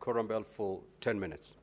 quorum bell for 10 minutes.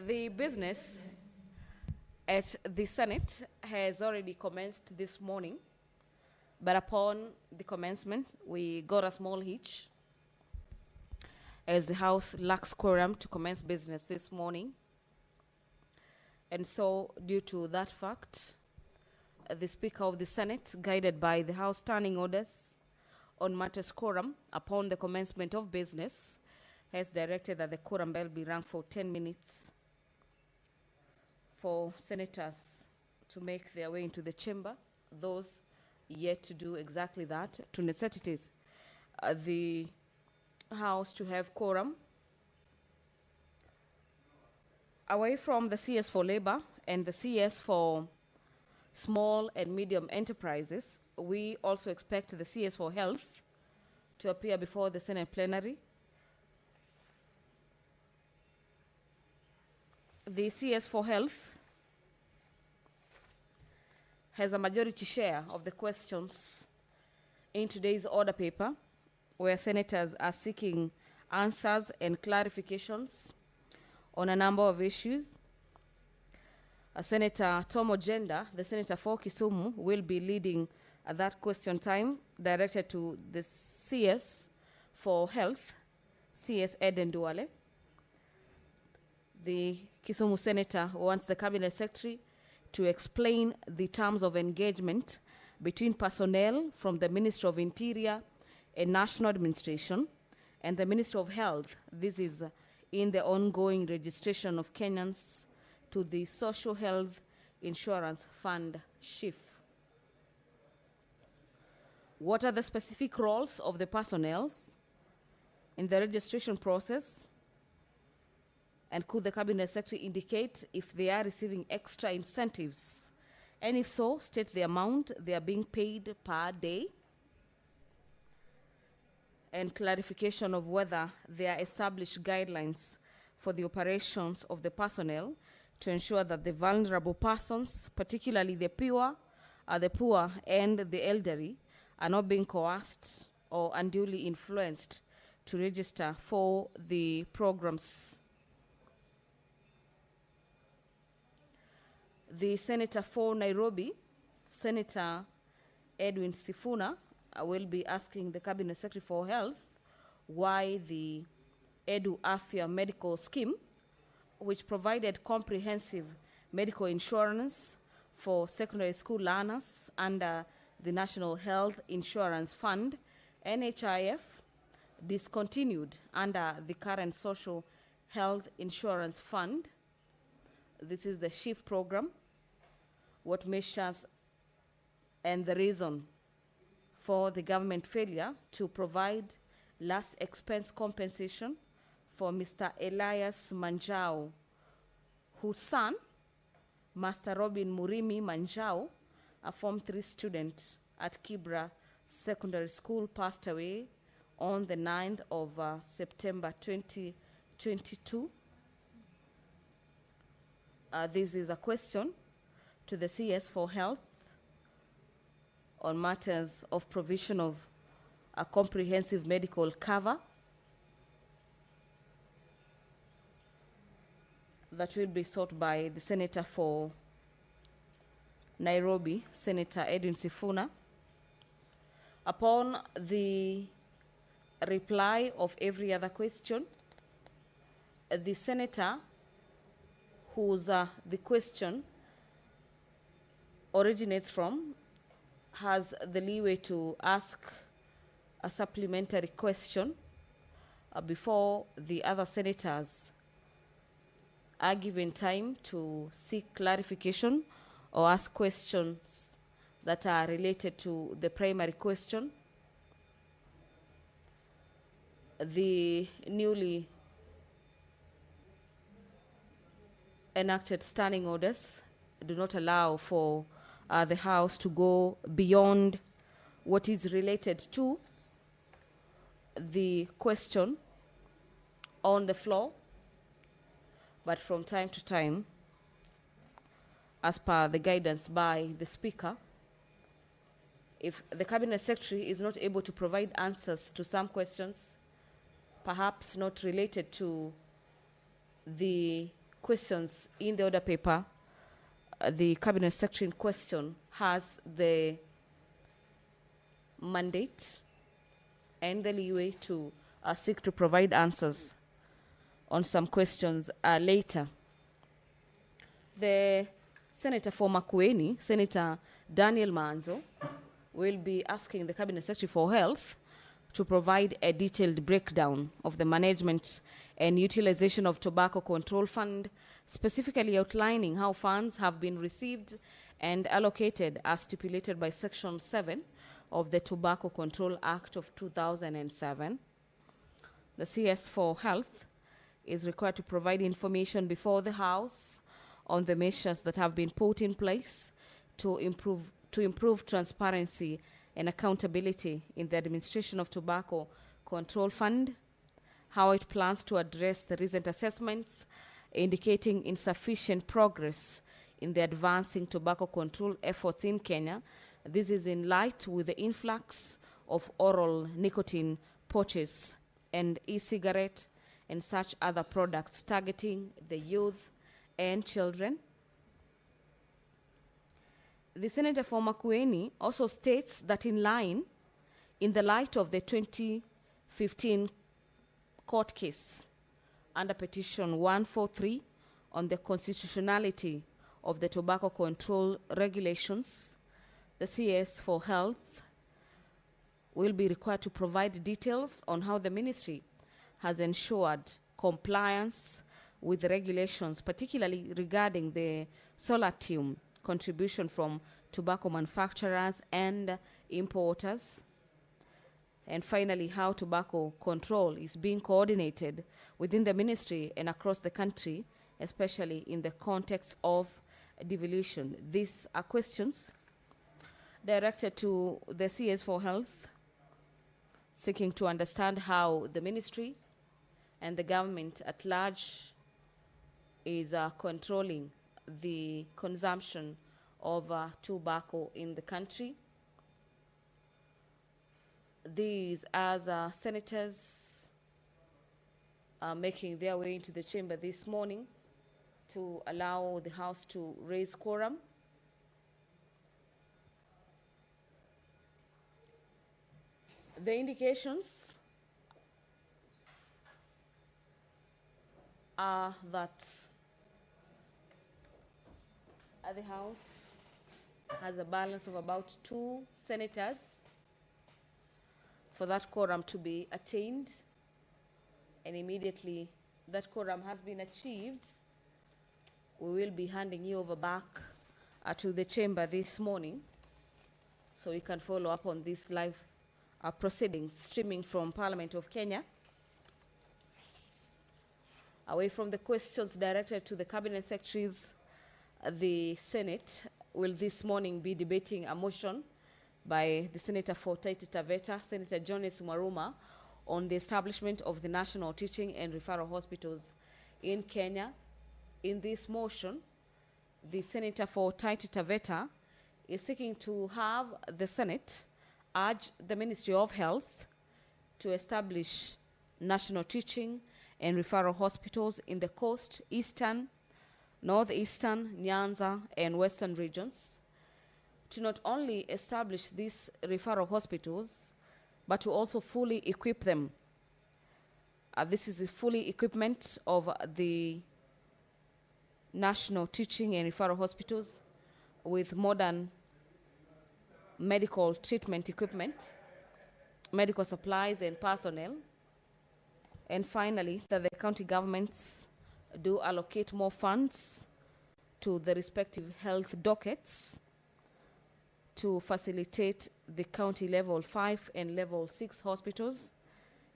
The business at the Senate has already commenced this morning, but upon the commencement, we got a small hitch as the House lacks quorum to commence business this morning. And so, due to that fact, the Speaker of the Senate, guided by the House standing orders on matters quorum upon the commencement of business, has directed that the quorum bell be rung for 10 minutes for senators to make their way into the chamber, those yet to do exactly that, to necessitate the House to have quorum. Away from the CS for Labor and the CS for Small and Medium Enterprises, we also expect the CS for Health to appear before the Senate plenary. The CS for Health has a majority share of the questions in today's order paper, where senators are seeking answers and clarifications on a number of issues. Senator Tom Ojenda, the senator for Kisumu, will be leading that question time directed to the CS for Health, CS Eden Duale. The Kisumu senator wants the cabinet secretary to explain the terms of engagement between personnel from the Ministry of Interior and National Administration and the Ministry of Health. This is in the ongoing registration of Kenyans to the Social Health Insurance Fund, SHIF. What are the specific roles of the personnel in the registration process? And could the Cabinet Secretary indicate if they are receiving extra incentives? And if so, state the amount they are being paid per day. And clarification of whether there are established guidelines for the operations of the personnel to ensure that the vulnerable persons, particularly the poor and the elderly, are not being coerced or unduly influenced to register for the programs. The senator for Nairobi, Senator Edwin Sifuna, will be asking the Cabinet Secretary for Health why the Edu Afya medical scheme, which provided comprehensive medical insurance for secondary school learners under the National Health Insurance Fund, NHIF, discontinued under the current Social Health Insurance Fund. This is the SHIF program. What measures and the reason for the government failure to provide last expense compensation for Mr. Elias Manjao, whose son, Master Robin Murimi Manjao, a Form 3 student at Kibra Secondary School, passed away on the 9th of September 2022. This is a question to the CS for Health on matters of provision of a comprehensive medical cover that will be sought by the Senator for Nairobi, Senator Edwin Sifuna. Upon the reply of every other question, the senator whose the question originates from has the leeway to ask a supplementary question before the other senators are given time to seek clarification or ask questions that are related to the primary question. The newly enacted standing orders do not allow for the House to go beyond what is related to the question on the floor, but from time to time, as per the guidance by the Speaker, if the Cabinet Secretary is not able to provide answers to some questions, perhaps not related to the questions in the order paper, the Cabinet Secretary in question has the mandate and the leeway to seek to provide answers on some questions later. The Senator for Makueni, Senator Daniel Manzo, will be asking the Cabinet Secretary for Health to provide a detailed breakdown of the management and utilization of Tobacco Control Fund, specifically outlining how funds have been received and allocated as stipulated by Section 7 of the Tobacco Control Act of 2007. The CS for Health is required to provide information before the House on the measures that have been put in place to improve transparency and accountability in the administration of Tobacco Control Fund, how it plans to address the recent assessments indicating insufficient progress in the advancing tobacco control efforts in Kenya. This is in light with the influx of oral nicotine pouches and e-cigarette and such other products targeting the youth and children. The Senator for Makueni also states that in the light of the 2015 court case under petition 143 on the constitutionality of the tobacco control regulations, the CS for Health will be required to provide details on how the ministry has ensured compliance with the regulations, particularly regarding the solatium contribution from tobacco manufacturers and importers. And finally, how tobacco control is being coordinated within the ministry and across the country, especially in the context of devolution. These are questions directed to the CS for Health, seeking to understand how the ministry and the government at large is controlling the consumption of tobacco in the country. These, as senators are making their way into the chamber this morning to allow the House to raise quorum, the indications are that the House has a balance of about 2 senators for that quorum to be attained, and immediately that quorum has been achieved, we will be handing you over back to the chamber this morning so you can follow up on this live proceedings streaming from Parliament of Kenya. Away from the questions directed to the Cabinet Secretaries, the Senate will this morning be debating a motion by the Senator for Taita Taveta, Senator Jonas Mwaruma, on the establishment of the National Teaching and Referral Hospitals in Kenya. In this motion, the Senator for Taita Taveta is seeking to have the Senate urge the Ministry of Health to establish national teaching and referral hospitals in the coast, eastern, northeastern, Nyanza, and western regions, to not only establish these referral hospitals, but to also fully equip them. This is a fully equipment of the national teaching and referral hospitals with modern medical treatment equipment, medical supplies and personnel. And finally, that the county governments do allocate more funds to the respective health dockets to facilitate the county level 5 and level 6 hospitals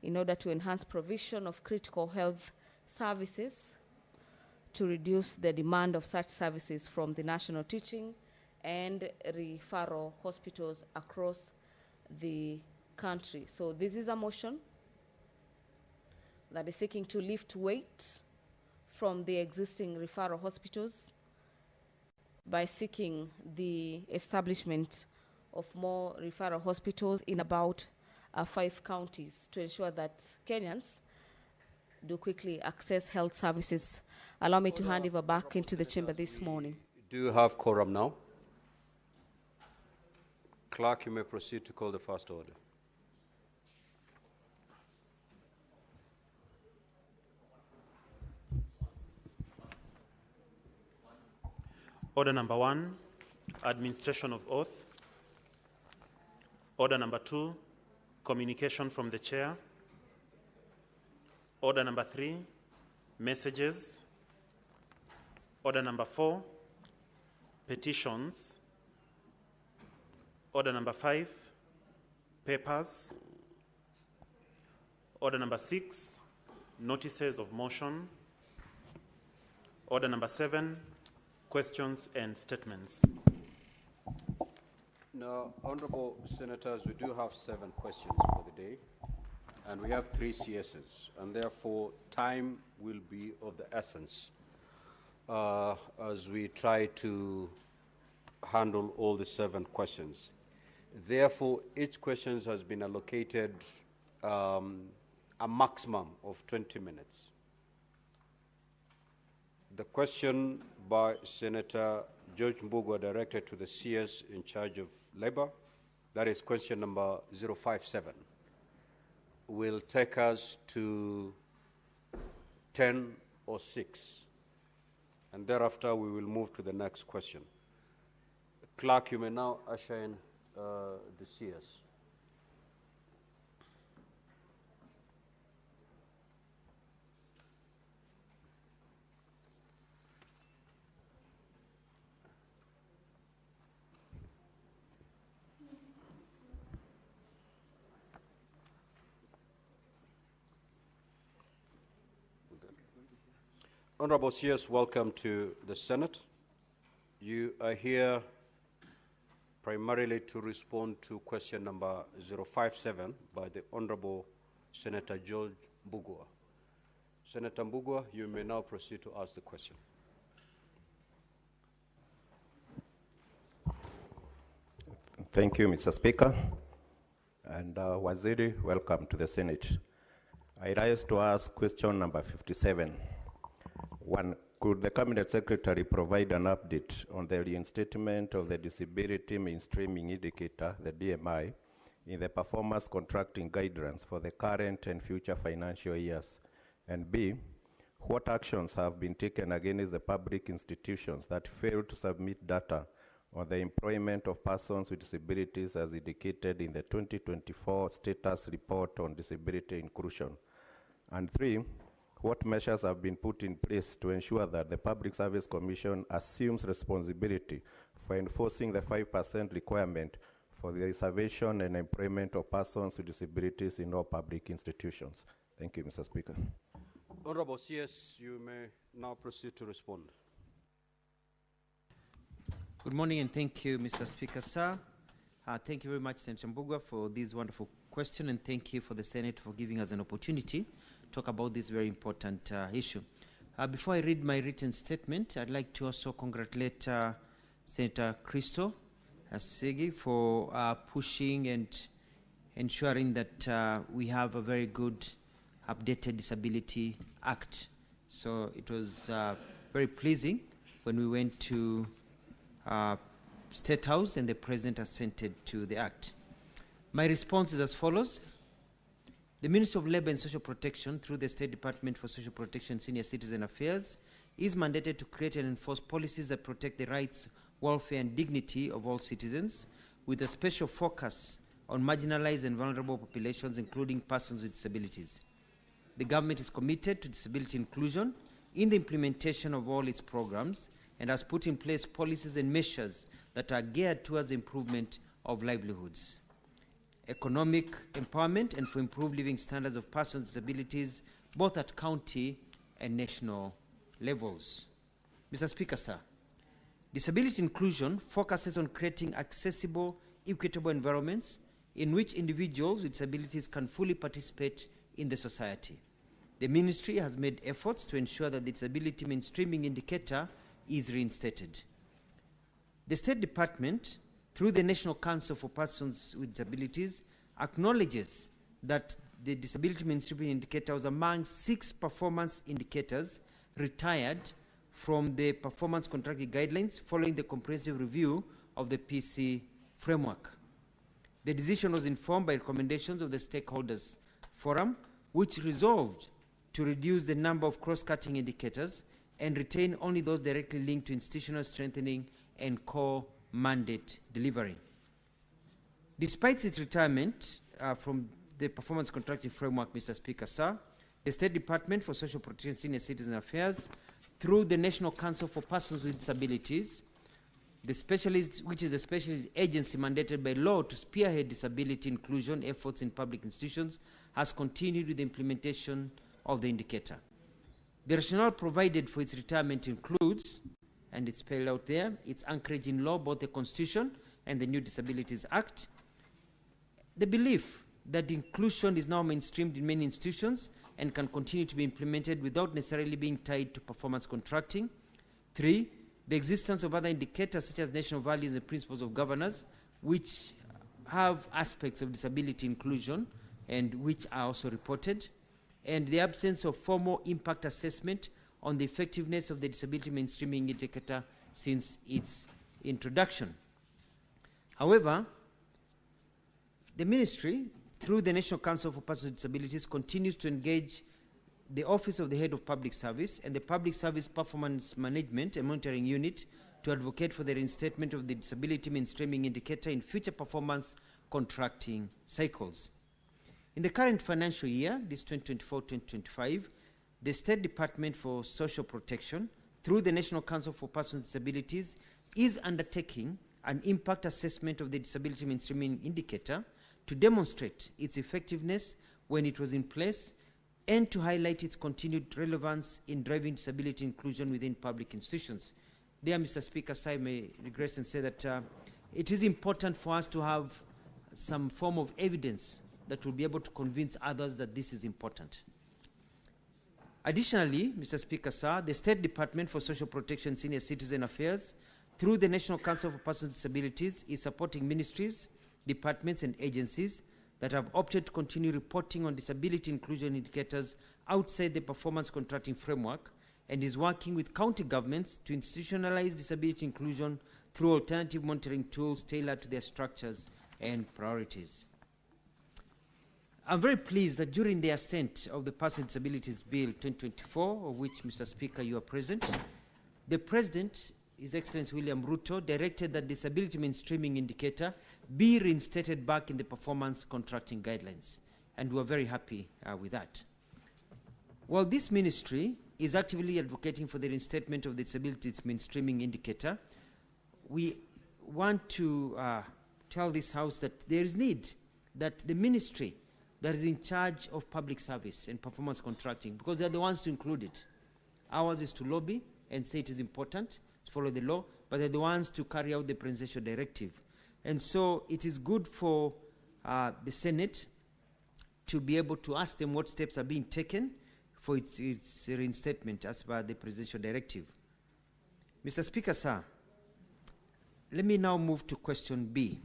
in order to enhance provision of critical health services, to reduce the demand of such services from the national teaching and referral hospitals across the country. So this is a motion that is seeking to lift weight from the existing referral hospitals by seeking the establishment of more referral hospitals in about 5 counties to ensure that Kenyans do quickly access health services. Allow me to hand over back into the chamber this morning. Do you have quorum now? Clerk, you may proceed to call the first order. Order number 1, administration of oath. Order number 2, communication from the chair. Order number 3, messages. Order number 4, petitions. Order number 5, papers. Order number 6, notices of motion. Order number 7, questions and statements. Now, honorable senators, we do have 7 questions for the day, and we have 3 CSs, and therefore time will be of the essence as we try to handle all the 7 questions. Therefore, each question has been allocated a maximum of 20 minutes. The question by Senator George Mbugua directed to the CS in charge of labor, that is question number 057, will take us to 10:06, and thereafter we will move to the next question. Clerk, you may now usher in the CS. Honorable CS, welcome to the Senate. You are here primarily to respond to question number 057 by the Honorable Senator George Mbugua. Senator Mbugua, you may now proceed to ask the question. Thank you, Mr. Speaker. And Waziri, welcome to the Senate. I rise to ask question number 57. 1, could the Cabinet Secretary provide an update on the reinstatement of the Disability Mainstreaming Indicator, the DMI, in the performance contracting guidelines for the current and future financial years? And B, what actions have been taken against the public institutions that failed to submit data on the employment of persons with disabilities as indicated in the 2024 Status Report on Disability Inclusion? And 3, what measures have been put in place to ensure that the Public Service Commission assumes responsibility for enforcing the 5% requirement for the reservation and employment of persons with disabilities in all public institutions? Thank you, Mr. Speaker. Honorable CS, you may now proceed to respond. Good morning and thank you, Mr. Speaker, sir. Thank you very much, Senator Mbugua, for this wonderful question, and thank you for the Senate for giving us an opportunity to talk about this very important issue. Before I read my written statement, I'd like to also congratulate Senator Christo Asigi for pushing and ensuring that we have a very good updated Disability Act. So it was very pleasing when we went to State House and the President assented to the Act. My response is as follows. The Ministry of Labor and Social Protection, through the State Department for Social Protection and Senior Citizen Affairs, is mandated to create and enforce policies that protect the rights, welfare, and dignity of all citizens, with a special focus on marginalized and vulnerable populations, including persons with disabilities. The government is committed to disability inclusion in the implementation of all its programs and has put in place policies and measures that are geared towards the improvement of livelihoods, economic empowerment, and for improved living standards of persons with disabilities, both at county and national levels. Mr. Speaker, sir, disability inclusion focuses on creating accessible, equitable environments in which individuals with disabilities can fully participate in the society. The ministry has made efforts to ensure that the disability mainstreaming indicator is reinstated. The State Department, through the National Council for Persons with Disabilities, acknowledges that the disability mainstreaming indicator was among 6 performance indicators retired from the performance contracting guidelines following the comprehensive review of the PC framework. The decision was informed by recommendations of the Stakeholders Forum, which resolved to reduce the number of cross-cutting indicators and retain only those directly linked to institutional strengthening and core mandate delivery. Despite its retirement from the performance contracting framework, Mr. Speaker, sir, the State Department for Social Protection and Senior Citizen Affairs, through the National Council for Persons with Disabilities, which is a specialist agency mandated by law to spearhead disability inclusion efforts in public institutions, has continued with the implementation of the indicator. The rationale provided for its retirement includes, and it's spelled out there, its anchorage in law, both the Constitution and the New Disabilities Act, the belief that inclusion is now mainstreamed in many institutions and can continue to be implemented without necessarily being tied to performance contracting. 3, the existence of other indicators such as national values and principles of governance, which have aspects of disability inclusion and which are also reported, and the absence of formal impact assessment on the effectiveness of the disability mainstreaming indicator since its introduction. However, the ministry, through the National Council for Persons with Disabilities, continues to engage the Office of the Head of Public Service and the Public Service Performance Management and Monitoring Unit to advocate for the reinstatement of the disability mainstreaming indicator in future performance contracting cycles. In the current financial year, this 2024-2025, the State Department for Social Protection, through the National Council for Persons with Disabilities, is undertaking an impact assessment of the disability mainstreaming indicator to demonstrate its effectiveness when it was in place and to highlight its continued relevance in driving disability inclusion within public institutions. There, Mr. Speaker, I may regress and say that it is important for us to have some form of evidence that will be able to convince others that this is important. Additionally, Mr. Speaker, sir, the State Department for Social Protection and Senior Citizen Affairs, through the National Council for Persons with Disabilities, is supporting ministries, departments, and agencies that have opted to continue reporting on disability inclusion indicators outside the performance contracting framework and is working with county governments to institutionalize disability inclusion through alternative monitoring tools tailored to their structures and priorities. I'm very pleased that during the assent of the Person with Disabilities Bill 2024, of which, Mr. Speaker, you are present, the President, His Excellency William Ruto, directed that disability mainstreaming indicator be reinstated back in the performance contracting guidelines, and we are very happy with that. While this ministry is actively advocating for the reinstatement of the disability mainstreaming indicator, we want to tell this House that there is need that the ministry that is in charge of public service and performance contracting, because they're the ones to include it. Ours is to lobby and say it is important, to follow the law, but they're the ones to carry out the presidential directive. And so it is good for the Senate to be able to ask them what steps are being taken for its reinstatement as per the presidential directive. Mr. Speaker, sir, let me now move to question B,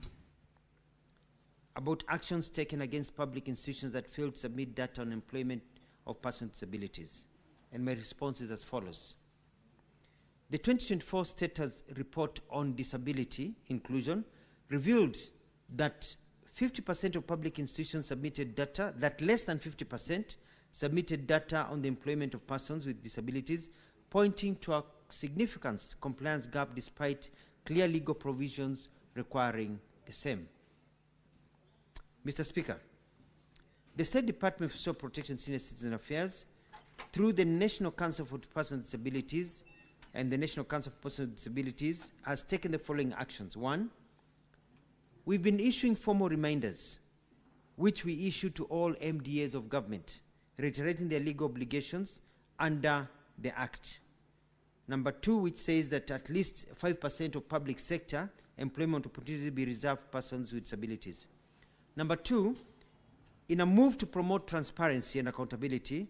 about actions taken against public institutions that failed to submit data on employment of persons with disabilities. And my response is as follows. The 2024 Status Report on Disability Inclusion revealed that 50% of public institutions submitted data, that less than 50% submitted data on the employment of persons with disabilities, pointing to a significant compliance gap despite clear legal provisions requiring the same. Mr. Speaker, the State Department for Social Protection and Senior Citizen Affairs through the National Council for Persons with Disabilities, and the National Council for Persons with Disabilities has taken the following actions. One, we've been issuing formal reminders, which we issue to all MDAs of government, reiterating their legal obligations under the Act. Number two, which says that at least 5% of public sector employment opportunities be reserved for persons with disabilities. Number two, in a move to promote transparency and accountability,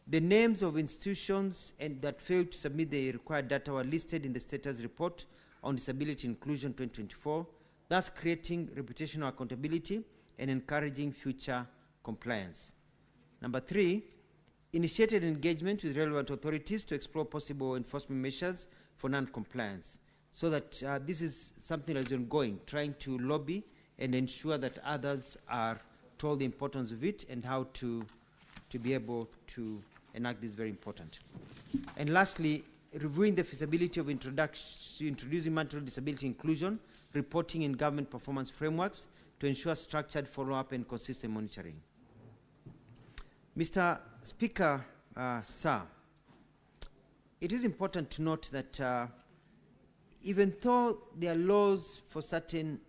the names of institutions that failed to submit the required data were listed in the status report on disability inclusion 2024, thus creating reputational accountability and encouraging future compliance. Number three, initiated engagement with relevant authorities to explore possible enforcement measures for non-compliance, so that this is something that is ongoing, trying to lobby and ensure that others are told the importance of it and how to be able to enact this very important. And lastly, reviewing the feasibility of introducing mandatory disability inclusion, reporting in government performance frameworks to ensure structured follow-up and consistent monitoring. Mr. Speaker, sir, it is important to note that even though there are laws for certain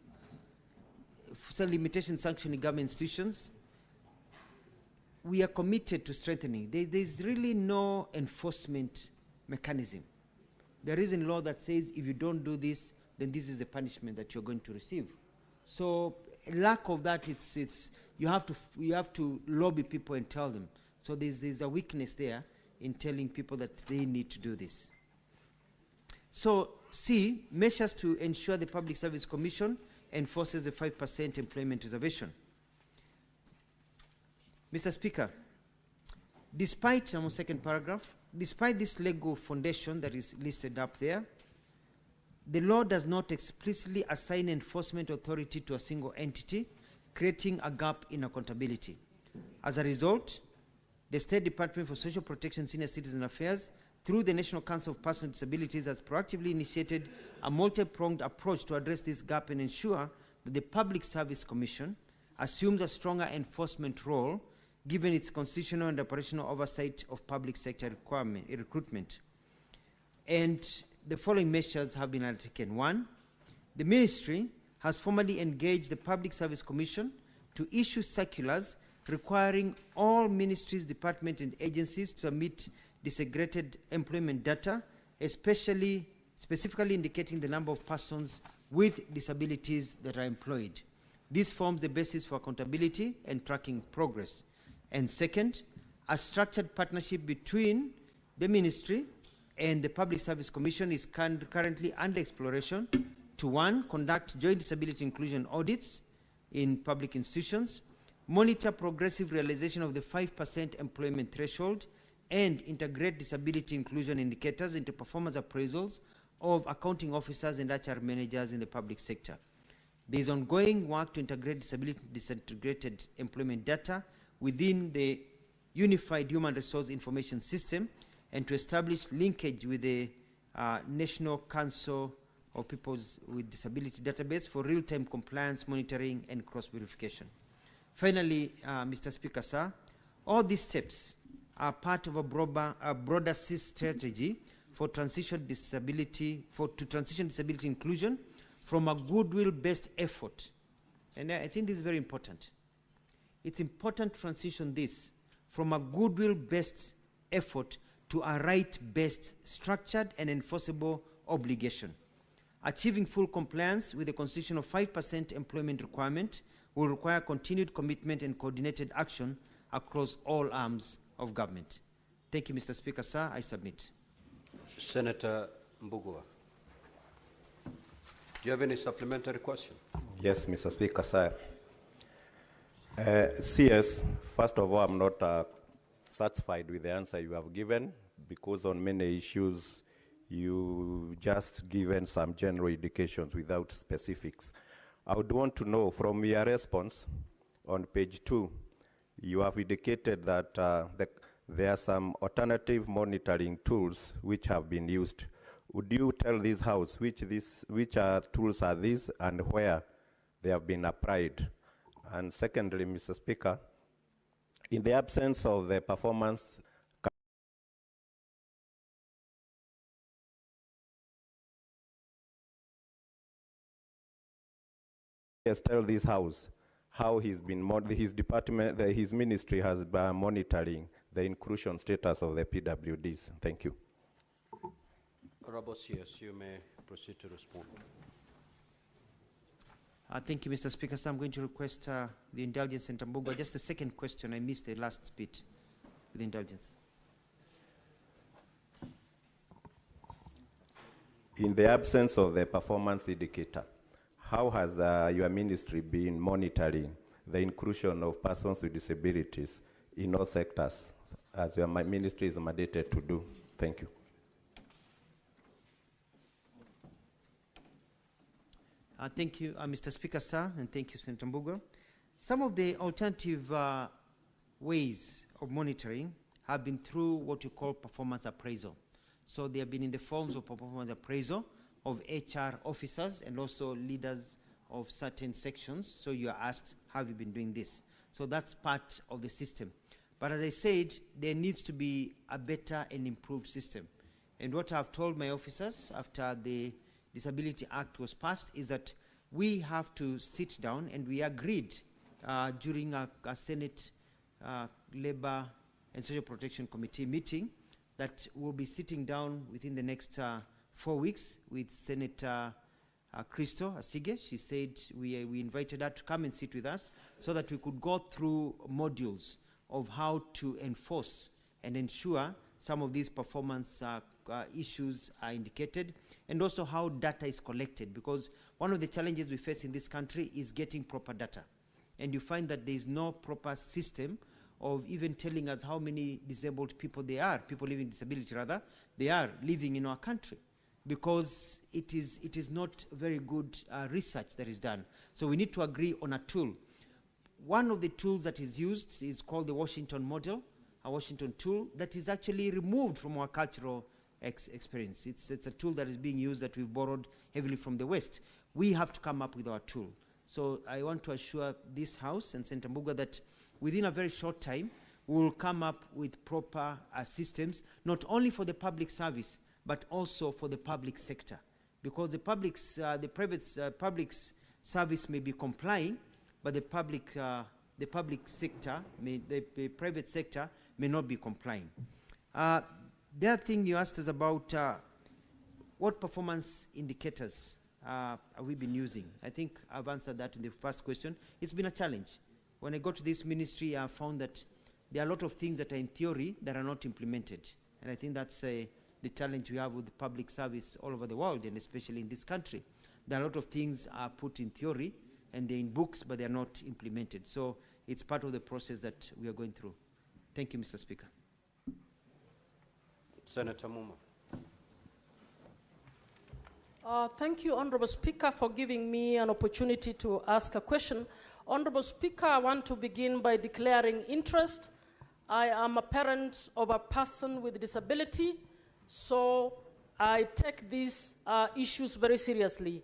limitations sanctioning government institutions, we are committed to strengthening. There's really no enforcement mechanism. There is a law that says if you don't do this, then this is the punishment that you're going to receive. So lack of that, you have to lobby people and tell them. So there's a weakness there in telling people that they need to do this. So C, measures to ensure the Public Service Commission enforces the 5% employment reservation. Mr. Speaker, despite, I'm on second paragraph, despite this legal foundation that is listed up there, the law does not explicitly assign enforcement authority to a single entity, creating a gap in accountability. As a result, the State Department for Social Protection Senior Citizen Affairs, through the National Council of Persons with Disabilities, has proactively initiated a multi-pronged approach to address this gap and ensure that the Public Service Commission assumes a stronger enforcement role given its constitutional and operational oversight of public sector recruitment. And the following measures have been undertaken. One, the Ministry has formally engaged the Public Service Commission to issue circulars requiring all ministries, departments, and agencies to submit disaggregated employment data, specifically indicating the number of persons with disabilities that are employed. This forms the basis for accountability and tracking progress. And second, a structured partnership between the Ministry and the Public Service Commission is currently under exploration to, one, conduct joint disability inclusion audits in public institutions, monitor progressive realization of the 5% employment threshold, and integrate disability inclusion indicators into performance appraisals of accounting officers and HR managers in the public sector. There is ongoing work to integrate disintegrated employment data within the Unified Human Resource Information System and to establish linkage with the National Council of People with Disability database for real-time compliance monitoring and cross-verification. Finally, Mr. Speaker, sir, all these steps are part of a broader strategy for transition disability inclusion from a goodwill-based effort. And I think this is very important. It's important to transition this from a goodwill-based effort to a right-based, structured, and enforceable obligation. Achieving full compliance with the constitutional 5% employment requirement will require continued commitment and coordinated action across all arms of government. Thank you, Mr. Speaker, sir. I submit. Senator Mbugua, do you have any supplementary question? Yes, Mr. Speaker, sir. CS, first of all, I'm not satisfied with the answer you have given because on many issues you just given some general indications without specifics. I would want to know from your response on page 2, you have indicated that there are some alternative monitoring tools which have been used. Would you tell this House which tools are these and where they have been applied? And secondly, Mr. Speaker, in the absence of the performance just tell this House how his department, his ministry has been monitoring the inclusion status of the PWDs. Thank you. Honorable CS, you may proceed to respond. Thank you, Mr. Speaker. So I'm going to request the indulgence, Senator Mbugua. Just the second question, I missed the last bit with indulgence. In the absence of the performance indicator, how has your ministry been monitoring the inclusion of persons with disabilities in all sectors, as your ministry is mandated to do? Thank you. Thank you, Mr. Speaker, sir, and thank you, Senator Mbugua. Some of the alternative ways of monitoring have been through what you call performance appraisal. So they have been in the forms of performance appraisal of HR officers and also leaders of certain sections. So you are asked, have you been doing this? So that's part of the system. But as I said, there needs to be a better and improved system. And what I've told my officers after the Disability Act was passed is that we have to sit down, and we agreed during a Senate Labor and Social Protection Committee meeting that we'll be sitting down within the next 4 weeks with Senator Christo Asige. She said we invited her to come and sit with us so that we could go through modules of how to enforce and ensure some of these performance issues are indicated, and also how data is collected, because one of the challenges we face in this country is getting proper data. And you find that there is no proper system of even telling us how many disabled people there are, people living with disability rather, they are living in our country, because it is not very good research that is done. So we need to agree on a tool. One of the tools that is used is called the Washington model, a Washington tool that is actually removed from our cultural experience. It's a tool that is being used that we've borrowed heavily from the West. We have to come up with our tool. So I want to assure this House and Senator Mbugua that within a very short time, we will come up with proper systems, not only for the public service, but also for the public sector. Because the public service may be complying, but the private sector may not be complying. The other thing you asked us about what performance indicators have we been using. I think I've answered that in the first question. It's been a challenge. When I got to this ministry, I found that there are a lot of things that are in theory that are not implemented. And I think that's the challenge we have with the public service all over the world, and especially in this country. There are a lot of things are put in theory, and they're in books, but they're not implemented. So it's part of the process that we are going through. Thank you, Mr. Speaker. Senator Muma. Thank you, Honorable Speaker, for giving me an opportunity to ask a question. Honorable Speaker, I want to begin by declaring interest. I am a parent of a person with disability, so I take these issues very seriously.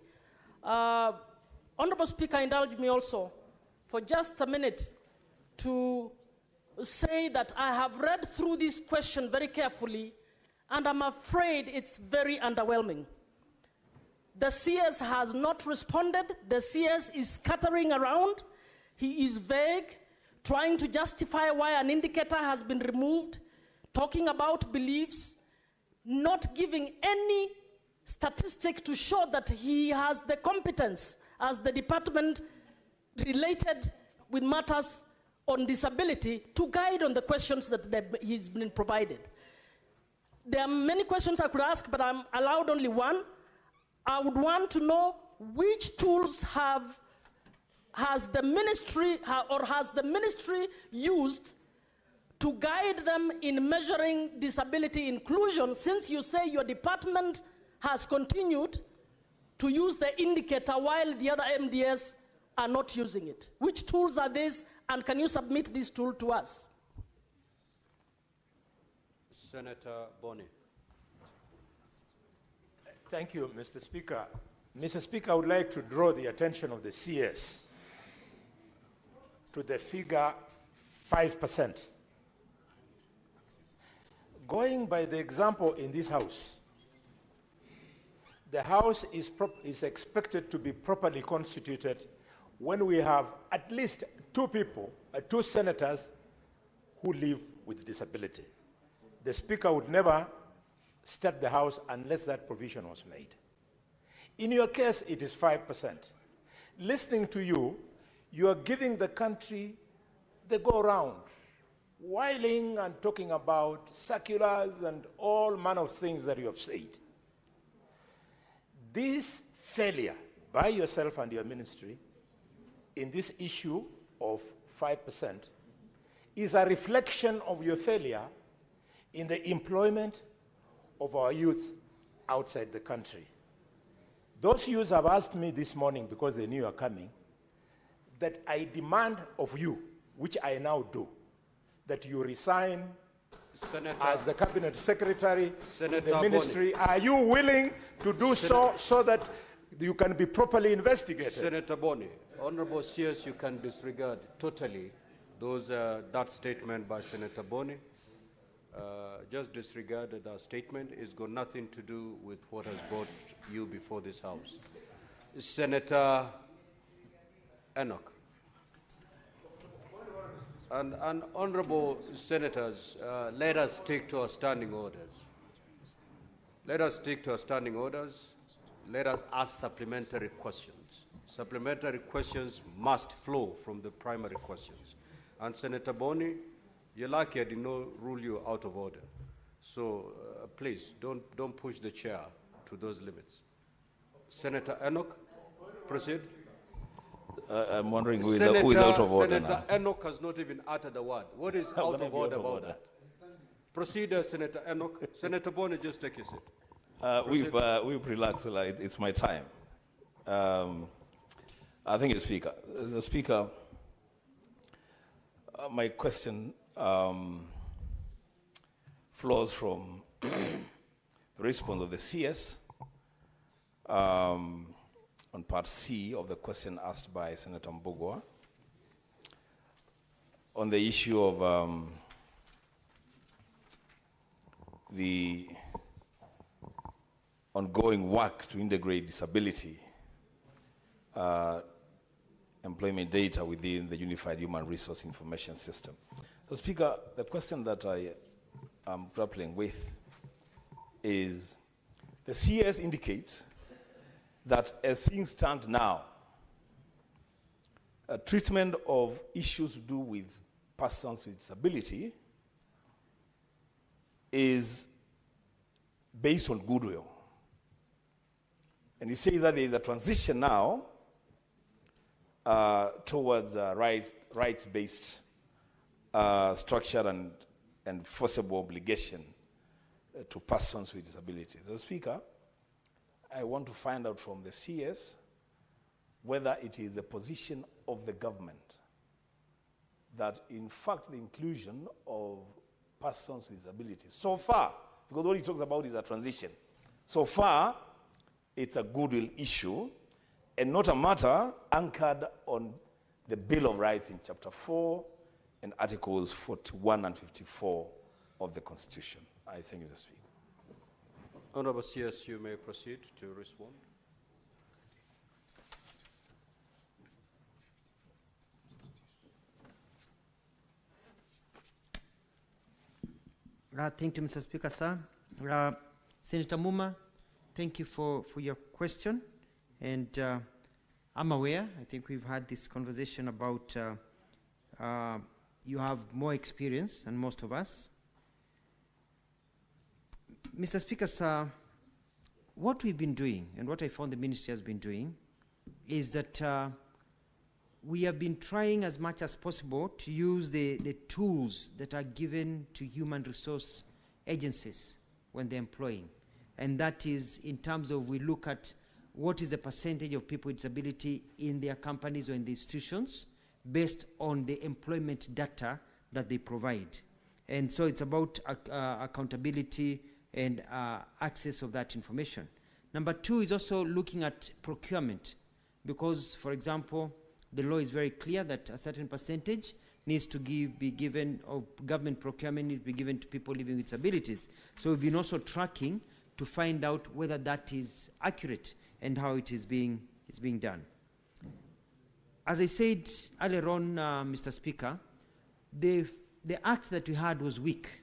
Honorable Speaker, indulge me also for just a minute to say that I have read through this question very carefully, and I'm afraid it's very underwhelming. The CS has not responded. The CS is scattering around. He is vague, trying to justify why an indicator has been removed, talking about beliefs, not giving any statistic to show that he has the competence as the department related with matters on disability to guide on the questions that he's been provided. There are many questions I could ask, but I'm allowed only one. I would want to know which tools has the ministry used to guide them in measuring disability inclusion, since you say your department has continued to use the indicator while the other MDS are not using it. Which tools are these, and can you submit this tool to us? Senator Boni. Thank you, Mr. Speaker. Mr. Speaker, I would like to draw the attention of the CS to the figure 5%. Going by the example in this House, the House is expected to be properly constituted when we have at least two senators who live with disability. The Speaker would never start the House unless that provision was made. In your case, it is 5%. Listening to you, you are giving the country the go-round, whiling and talking about circulars and all manner of things that you have said. This failure by yourself and your ministry in this issue of 5% is a reflection of your failure in the employment of our youth outside the country. Those youths have asked me this morning, because they knew you were coming, that I demand of you, which I now do, that you resign Senator, as the cabinet secretary in the Senator ministry. Are you willing to do so that you can be properly investigated? Senator Boni, Honorable CS, you can disregard totally that statement by Senator Boni. Just disregard that statement. It's got nothing to do with what has brought you before this House. Senator Enoch. And honorable senators, let us stick to our standing orders. Let us stick to our standing orders. Let us ask supplementary questions. Supplementary questions must flow from the primary questions. And Senator Boni, you're lucky I did not rule you out of order. So please, don't push the chair to those limits. Senator Enoch, proceed. I'm wondering who is out of order Senator now. Enoch has not even uttered a word. What is out of order about that? Proceed, Senator Enoch. Senator Boni, just take your seat. We've relaxed. It's my time. Thank you, Speaker. The Speaker, my question flows from the response of the CS on part C of the question asked by Senator Mbugua on the issue of the ongoing work to integrate disability employment data within the Unified Human Resource Information System. So, Speaker, the question that I am grappling with is the CS indicates that as things stand now, treatment of issues to do with persons with disability is based on goodwill. And you say that there is a transition now towards rights-based structure and forcible obligation to persons with disabilities. So, Speaker, I want to find out from the CS whether it is the position of the government that, in fact, the inclusion of persons with disabilities, so far, because what he talks about is a transition, so far, it's a goodwill issue and not a matter anchored on the Bill of Rights in Chapter 4 and Articles 41 and 54 of the Constitution. I thank you, Mr. Speaker. Honorable CS, you may proceed to respond. Thank you, Mr. Speaker, sir. Senator Muma, thank you for your question. And I'm aware, I think we've had this conversation about you have more experience than most of us. Mr. Speaker, sir, what we've been doing and what I found the ministry has been doing is that we have been trying as much as possible to use the tools that are given to human resource agencies when they're employing. And that is in terms of we look at what is the percentage of people with disability in their companies or in the institutions based on the employment data that they provide. And so it's about accountability and access of that information. Number two is also looking at procurement, because, for example, the law is very clear that a certain percentage needs to be given, of government procurement needs to be given to people living with disabilities. So we've been also tracking to find out whether that is accurate and how it is being done. as I said earlier on, Mr. Speaker, the act that we had was weak,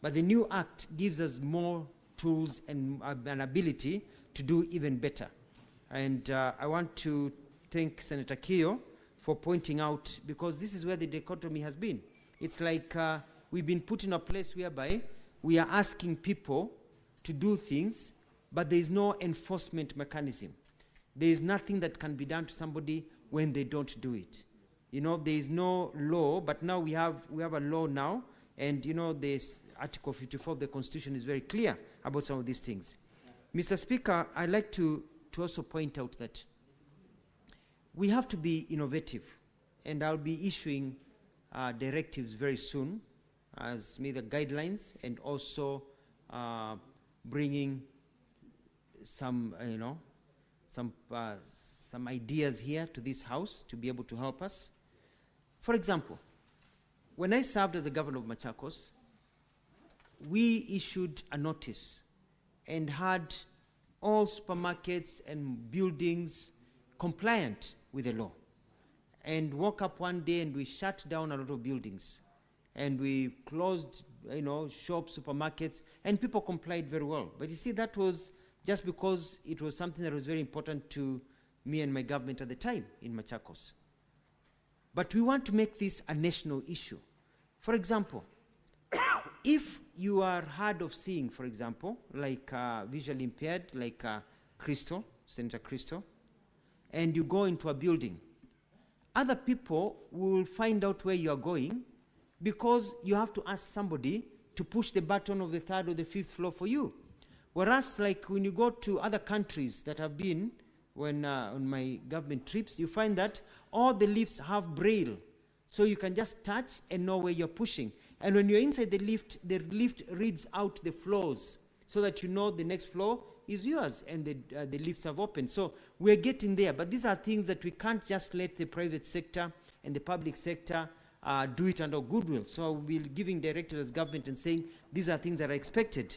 but the new act gives us more tools and an ability to do even better. And I want to thank Senator Keogh for pointing out, because this is where the dichotomy has been. It's like we've been put in a place whereby we are asking people to do things, but there is no enforcement mechanism. There is nothing that can be done to somebody when they don't do it. You know, there is no law, but now we have a law now, and you know, this Article 54 of the Constitution is very clear about some of these things. Mr. Speaker, I'd like to also point out that we have to be innovative, and I'll be issuing directives very soon as the guidelines, and also bringing some, some ideas here to this House to be able to help us. For example, when I served as the governor of Machakos, we issued a notice and had all supermarkets and buildings compliant with the law. And woke up one day and we shut down a lot of buildings. And we closed, shops, supermarkets, and people complied very well. But you see, that was just because it was something that was very important to me and my government at the time in Machakos. But we want to make this a national issue. For example, if you are hard of seeing, for example, like visually impaired, like Crystal, Senator Crystal, and you go into a building, other people will find out where you are going because you have to ask somebody to push the button of the 3rd or the 5th floor for you. Whereas, like when you go to other countries that have been, when on my government trips, you find that all the lifts have braille. So you can just touch and know where you're pushing. And when you're inside the lift reads out the floors so that you know the next floor is yours, and the lifts have opened. So we're getting there. But these are things that we can't just let the private sector and the public sector do it under goodwill. So we'll be giving directives as government and saying these are things that are expected.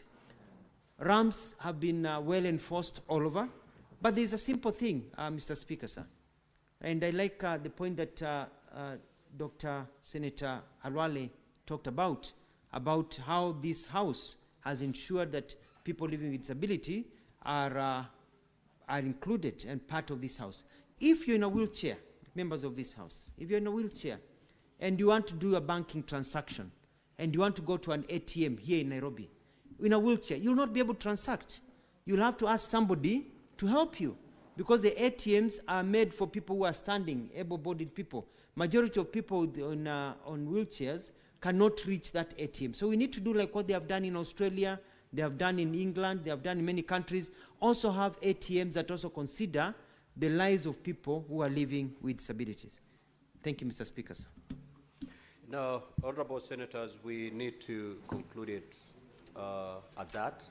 Ramps have been well enforced all over. But there's a simple thing, Mr. Speaker, sir. And I like the point that Dr. Senator Halwale talked about how this House has ensured that people living with disability are included and part of this House. If you're in a wheelchair, members of this House, if you're in a wheelchair and you want to do a banking transaction and you want to go to an ATM here in Nairobi, in a wheelchair, you'll not be able to transact. You'll have to ask somebody to help you, because the ATMs are made for people who are standing, able-bodied people. Majority of people on wheelchairs cannot reach that ATM. So we need to do like what they have done in Australia, they have done in England, they have done in many countries, also have ATMs that also consider the lives of people who are living with disabilities. Thank you, Mr. Speaker. Now, honorable senators, we need to conclude it at that.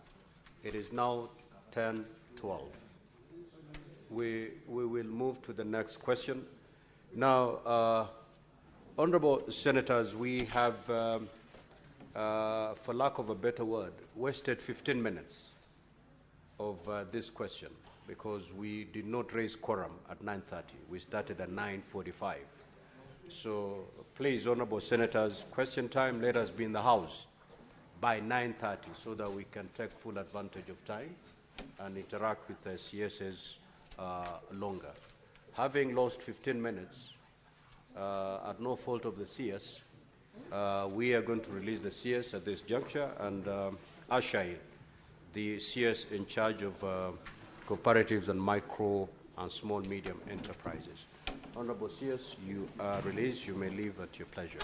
It is now 10:12. We will move to the next question. Now, honorable senators, we have, for lack of a better word, wasted 15 minutes of this question because we did not raise quorum at 9:30. We started at 9:45. So please, honorable senators, question time, let us be in the House by 9:30 so that we can take full advantage of time and interact with the CSs longer. Having lost 15 minutes, at no fault of the CS, we are going to release the CS at this juncture and usher in the CS in charge of cooperatives and micro and small medium enterprises. Honorable CS, you are released. You may leave at your pleasure.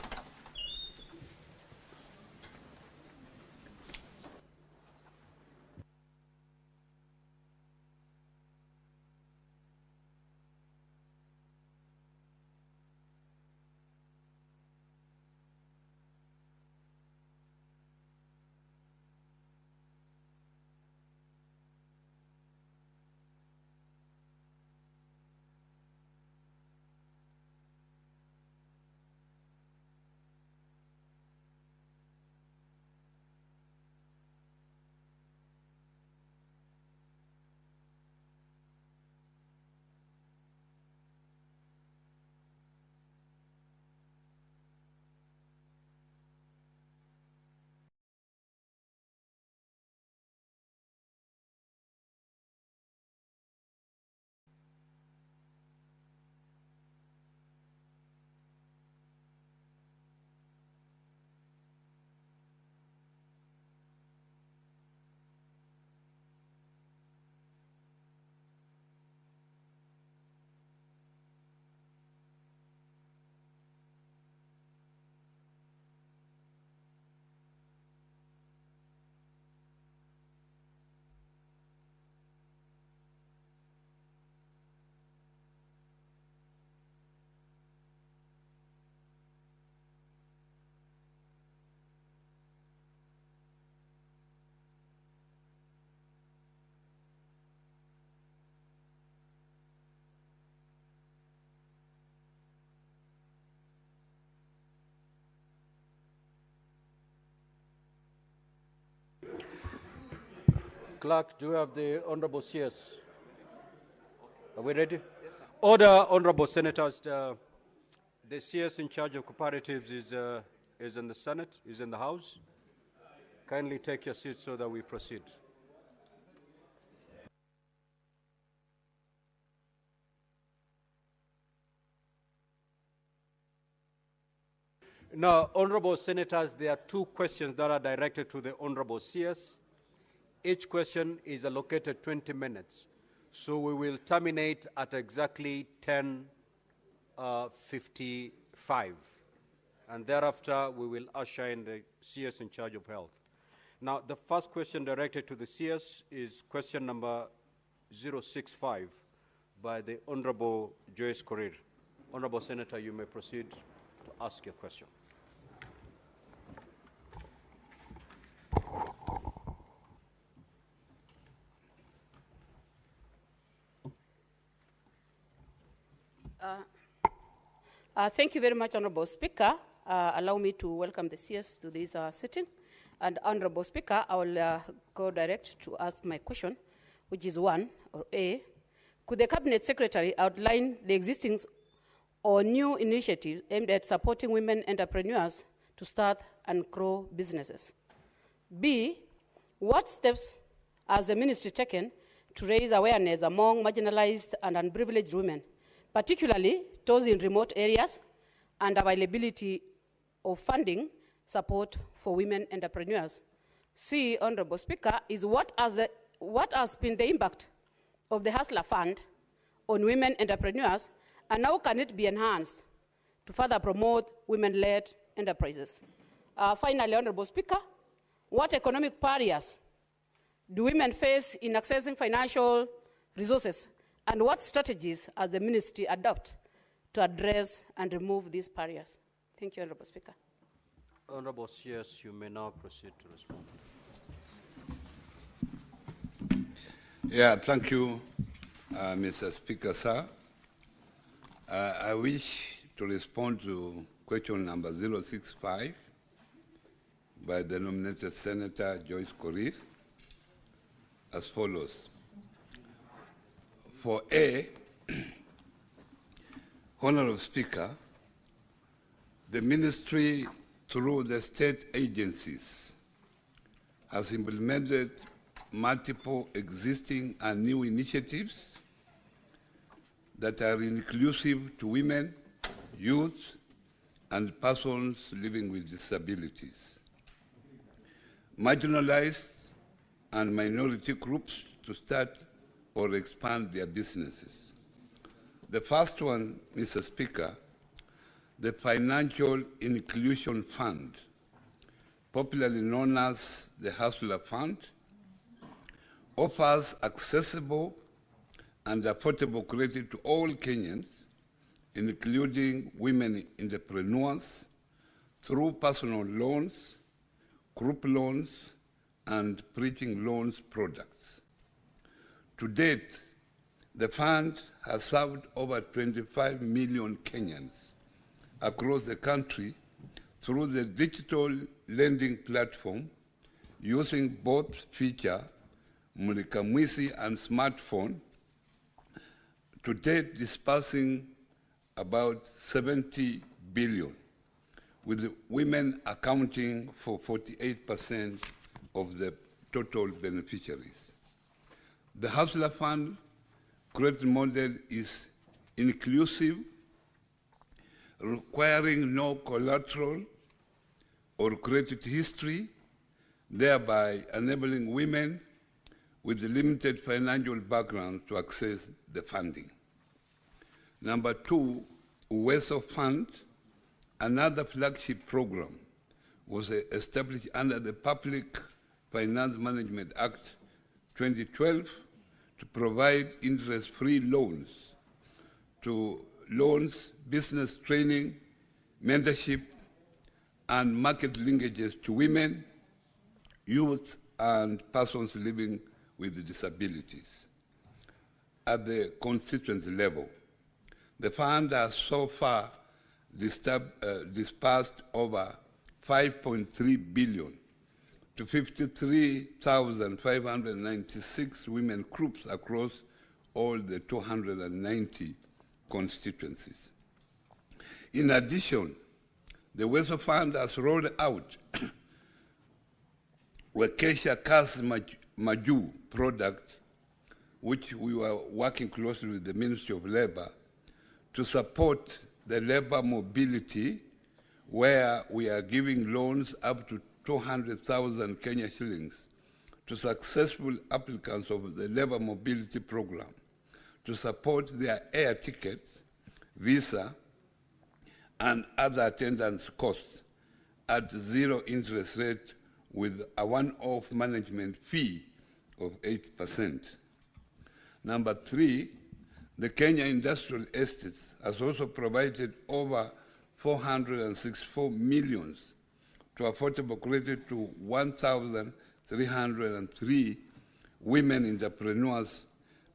Clerk, do you have the Honorable CS? Are we ready? Yes, sir. Order, Honorable Senators. The CS in charge of cooperatives is in the Senate, is in the House. Kindly take your seats so that we proceed. Now, Honorable Senators, there are two questions that are directed to the Honorable CS. Each question is allocated 20 minutes. So we will terminate at exactly 10:55. And thereafter, we will usher in the CS in charge of health. Now, the first question directed to the CS is question number 065 by the Honorable Joyce Korir. Honorable Senator, you may proceed to ask your question. Thank you very much, Honorable Speaker. Allow me to welcome the CS to this sitting. And Honorable Speaker, I will go direct to ask my question, which is one, or A. Could the Cabinet Secretary outline the existing or new initiatives aimed at supporting women entrepreneurs to start and grow businesses? B. What steps has the ministry taken to raise awareness among marginalized and unprivileged women, particularly those in remote areas, and availability of funding support for women entrepreneurs? C, Honorable Speaker, is what has been the impact of the Hustler Fund on women entrepreneurs, and how can it be enhanced to further promote women-led enterprises? Finally, Honorable Speaker, what economic barriers do women face in accessing financial resources, and what strategies has the ministry adopt to address and remove these barriers? Thank you, Honorable Speaker. Honorable CS, you may now proceed to respond. Yeah, thank you, Mr. Speaker, sir. I wish to respond to question number 065 by the nominated Senator Joyce Korir as follows. For A, Honorable Speaker, the ministry through the state agencies has implemented multiple existing and new initiatives that are inclusive to women, youth, and persons living with disabilities, marginalized and minority groups to start or expand their businesses. The first one, Mr. Speaker, the Financial Inclusion Fund, popularly known as the Hustler Fund, offers accessible and affordable credit to all Kenyans, including women entrepreneurs, through personal loans, group loans, and bridging loans products. To date, the fund has served over 25 million Kenyans across the country through the digital lending platform using both feature, Mulika Mwizi and smartphone, to date dispersing about 70 billion, with women accounting for 48% of the total beneficiaries. The Hustler Fund credit model is inclusive, requiring no collateral or credit history, thereby enabling women with limited financial background to access the funding. Number two, Uwezo Fund, another flagship program, was established under the Public Finance Management Act 2012 to provide interest-free loans to loans, business training, mentorship, and market linkages to women, youth, and persons living with disabilities. At the constituency level, the fund has so far dispersed over 5.3 billion to 53,596 women groups across all the 290 constituencies. In addition, the WESO Fund has rolled out Wakesha Kasi Maju product, which we were working closely with the Ministry of Labor to support the labor mobility, where we are giving loans up to 200,000 Kenya shillings to successful applicants of the labor mobility program to support their air tickets, visa, and other attendance costs at zero interest rate with a one-off management fee of 8%. Number 3, the Kenya Industrial Estates has also provided over 464 million to affordable credit to 1,303 women entrepreneurs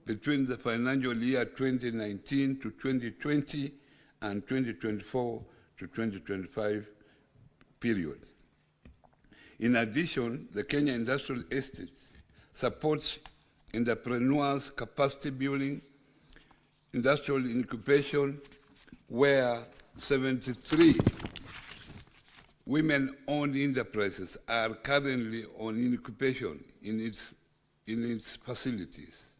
between the financial year 2019 to 2020 and 2024 to 2025 period. In addition, the Kenya Industrial Estates supports entrepreneurs' capacity building, industrial incubation, where 73 women-owned enterprises are currently on incubation in its facilities.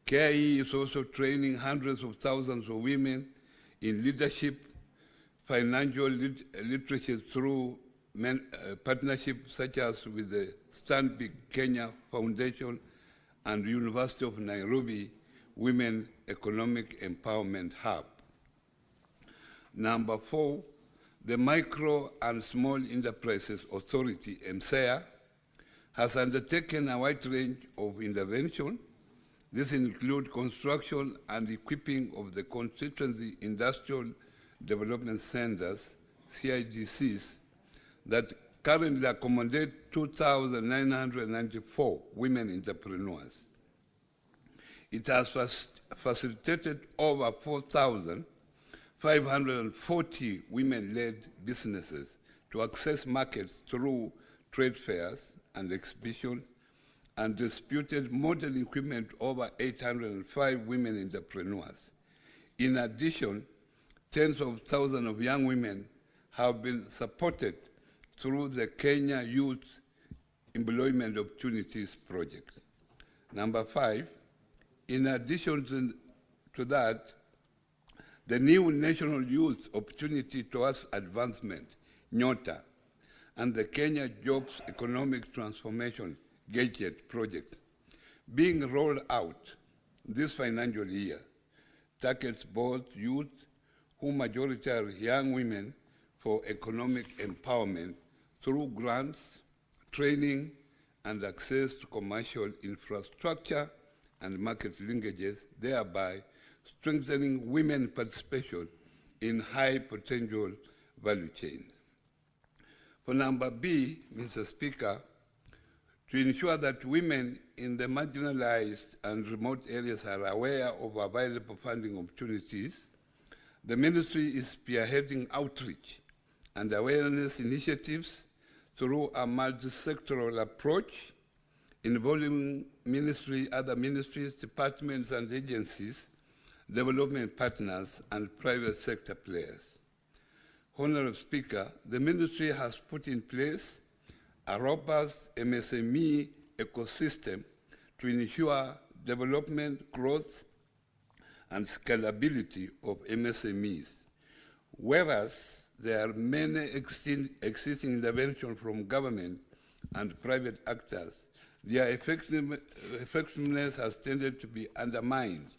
KIE is also training hundreds of thousands of women in leadership, financial literacy through partnerships such as with the Stanbic Kenya Foundation and University of Nairobi Women Economic Empowerment Hub. Number 4, the Micro and Small Enterprises Authority, MSEA, has undertaken a wide range of intervention. This includes construction and equipping of the constituency industrial development centers, CIDCs, that currently accommodate 2,994 women entrepreneurs. It has facilitated over 4,540 women-led businesses to access markets through trade fairs and exhibitions, and disputed model equipment over 805 women entrepreneurs. In addition, tens of thousands of young women have been supported through the Kenya Youth Employment Opportunities Project. Number 5, in addition to that, the new National Youth Opportunity Towards Advancement, NYOTA, and the Kenya Jobs Economic Transformation Gadget project being rolled out this financial year targets both youth, who majority are young women, for economic empowerment through grants, training, and access to commercial infrastructure and market linkages, thereby strengthening women's participation in high potential value chains. For number B, Mr. Speaker, to ensure that women in the marginalized and remote areas are aware of available funding opportunities, the ministry is spearheading outreach and awareness initiatives through a multi-sectoral approach involving other ministries, departments, and agencies, development partners, and private sector players. Honorable Speaker, the ministry has put in place a robust MSME ecosystem to ensure development, growth, and scalability of MSMEs. Whereas there are many existing interventions from government and private actors, their effectiveness has tended to be undermined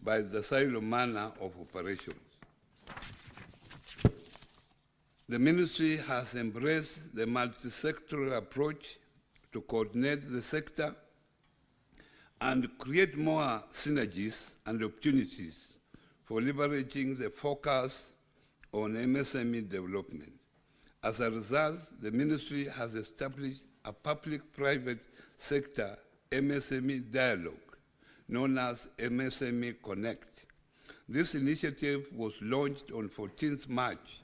by the silo manner of operations. The ministry has embraced the multi-sectoral approach to coordinate the sector and create more synergies and opportunities for leveraging the focus on MSME development. As a result, the ministry has established a public-private sector MSME dialogue known as MSME Connect. This initiative was launched on 14th March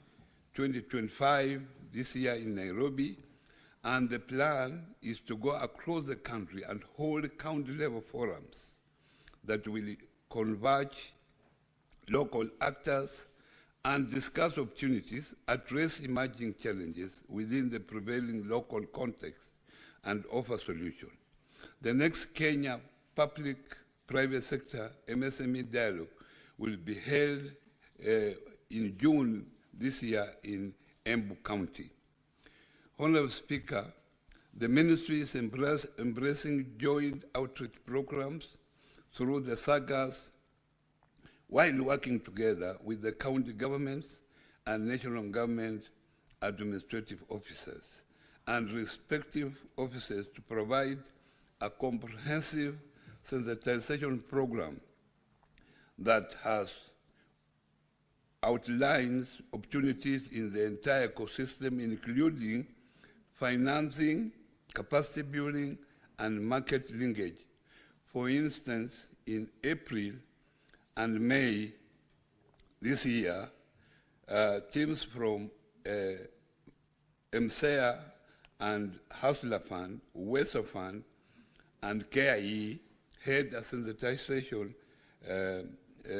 2025, this year in Nairobi, And the plan is to go across the country and hold county-level forums that will converge local actors and discuss opportunities, address emerging challenges within the prevailing local context, and offer solutions. The next Kenya Public-Private Sector MSME Dialogue will be held in June this year in Embu County. Honorable Speaker, the ministry is embracing joint outreach programs through the SAGAs while working together with the county governments and national government administrative officers and respective officers to provide a comprehensive sensitization program that outlines opportunities in the entire ecosystem, including financing, capacity building, and market linkage. For instance, in April and May this year, teams from MSEA and Hustler Fund, Weser Fund, and KIE had a sensitization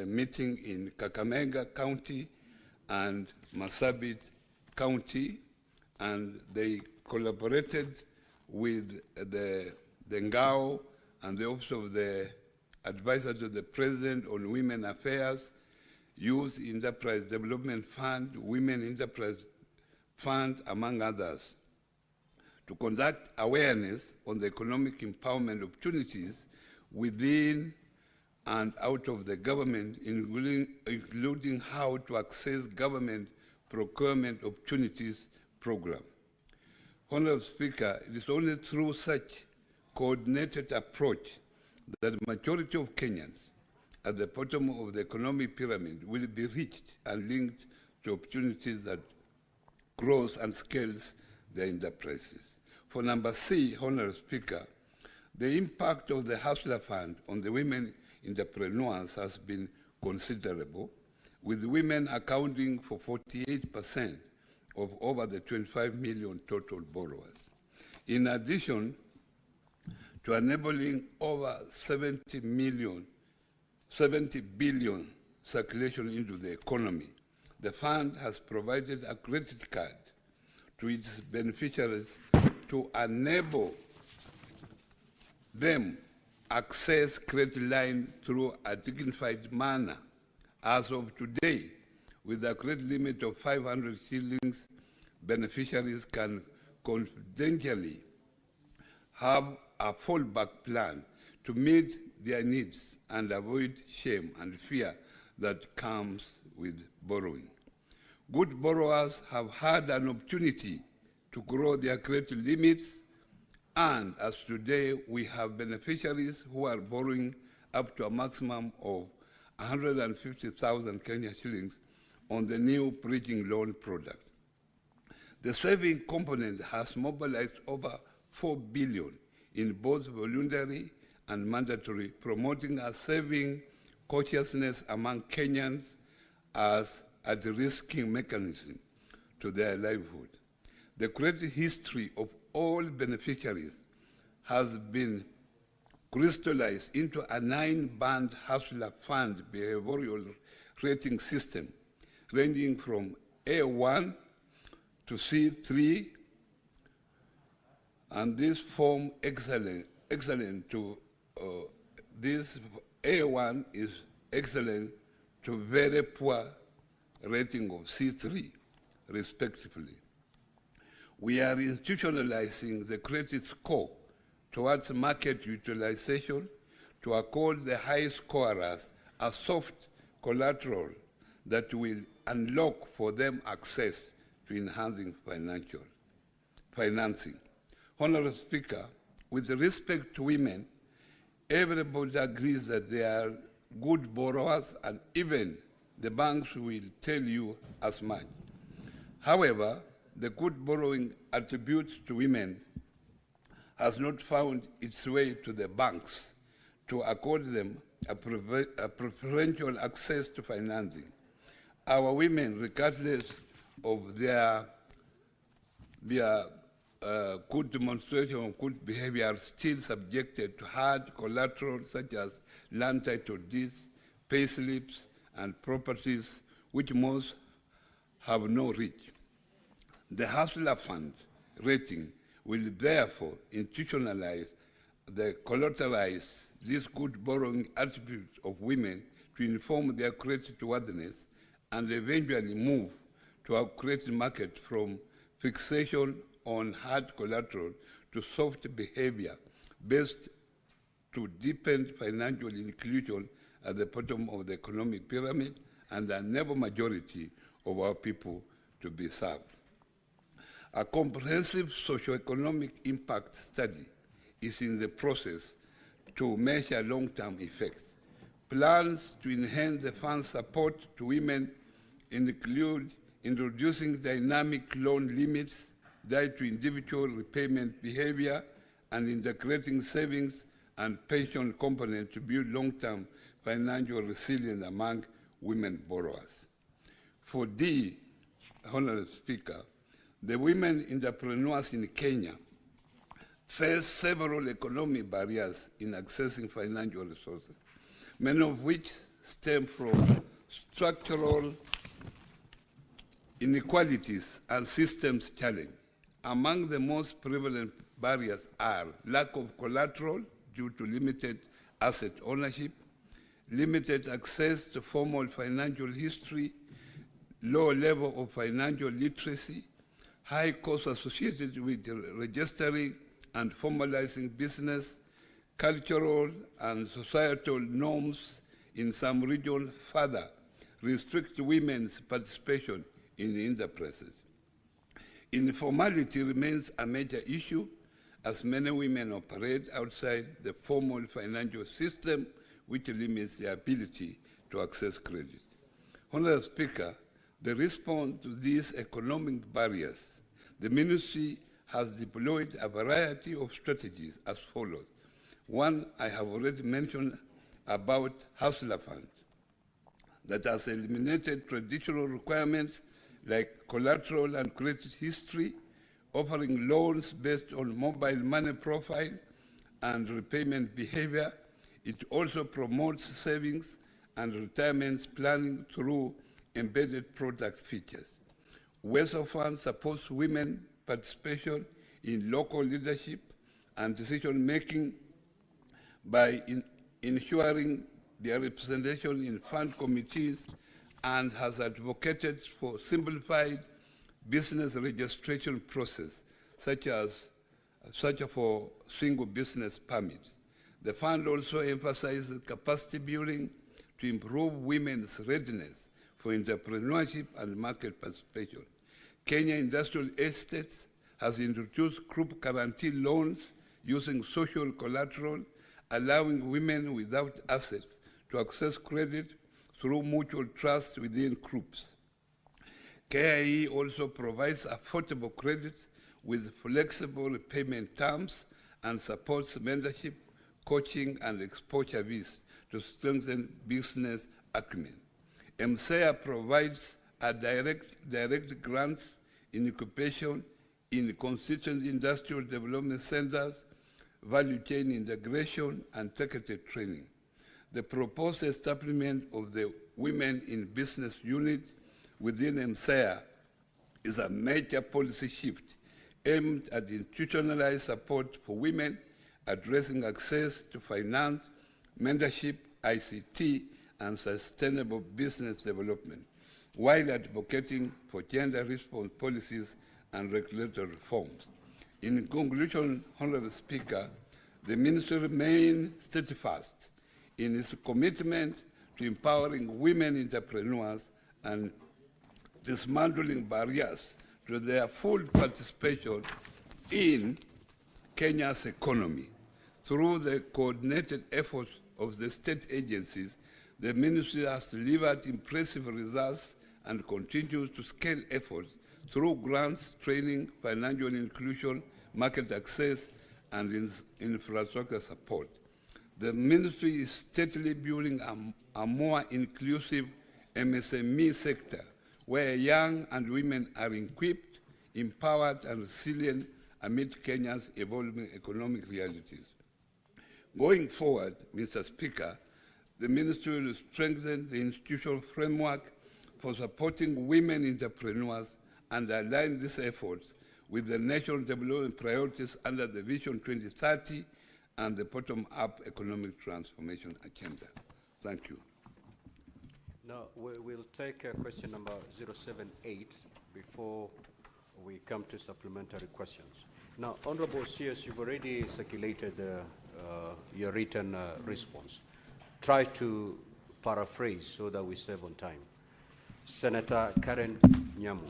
meeting in Kakamega County and Marsabit County, and they collaborated with the Ngao and the Office of the Advisor to the President on Women Affairs, Youth Enterprise Development Fund, Women Enterprise Fund, among others, to conduct awareness on the economic empowerment opportunities within and out of the government, including how to access government procurement opportunities program. Honorable Speaker, it is only through such coordinated approach that the majority of Kenyans at the bottom of the economic pyramid will be reached and linked to opportunities that grows and scales their enterprises. For number C, Honorable Speaker, the impact of the Hustler Fund on the women entrepreneurs has been considerable, with women accounting for 48% of over the 25 million total borrowers. In addition to enabling over 70 billion circulation into the economy, the fund has provided a credit card to its beneficiaries to enable them access credit line through a dignified manner. As of today, with a credit limit of 500 shillings, beneficiaries can confidentially have a fallback plan to meet their needs and avoid shame and fear that comes with borrowing. Good borrowers have had an opportunity to grow their credit limits, and as today we have beneficiaries who are borrowing up to a maximum of 150,000 Kenya shillings on the new bridging loan product. The saving component has mobilized over 4 billion in both voluntary and mandatory, promoting a saving consciousness among Kenyans as a de-risking mechanism to their livelihood. The credit history of all beneficiaries has been crystallized into a 9-band Hustler Fund behavioral rating system, ranging from A1 to C3, and this form excellent to this A1 is excellent to very poor rating of C3, respectively. We are institutionalizing the credit score towards market utilization to accord the high scorers a soft collateral that will unlock for them access to enhancing financing. Honorable Speaker, with respect to women, everybody agrees that they are good borrowers, and even the banks will tell you as much. However, the good borrowing attributes to women has not found its way to the banks to accord them a preferential access to financing. Our women, regardless of their good demonstration of good behavior are still subjected to hard collateral such as land title deeds, pay slips, and properties which most have no reach. The Hustler Fund rating will therefore institutionalize the collateralize these good borrowing attributes of women to inform their creditworthiness and eventually move to our credit market from fixation on hard collateral to soft behavior based to deepen financial inclusion at the bottom of the economic pyramid and enable majority of our people to be served. A comprehensive socioeconomic impact study is in the process to measure long-term effects. Plans to enhance the fund's support to women include introducing dynamic loan limits tied to individual repayment behavior and integrating savings and pension components to build long-term financial resilience among women borrowers. For D, Honorable Speaker, the women entrepreneurs in Kenya face several economic barriers in accessing financial resources, many of which stem from structural inequalities and systems challenge. Among the most prevalent barriers are lack of collateral due to limited asset ownership, limited access to formal financial history, low level of financial literacy, high costs associated with registering and formalizing business, cultural and societal norms in some regions further restrict women's participation in enterprises. Informality remains a major issue as many women operate outside the formal financial system, which limits their ability to access credit. Honorable Speaker, the response to these economic barriers, the Ministry has deployed a variety of strategies as follows. One, I have already mentioned about Hustler Fund that has eliminated traditional requirements like collateral and credit history, offering loans based on mobile money profile and repayment behavior. It also promotes savings and retirement planning through embedded product features. Wealth Fund supports women participation in local leadership and decision-making by ensuring their representation in fund committees and has advocated for simplified business registration process, such for single business permits. The fund also emphasizes capacity building to improve women's readiness for entrepreneurship and market participation. Kenya Industrial Estates has introduced group guarantee loans using social collateral, allowing women without assets to access credit through mutual trust within groups. KIE also provides affordable credit with flexible repayment terms and supports mentorship, coaching, and exposure visas to strengthen business acumen. MSEA provides a direct grants in incubation in constituent industrial development centers, value chain integration, and targeted training. The proposed establishment of the Women in Business Unit within MSEA is a major policy shift aimed at institutionalized support for women, addressing access to finance, mentorship, ICT, and sustainable business development, while advocating for gender response policies and regulatory reforms. In conclusion, Honorable Speaker, the Ministry remains steadfast in its commitment to empowering women entrepreneurs and dismantling barriers to their full participation in Kenya's economy. Through the coordinated efforts of the state agencies, the Ministry has delivered impressive results and continues to scale efforts through grants, training, financial inclusion, market access, and infrastructure support. The Ministry is steadily building a more inclusive MSME sector where young and women are equipped, empowered, and resilient amid Kenya's evolving economic realities. Going forward, Mr. Speaker, the Ministry will strengthen the institutional framework for supporting women entrepreneurs and align these efforts with the national development priorities under the Vision 2030 and the bottom-up economic transformation agenda. Thank you. Now, we'll take question number 078 before we come to supplementary questions. Now, Honorable CS, you've already circulated your written response. Try to paraphrase so that we save on time. Senator Karen Nyamu.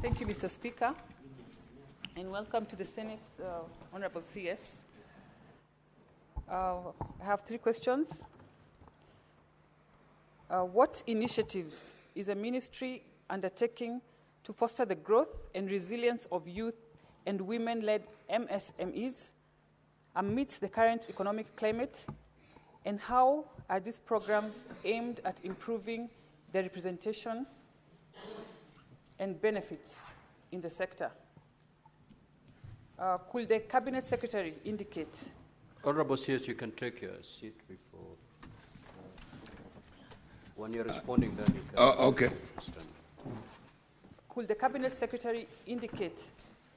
Thank you, Mr. Speaker, and welcome to the Senate, Honorable CS. I have 3 questions. What initiatives is the ministry undertaking to foster the growth and resilience of youth and women-led MSMEs amidst the current economic climate, and how are these programs aimed at improving the representation and benefits in the sector? Could the Cabinet Secretary indicate? Honorable CS, you can take your seat before. When you're responding, then you can. Okay. Stand. Could the Cabinet Secretary indicate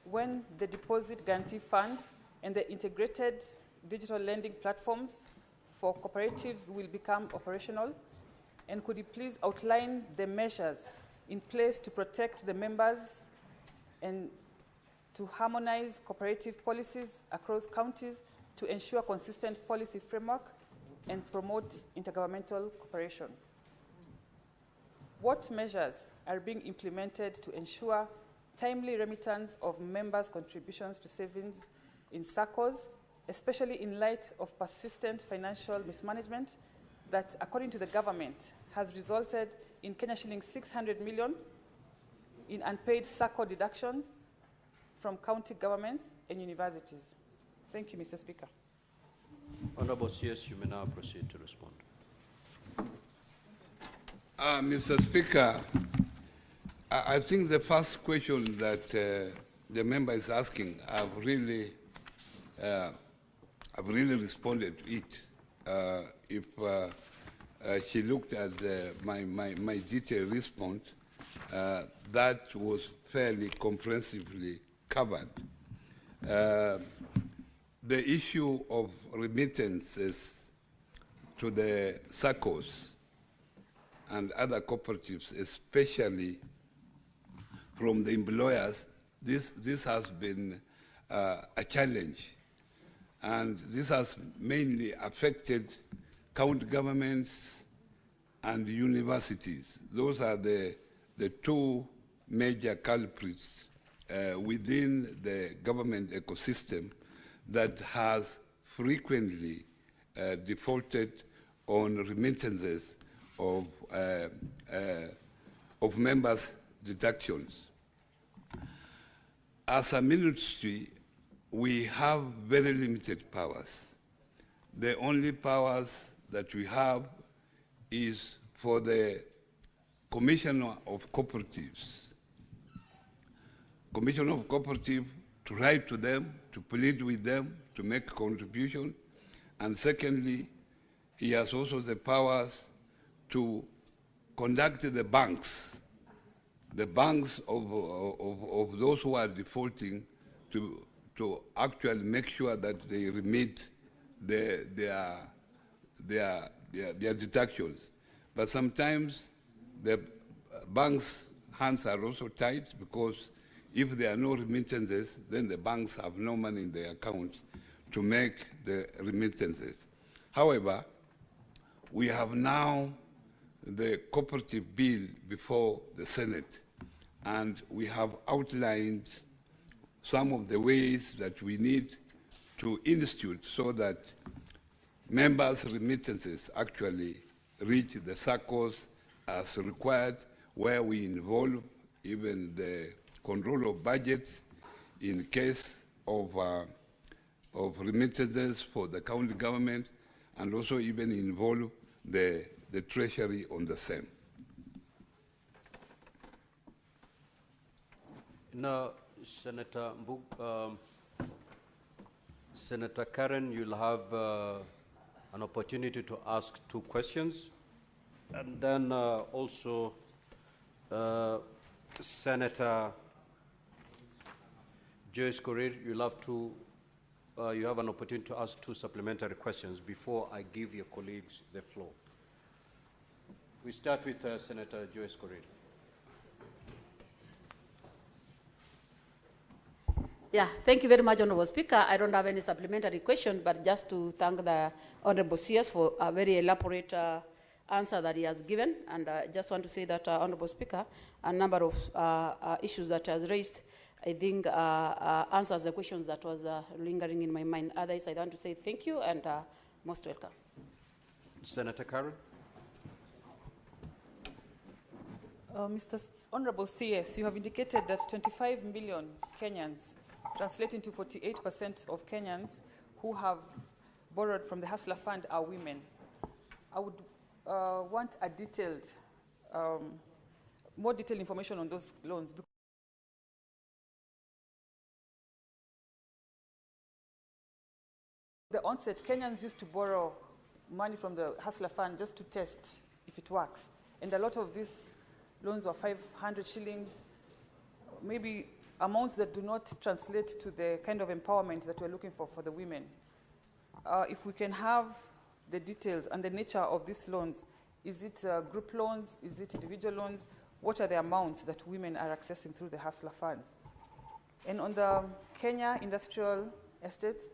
when the Deposit Guarantee Fund and the integrated digital lending platforms for cooperatives will become operational? And could you please outline the measures in place to protect the members and to harmonize cooperative policies across counties to ensure consistent policy framework and promote intergovernmental cooperation? What measures are being implemented to ensure timely remittance of members' contributions to savings in SACCOs, especially in light of persistent financial mismanagement that, according to the government, has resulted in Kenya shillings 600 million in unpaid SACCO deductions from county governments and universities? Thank you, Mr. Speaker. Honorable CS, you may now proceed to respond. Mr. Speaker, I think the first question that the member is asking, I've really responded to it. If she looked at my detailed response, that was fairly comprehensively covered. The issue of remittances to the SACCOs and other cooperatives, especially from the employers, this has been a challenge. And this has mainly affected county governments and universities. Those are the 2 major culprits within the government ecosystem that has frequently defaulted on remittances of members' deductions. As a ministry, we have very limited powers. The only powers that we have is for the Commissioner of Cooperatives. Commissioner of Cooperatives to write to them, to plead with them, to make a contribution. And secondly, he has also the powers to conduct the banks of those who are defaulting to actually make sure that they remit their deductions. But sometimes the banks' hands are also tied, because if there are no remittances, then the banks have no money in their accounts to make the remittances. However, we have now the cooperative bill before the Senate, and we have outlined some of the ways that we need to institute so that members' remittances actually reach the SACCOs as required, where we involve even the control of budgets in case of remittances for the county government, and also even involve the treasury on the same. Now, Senator Karen, you'll have an opportunity to ask 2 questions. And then also Senator Joyce Korir, you have an opportunity to ask 2 supplementary questions before I give your colleagues the floor. We start with Senator Joyce Korir. Yeah, thank you very much, Honorable Speaker. I don't have any supplementary question, but just to thank the Honorable CS for a very elaborate answer that he has given. And I just want to say that, Honorable Speaker, a number of issues that has raised, I think, answers the questions that was lingering in my mind. Otherwise, I want to say thank you and most welcome. Senator Karen. Mr. Honorable CS, you have indicated that 25 million Kenyans, translating to 48% of Kenyans who have borrowed from the Hustler Fund, are women. I would want a detailed, more detailed information on those loans. At the onset, Kenyans used to borrow money from the Hustler Fund just to test if it works. And a lot of these loans were 500 shillings, maybe amounts that do not translate to the kind of empowerment that we're looking for the women. If we can have the details and the nature of these loans, is it group loans, is it individual loans, what are the amounts that women are accessing through the Hustler Funds? And on the Kenya Industrial Estates,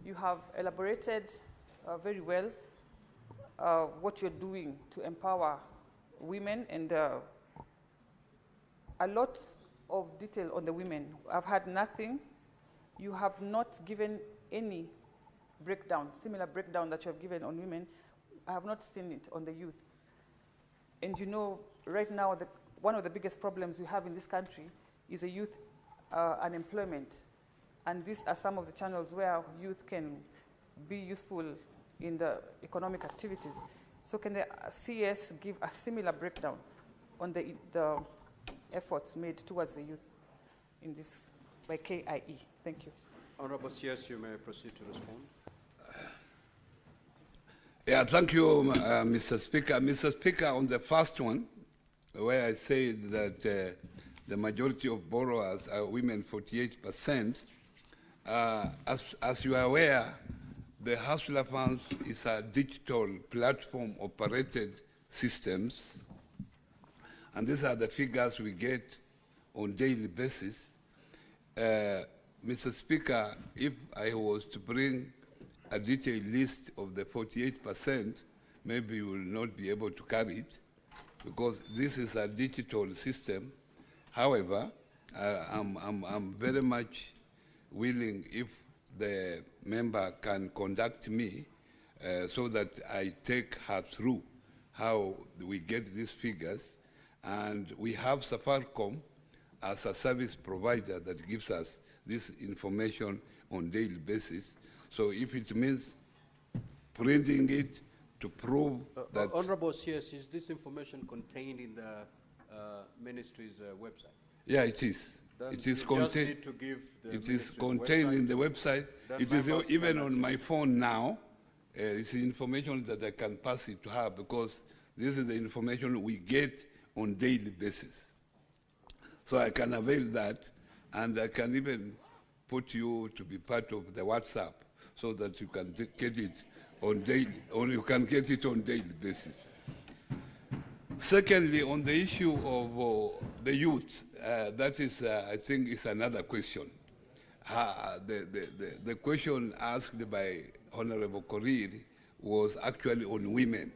you have elaborated very well what you're doing to empower women, and a lot of detail on the women. I've had nothing. You have not given any breakdown, similar breakdown that you have given on women. I have not seen it on the youth. And you know, right now, one of the biggest problems we have in this country is a youth unemployment. And these are some of the channels where youth can be useful in the economic activities. So can the CS give a similar breakdown on the efforts made towards the youth in this by KIE? Thank you. Honorable CS, you may proceed to respond. Yeah, thank you, Mr. Speaker. Mr. Speaker, on the first one, where I said that the majority of borrowers are women, 48%, as you are aware, the Hustler Funds is a digital platform-operated systems, and these are the figures we get on daily basis. Mr. Speaker, if I was to bring a detailed list of the 48%, maybe you will not be able to carry it, because this is a digital system. However, I'm very much willing if the member can conduct me so that I take her through how we get these figures. And we have Safaricom as a service provider that gives us this information on daily basis. So if it means printing it to prove that... Honorable CS, is this information contained in the ministry's website? Yeah, it is. Then it is contained in the website. It is even on my phone now. It's information that I can pass it to her, because this is the information we get on daily basis. So I can avail that, and I can even put you to be part of the WhatsApp so that you can get it on daily, or you can get it on daily basis. Secondly, on the issue of the youth, that is, I think, is another question. The question asked by Honorable Korir was actually on women.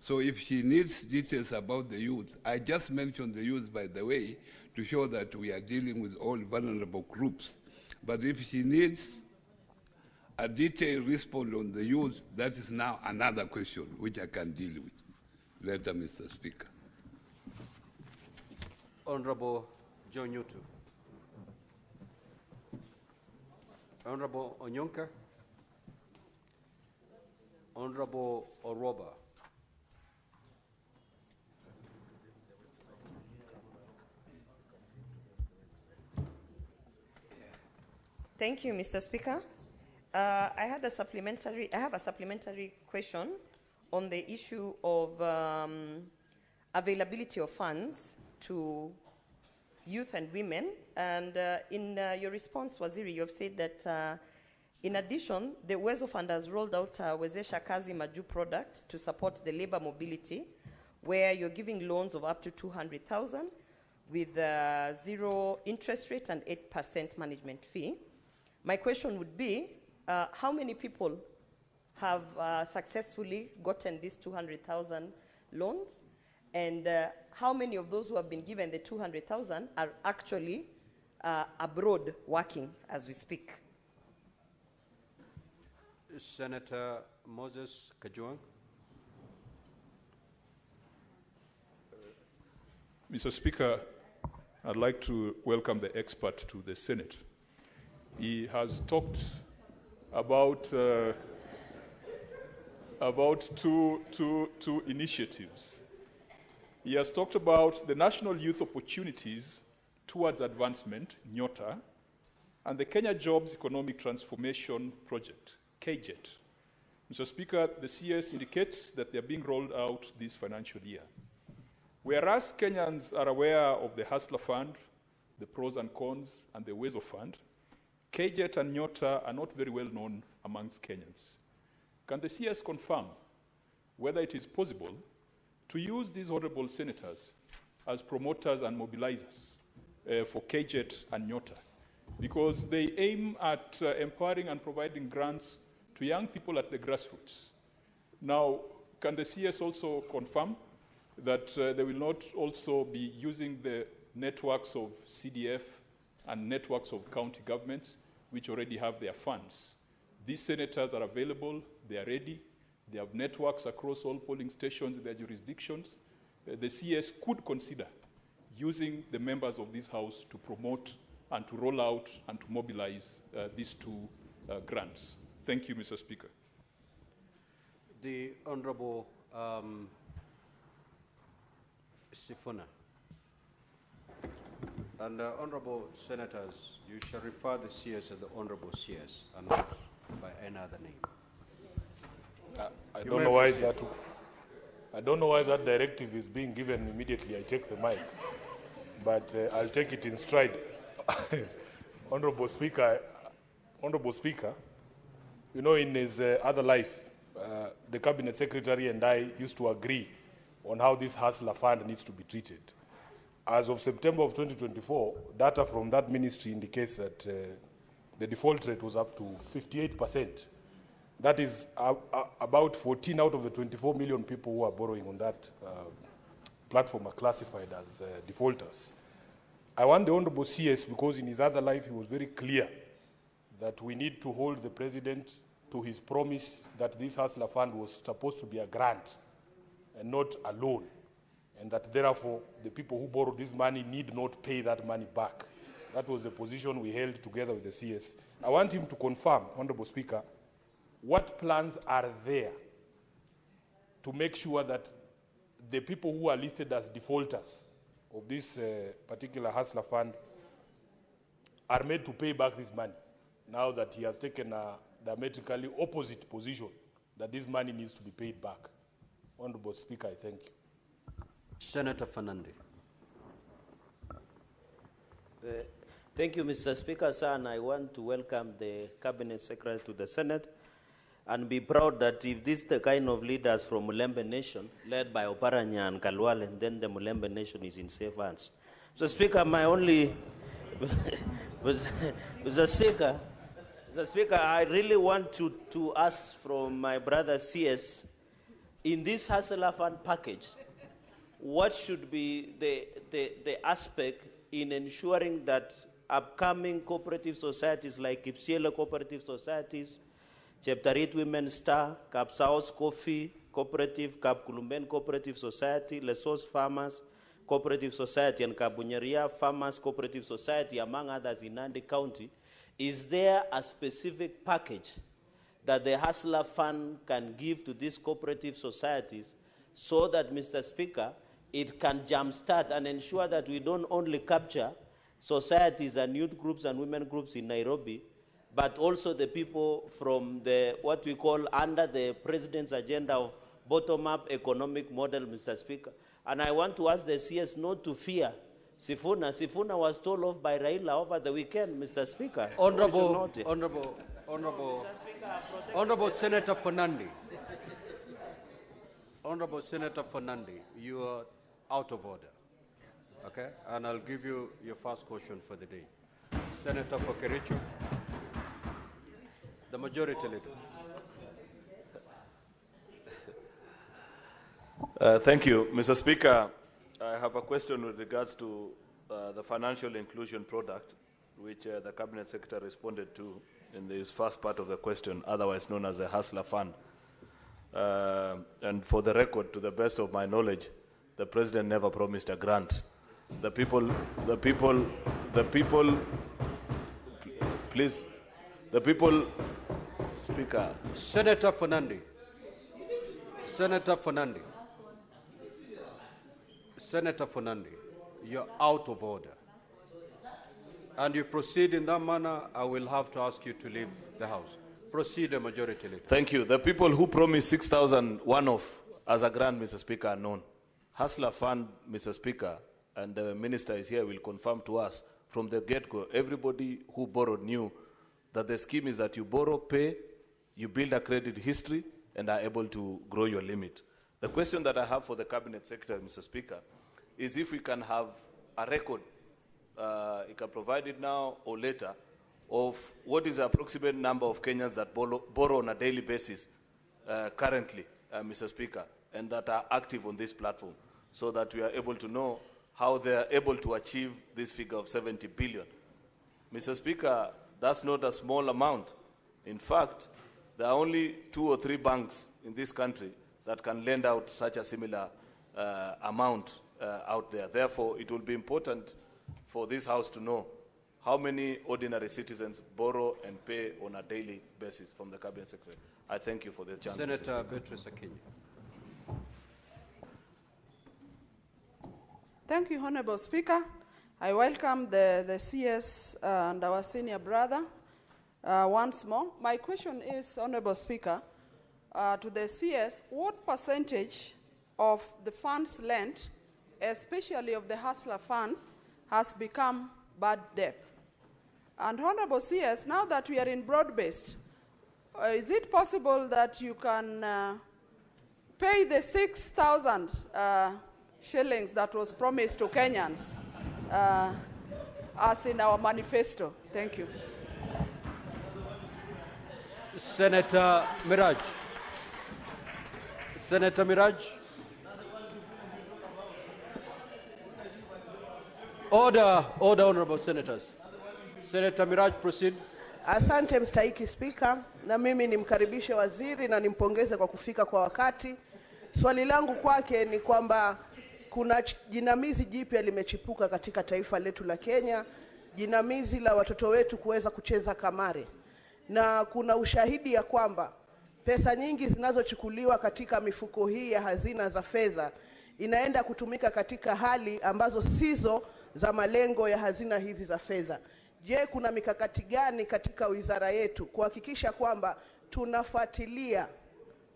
So if she needs details about the youth, I just mentioned the youth, by the way, to show that we are dealing with all vulnerable groups. But if she needs a detailed response on the youth, that is now another question which I can deal with later, Mr. Speaker. Honorable John Yutu. Honorable Onyonka. Honorable Oroba. Thank you, Mr. Speaker. I have a supplementary question on the issue of availability of funds to youth and women. And in your response, Waziri, you have said that in addition, the Uwezo Fund has rolled out a Wezesha Kazi Maju product to support the labor mobility, where you're giving loans of up to 200,000 with 0 interest rate and 8% management fee. My question would be, how many people have successfully gotten these 200,000 loans? And how many of those who have been given the 200,000 are actually abroad working as we speak? Senator Moses Kajwang. Mr. Speaker, I'd like to welcome the expert to the Senate. He has talked about two initiatives. He has talked about the National Youth Opportunities Towards Advancement, NYOTA, and the Kenya Jobs Economic Transformation Project, KJET. Mr. Speaker, the CS indicates that they are being rolled out this financial year. Whereas Kenyans are aware of the Hustler Fund, the pros and cons, and the Uwezo Fund, KJET and NYOTA are not very well known amongst Kenyans. Can the CS confirm whether it is possible to use these honorable senators as promoters and mobilizers for KJET and NYOTA? Because they aim at empowering and providing grants to young people at the grassroots. Now, can the CS also confirm that they will not also be using the networks of CDF and networks of county governments, which already have their funds? These senators are available, they are ready, they have networks across all polling stations in their jurisdictions. The CS could consider using the members of this House to promote and to roll out and to mobilize these two grants. Thank you, Mr. Speaker. The Honorable Sifuna. And Honorable Senators, you shall refer the CS as the Honorable CS and not by any other name. I don't know why that directive is being given immediately. I take the mic, but I'll take it in stride. Honorable Speaker, you know, in his other life, the Cabinet Secretary and I used to agree on how this Hustler Fund needs to be treated. As of September of 2024, data from that ministry indicates that the default rate was up to 58%. That is about 14 out of the 24 million people who are borrowing on that platform are classified as defaulters. I want the Honorable CS, because in his other life he was very clear that we need to hold the President to his promise that this Hustler Fund was supposed to be a grant and not a loan, and that therefore the people who borrowed this money need not pay that money back. That was the position we held together with the CS. I want him to confirm, Honorable Speaker, what plans are there to make sure that the people who are listed as defaulters of this particular Hustler Fund are made to pay back this money, now that he has taken a diametrically opposite position, that this money needs to be paid back. Honorable Speaker, I thank you. Senator Fernandez. Thank you, Mr. Speaker, sir, and I want to welcome the Cabinet Secretary to the Senate and be proud that if this is the kind of leaders from Mulembe Nation, led by Oparanya and Kalwale, then the Mulembe Nation is in safe hands. Mr. Speaker, my only... Mr. Speaker, I really want to ask from my brother CS, in this Hustler Fund package, what should be the aspect in ensuring that upcoming cooperative societies like Kipsiele Cooperative Societies, Cheptarit Women's Star, Kapsaos Coffee Cooperative, Kapkulumben Cooperative Society, Lesos Farmers Cooperative Society, and Kabunyeria Farmers Cooperative Society, among others in Nandi County, is there a specific package that the Hustler Fund can give to these cooperative societies so that, Mr. Speaker, it can jumpstart and ensure that we don't only capture societies and youth groups and women groups in Nairobi, but also the people from the, what we call under the president's agenda of bottom-up economic model, Mr. Speaker. And I want to ask the CS not to fear Sifuna. Sifuna was told off by Raila over the weekend, Mr. Speaker. Honorable Senator Fernandi. Honorable Senator Fernandi, you are out of order. Okay? And I'll give you your first question for the day. Senator for Kericho, the majority leader. Thank you, Mr. Speaker. I have a question with regards to the financial inclusion product, which the Cabinet Secretary responded to in this first part of the question, otherwise known as the Hustler Fund. And for the record, to the best of my knowledge, the President never promised a grant. Please, Speaker. Senator Fernandi. Senator Fernandi, you're out of order. And you proceed in that manner, I will have to ask you to leave the House. Proceed, the majority leader. Thank you. The people who promised 6,000 one-off as a grant, Mr. Speaker, are known. Hustler Fund, Mr. Speaker, and the minister is here, will confirm to us from the get-go, everybody who borrowed knew that the scheme is that you borrow, pay, you build a credit history, and are able to grow your limit. The question that I have for the Cabinet Secretary, Mr. Speaker, is if we can have a record, you can provide it now or later, of what is the approximate number of Kenyans that borrow on a daily basis currently, Mr. Speaker, and that are active on this platform, so that we are able to know how they are able to achieve this figure of 70 billion. Mr. Speaker, that's not a small amount. In fact, there are only 2 or 3 banks in this country that can lend out such a similar amount out there. Therefore, it will be important for this House to know how many ordinary citizens borrow and pay on a daily basis from the Cabinet Secretary. I thank you for this chance. Senator Beatrice Akinyi. Thank you, Honorable Speaker. I welcome the CS and our senior brother once more. My question is, Honorable Speaker, to the CS, what percentage of the funds lent, especially of the Hustler Fund, has become bad debt? And Honorable CS, now that we are in broad-based, is it possible that you can pay the 6,000 shillings that was promised to Kenyans as in our manifesto? Thank you. Senator Miraj. Senator Miraj. Order, honorable senators. Senator Miraj, proceed. Asante mstahiki Spika, na mimi nimkaribishe waziri na nimpongeze kwa kufika kwa wakati. Swali langu kwake ni kwamba kuna jinamizi jipya limechipuka katika taifa letu la Kenya, jinamizi la watoto wetu kuweza kucheza kamari. Na kuna ushahidi ya kwamba pesa nyingi zinazochukuliwa katika mifuko hii ya hazina za fedha inaenda kutumika katika hali ambazo sizo za malengo ya hazina hizi za fedha. Je, kuna mikakati gani katika wizara yetu kuhakikisha kwamba tunafuatilia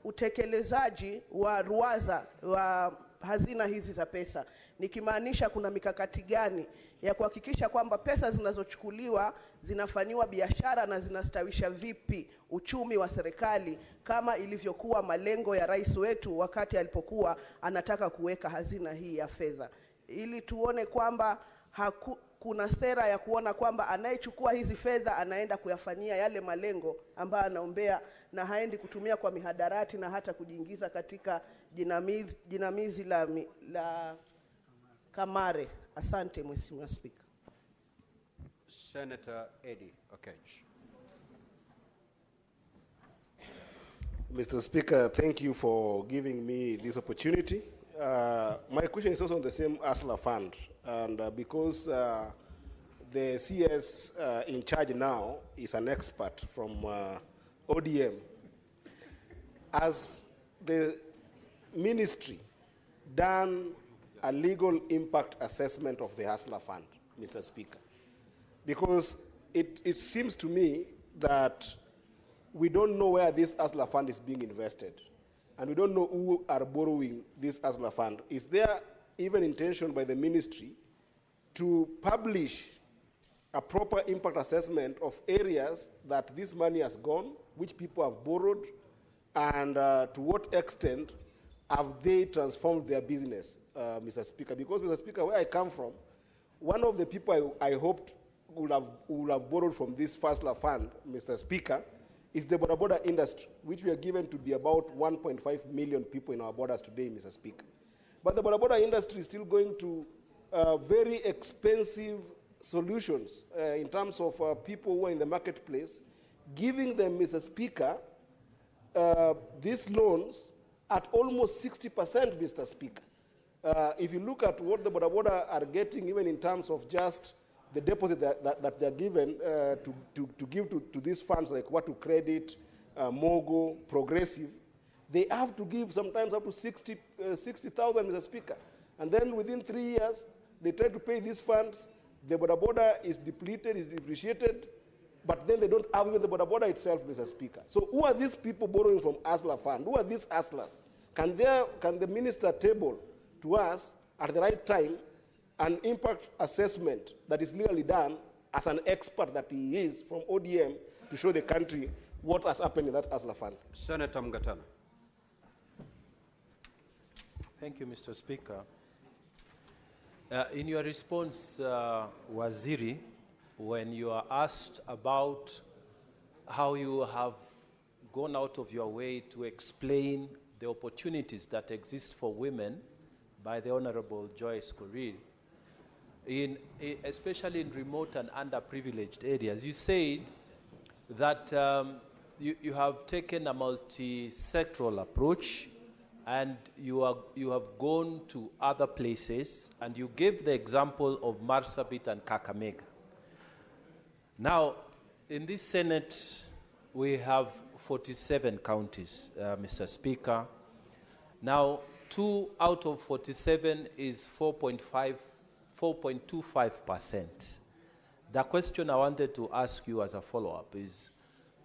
utekelezaji wa ruwaza wa hazina hizi za pesa? Nikimaanisha kuna mikakati gani ya kuhakikisha kwamba pesa zinazochukuliwa zinafanywa biashara na zinastawisha vipi uchumi wa serikali kama ilivyokuwa malengo ya rais wetu wakati alipokuwa anataka kuweka hazina hii ya fedha, ili tuone kwamba kuna sera ya kuona kwamba anayechukua hizi fedha anaenda kuyafanyia yale malengo ambayo anaombea na haendi kutumia kwa mihadarati na hata kujiingiza katika jinamizi la kamare. Asante Mheshimiwa Spika. Senator Eddie Oketch. Mr. Speaker, thank you for giving me this opportunity. My question is also on the same Hustler Fund, and because the CS in charge now is an expert from ODM, has the ministry done a legal impact assessment of the Hustler Fund, Mr. Speaker? Because it seems to me that we don't know where this ASLA fund is being invested, and we don't know who are borrowing this ASLA fund. Is there even intention by the ministry to publish a proper impact assessment of areas that this money has gone, which people have borrowed, and to what extent have they transformed their business, Mr. Speaker? Because, Mr. Speaker, where I come from, one of the people I hoped would have borrowed from this FASLA fund, Mr. Speaker, is the border border industry, which we are given to be about 1.5 million people in our borders today, Mr. Speaker. But the border border industry is still going to very expensive solutions in terms of people who are in the marketplace, giving them, Mr. Speaker, these loans at almost 60%, Mr. Speaker. If you look at what the border border are getting, even in terms of just the deposit that they're given to give to these funds like Watu Credit, Mogo, Progressive, they have to give sometimes up to 60,000, Mr. Speaker. And then within 3 years, they try to pay these funds. The border border is depleted, is depreciated, but then they don't have even the border border itself, Mr. Speaker. So who are these people borrowing from ASLA fund? Who are these ASLAs? Can the minister table to us at the right time an impact assessment that is legally done as an expert that he is from ODM to show the country what has happened in that ASLA fund? Senator Mgatana. Thank you, Mr. Speaker. In your response, Waziri, when you are asked about how you have gone out of your way to explain the opportunities that exist for women by the Honorable Joyce Korir, especially in remote and underprivileged areas, you said that you have taken a multi-sectoral approach and you have gone to other places, and you gave the example of Marsabit and Kakamega. Now, in this Senate, we have 47 counties, Mr. Speaker. Now, 2 out of 47 is 4.25%. The question I wanted to ask you as a follow-up is,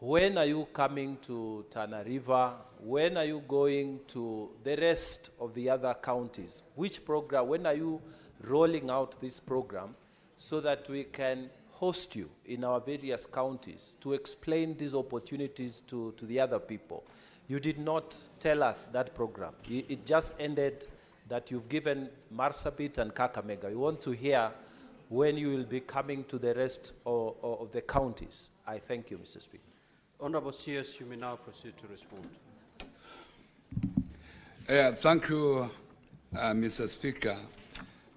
when are you coming to Tana River? When are you going to the rest of the other counties? Which program, when are you rolling out this program so that we can host you in our various counties to explain these opportunities to the other people? You did not tell us that program. It just ended that you've given Marsabit and Kakamega. We want to hear when you will be coming to the rest of the counties. I thank you, Mr. Speaker. Honorable CS, you may now proceed to respond. Thank you, Mr. Speaker.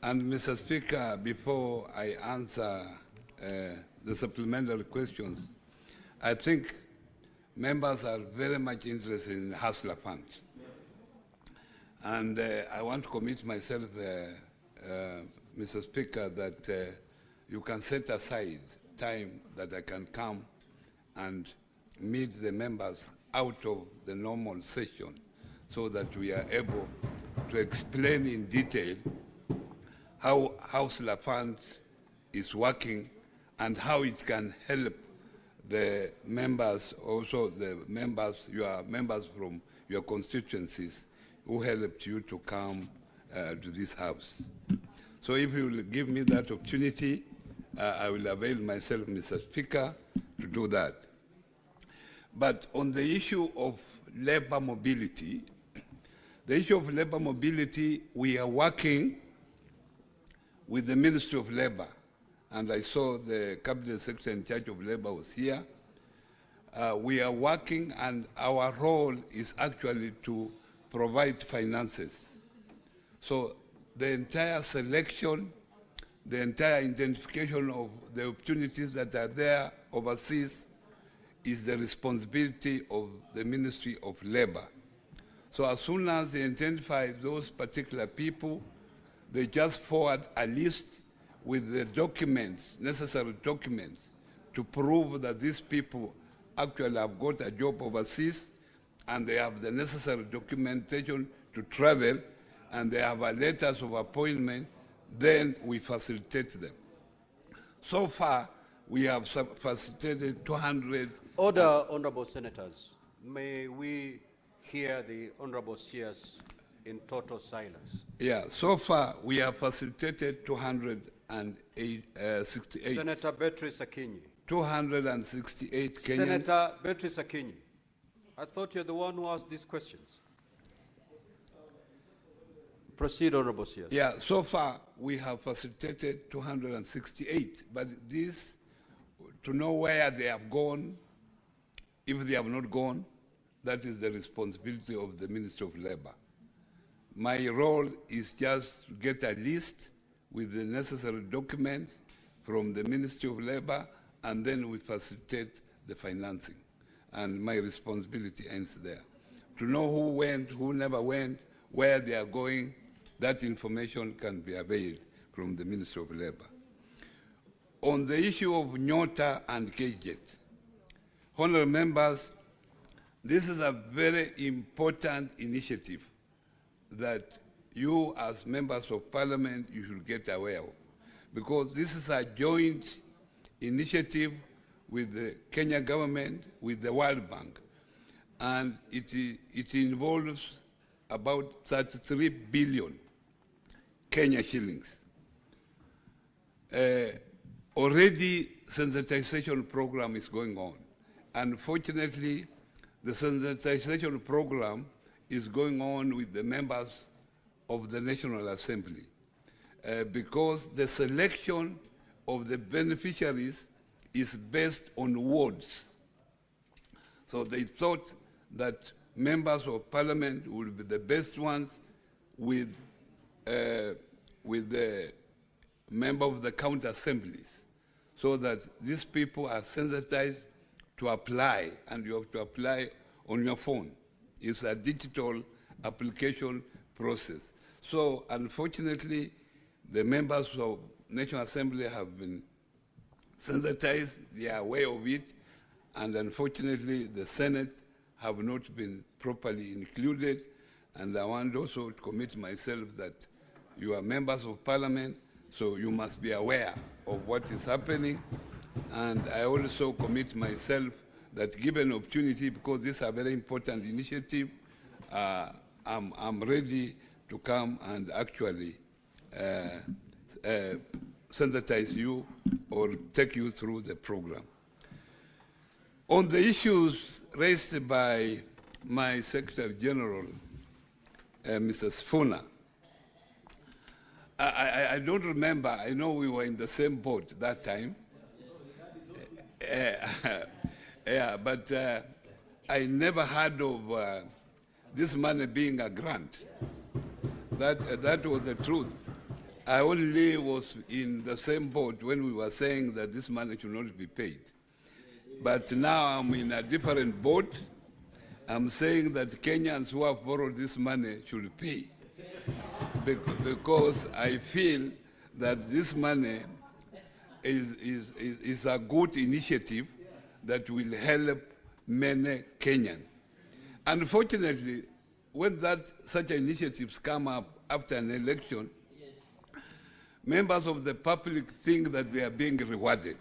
And Mr. Speaker, before I answer the supplementary questions, I think members are very much interested in the Hustler Fund. And I want to commit myself, Mr. Speaker, that you can set aside time that I can come and meet the members out of the normal session so that we are able to explain in detail how Hustler Fund is working and how it can help the members, also the members, your members from your constituencies who helped you to come to this house. So if you will give me that opportunity, I will avail myself, Mr. Speaker, to do that. But on the issue of labor mobility, we are working with the Ministry of Labor, and I saw the Cabinet Secretary in charge of Labor was here. We are working, and our role is actually to provide finances. So the entire selection, the entire identification of the opportunities that are there overseas is the responsibility of the Ministry of Labor. So as soon as they identify those particular people, they just forward a list with the documents, necessary documents, to prove that these people actually have got a job overseas and they have the necessary documentation to travel and they have letters of appointment, then we facilitate them. So far, we have facilitated 200. Order, honorable senators. May we hear the honorable CS in total silence. Yeah, so far we have facilitated 268. Senator Beatrice Akinyi. 268 Kenyans. Senator Beatrice Akinyi. I thought you're the one who asked these questions. Proceed, honorable CS. Yeah, so far we have facilitated 268, but this, to know where they have gone, if they have not gone, that is the responsibility of the Ministry of Labor. My role is just to get a list with the necessary documents from the Ministry of Labor, and then we facilitate the financing. And my responsibility ends there. To know who went, who never went, where they are going, that information can be availed from the Ministry of Labor. On the issue of Nyota and KJet, honorable members, this is a very important initiative that you as members of parliament, you should get aware of, because this is a joint initiative with the Kenya government, with the World Bank, and it involves about 33 billion Kenya shillings. Already sensitization program is going on. Unfortunately, the sensitization program is going on with the members of the National Assembly because the selection of the beneficiaries is based on wards. So they thought that members of parliament would be the best ones with the member of the county assemblies, so that these people are sensitized to apply, and you have to apply on your phone. It's a digital application process. So unfortunately, the members of National Assembly have been sensitized, they are aware of it, and unfortunately the Senate have not been properly included, and I want also to commit myself that you are members of parliament, so you must be aware of what is happening, and I also commit myself that given opportunity, because this is a very important initiative, I'm ready to come and actually sensitize you or take you through the program. On the issues raised by my Secretary General, Mrs. Funa, I don't remember. I know we were in the same boat that time. Yeah, but I never heard of this money being a grant. That was the truth. I only was in the same boat when we were saying that this money should not be paid. But now I'm in a different boat. I'm saying that Kenyans who have borrowed this money should pay. Because I feel that this money is a good initiative that will help many Kenyans. Unfortunately, when such initiatives come up after an election, members of the public think that they are being rewarded.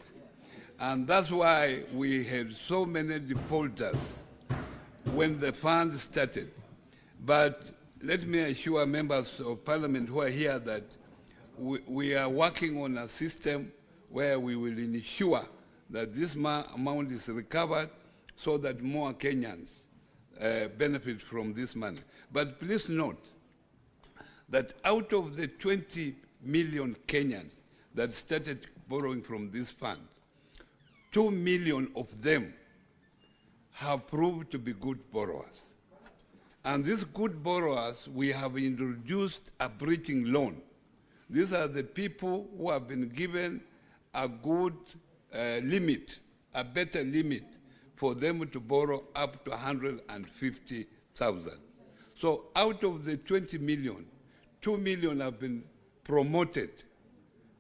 And that's why we had so many defaulters when the fund started. But let me assure members of parliament who are here that we are working on a system where we will ensure that this amount is recovered so that more Kenyans benefit from this money. But please note that out of the 20 million Kenyans that started borrowing from this fund, 2 million of them have proved to be good borrowers. And these good borrowers, we have introduced a bridging loan. These are the people who have been given a good limit, a better limit for them to borrow up to 150,000. So out of the 20 million, 2 million have been promoted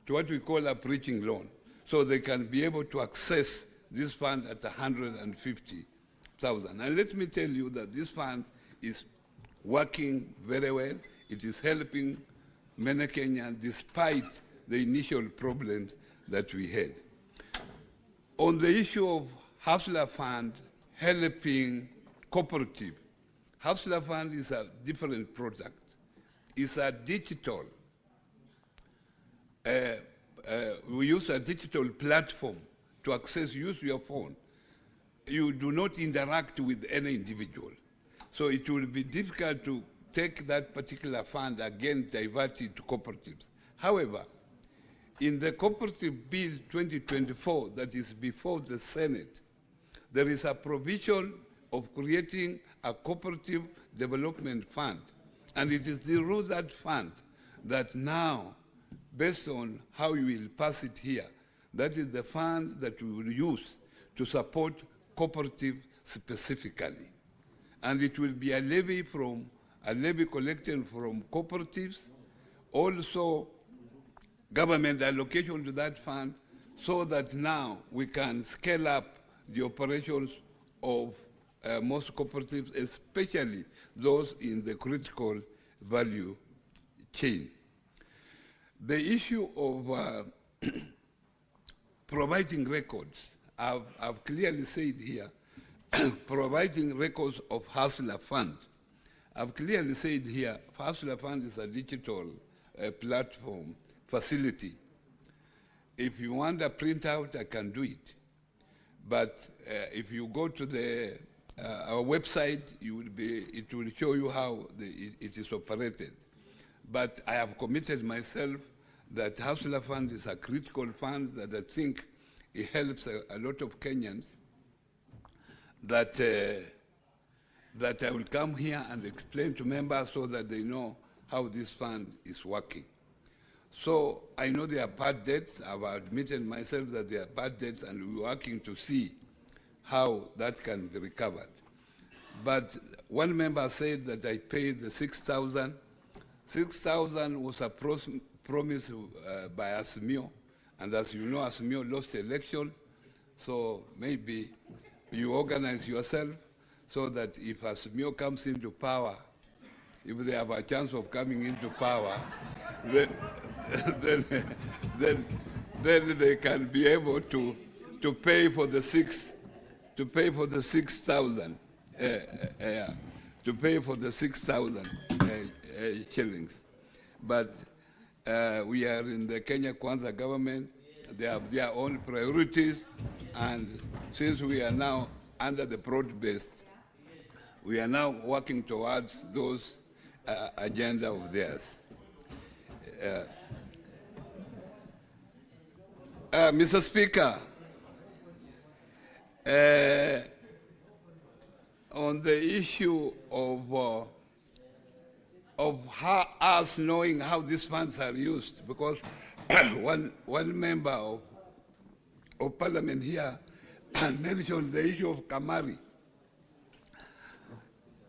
to what we call a bridging loan, so they can be able to access this fund at 150,000. And let me tell you that this fund is working very well. It is helping many Kenyans despite the initial problems that we had. On the issue of Hustler Fund helping cooperative, Hustler Fund is a different product. It's a digital. We use a digital platform to access, use your phone. You do not interact with any individual. So it will be difficult to take that particular fund again, divert it to cooperatives. However, in the Cooperative Bill 2024 that is before the Senate, there is a provision of creating a cooperative development fund. And it is through that fund that now, based on how you will pass it here, that is the fund that we will use to support cooperative specifically. And it will be a levy collected from cooperatives, also government allocation to that fund, so that now we can scale up the operations of most cooperatives, especially those in the critical value chain. The issue of providing records, I've clearly said here, providing records of Hustler Fund. I've clearly said here, Hustler Fund is a digital platform facility. If you want a printout, I can do it. But if you go to our website, it will show you how it is operated. But I have committed myself that Hustler Fund is a critical fund that I think it helps a lot of Kenyans, that I will come here and explain to members so that they know how this fund is working. So I know there are bad debts. I've admitted myself that there are bad debts, and we're working to see how that can be recovered. But one member said that I paid the 6,000. 6,000 was a promise by Asmio, and as you know, Asmio lost the election, so maybe you organize yourself so that if Asmio comes into power, if they have a chance of coming into power, then they can be able to pay for the 6,000, to pay for the 6,000 shillings. But we are in the Kenya Kwanza government. They have their own priorities, and since we are now under the broad-based, we are now working towards those agenda of theirs. Mr. Speaker, on the issue of us knowing how these funds are used, because one member of parliament here mentioned the issue of Kamari.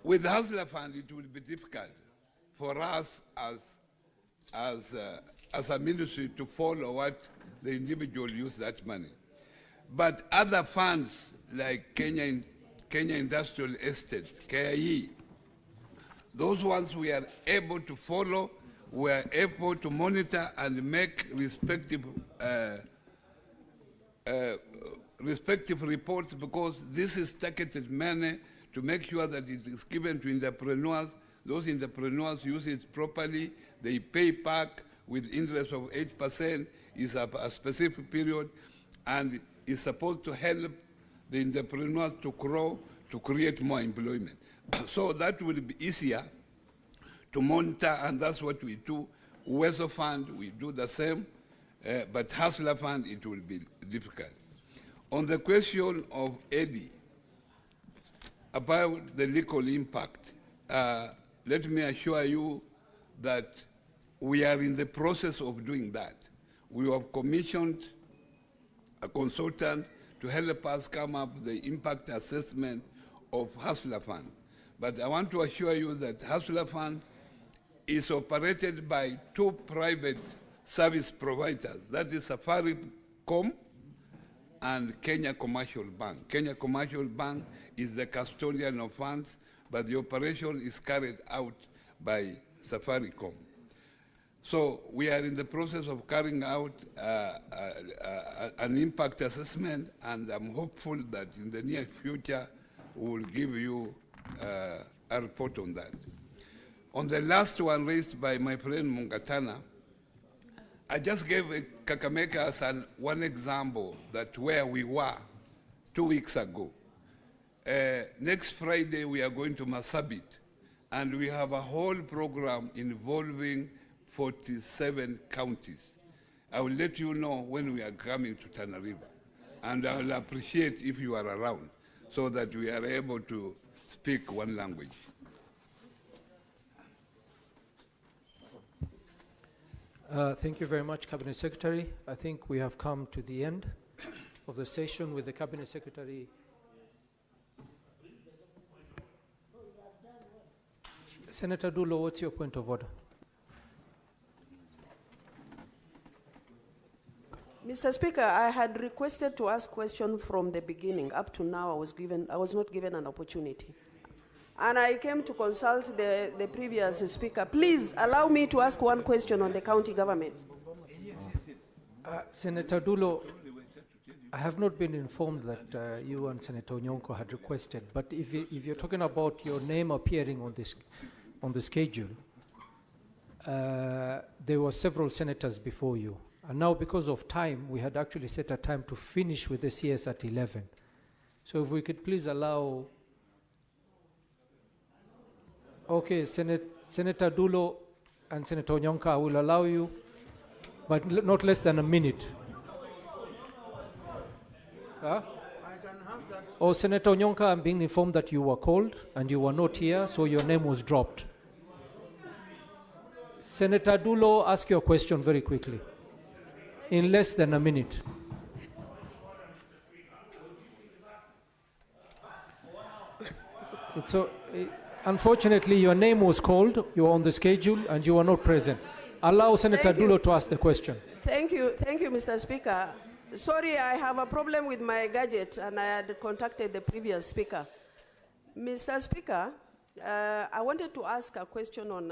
With the Hustler Fund, it will be difficult for us as a ministry to follow what the individual use that money. But other funds like Kenya Industrial Estates, KIE, those ones we are able to follow, we are able to monitor and make respective reports, because this is targeted money to make sure that it is given to entrepreneurs. Those entrepreneurs use it properly, they pay back with interest of 8%, is a specific period, and is supposed to help the entrepreneurs to grow, to create more employment. So that will be easier to monitor, and that's what we do. Weather Fund, we do the same, but Hustler Fund, it will be difficult. On the question of Eddie, about the legal impact, let me assure you that we are in the process of doing that. We have commissioned a consultant to help us come up with the impact assessment of Hustler Fund. But I want to assure you that Hustler Fund is operated by two private service providers. That is Safaricom and Kenya Commercial Bank. Kenya Commercial Bank is the custodian of funds, but the operation is carried out by Safaricom. So we are in the process of carrying out an impact assessment, and I'm hopeful that in the near future we will give you a report on that. On the last one raised by my friend Mungatana, I just gave Kakamega as one example that where we were 2 weeks ago. Next Friday we are going to Marsabit, and we have a whole program involving 47 counties. I will let you know when we are coming to Tana River, and I will appreciate if you are around so that we are able to speak one language. Thank you very much, Cabinet Secretary. I think we have come to the end of the session with the Cabinet Secretary. Senator Dulo, what's your point of order? Mr. Speaker, I had requested to ask question from the beginning. Up to now, I was not given an opportunity. And I came to consult the previous speaker. Please allow me to ask one question on the county government. Senator Dulo, I have not been informed that you and Senator Nyonko had requested, but if you're talking about your name appearing on the schedule, there were several senators before you. And now, because of time, we had actually set a time to finish with the CS at 11. So if we could please allow... Okay, Senator Dulo and Senator Nyonka, I will allow you, but not less than a minute. Huh? Oh, Senator Nyonka, I'm being informed that you were called and you were not here, so your name was dropped. Senator Dulo, ask your question very quickly, in less than a minute. Unfortunately, your name was called, you were on the schedule, and you were not present. Allow Senator Dulo to ask the question. Thank you, Mr. Speaker. Sorry, I have a problem with my gadget, and I had contacted the previous speaker. Mr. Speaker, I wanted to ask a question on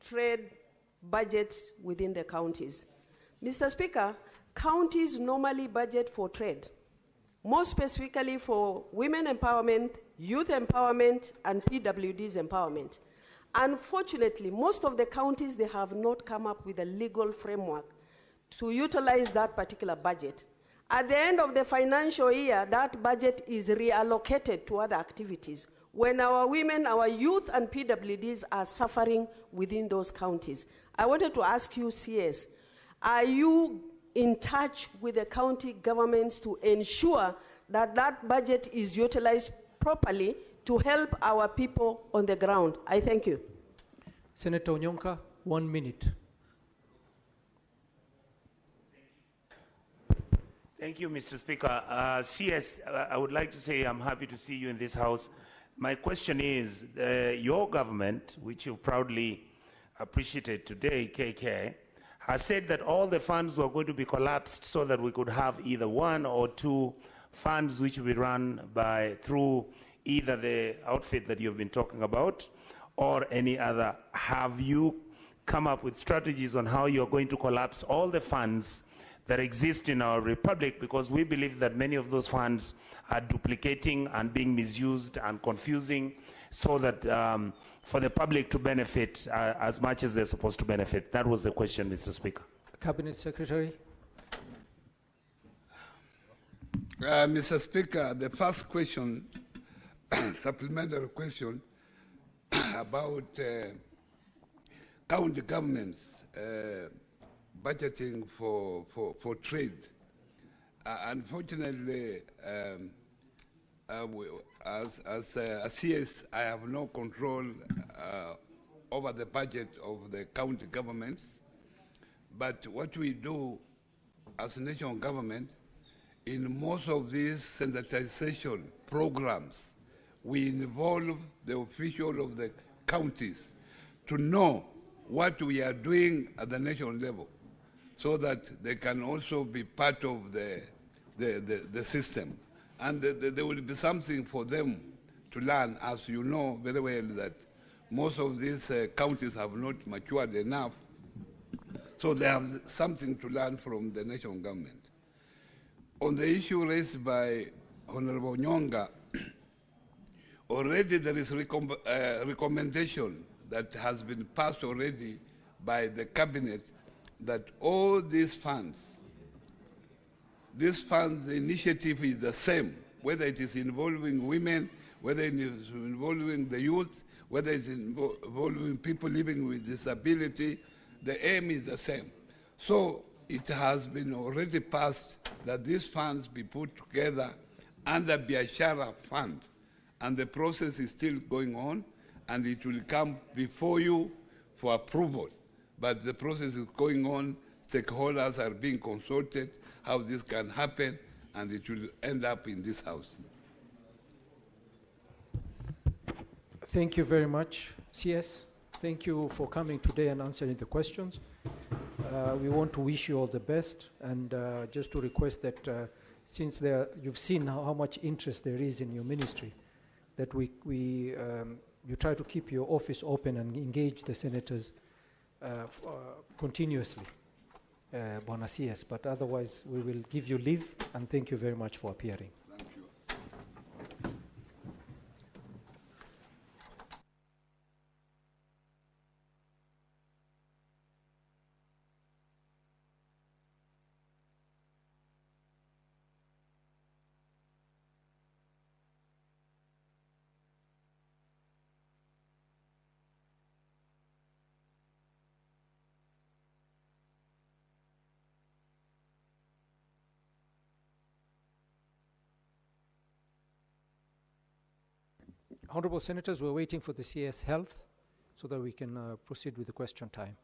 trade budget within the counties. Mr. Speaker, counties normally budget for trade, more specifically for women empowerment, youth empowerment, and PWD's empowerment. Unfortunately, most of the counties, they have not come up with a legal framework to utilize that particular budget. At the end of the financial year, that budget is reallocated to other activities when our women, our youth, and PWDs are suffering within those counties. I wanted to ask you, CS, are you in touch with the county governments to ensure that that budget is utilized properly to help our people on the ground? I thank you. Senator Nyonka, 1 minute. Thank you, Mr. Speaker. CS, I would like to say I'm happy to see you in this House. My question is, your government, which you proudly appreciated today, KK, has said that all the funds were going to be collapsed so that we could have either one or two funds which will be run through either the outfit that you've been talking about or any other. Have you come up with strategies on how you're going to collapse all the funds that exist in our republic? Because we believe that many of those funds are duplicating and being misused and confusing, so that for the public to benefit as much as they're supposed to benefit. That was the question, Mr. Speaker. Cabinet Secretary. Mr. Speaker, the first question, supplementary question about county governments budgeting for trade. Unfortunately, as a CS, I have no control over the budget of the county governments. But what we do as a national government, in most of these sensitization programs, we involve the official of the counties to know what we are doing at the national level, so that they can also be part of the system. And there will be something for them to learn, as you know very well, that most of these counties have not matured enough So they have something to learn from the national government. On the issue raised by Honorable Nyonga, already there is recommendation that has been passed already by the cabinet that all these funds, the initiative is the same, whether it is involving women, whether it is involving the youth, whether it's involving people living with disability, the aim is the same. So it has been already passed that these funds be put together under Biashara Fund, and the process is still going on, and it will come before you for approval. But the process is going on, stakeholders are being consulted, how this can happen, and it will end up in this House. Thank you very much, CS. Thank you for coming today and answering the questions. We want to wish you all the best, and just to request that since you've seen how much interest there is in your ministry, that you try to keep your office open and engage the senators continuously, Bwana CS. But otherwise, we will give you leave, and thank you very much for appearing. Honorable Senators, we're waiting for the CS Health so that we can proceed with the question time.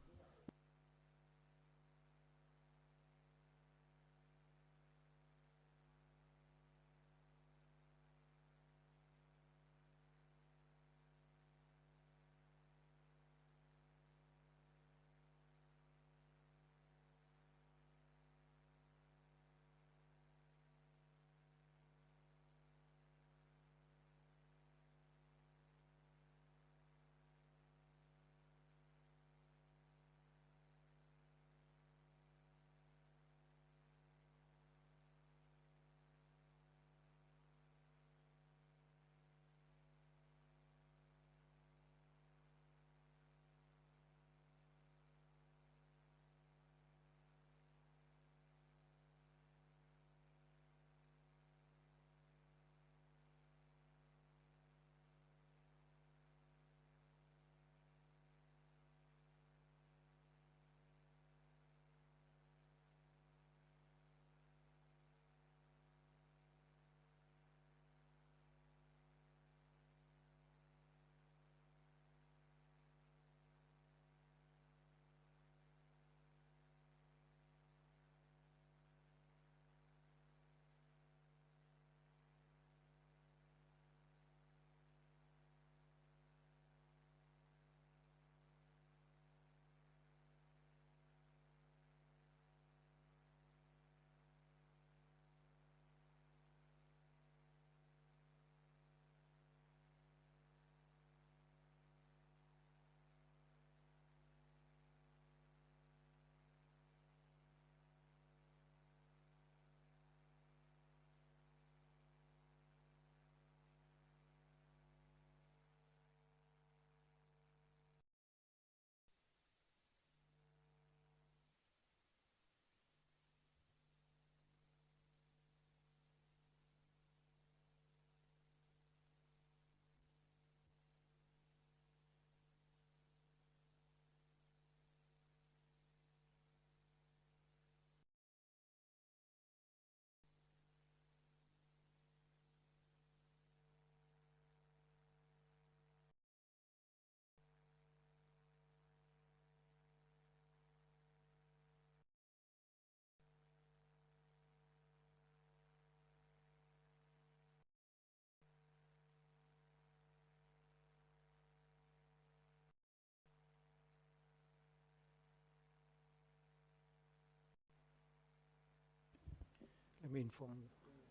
I mean, from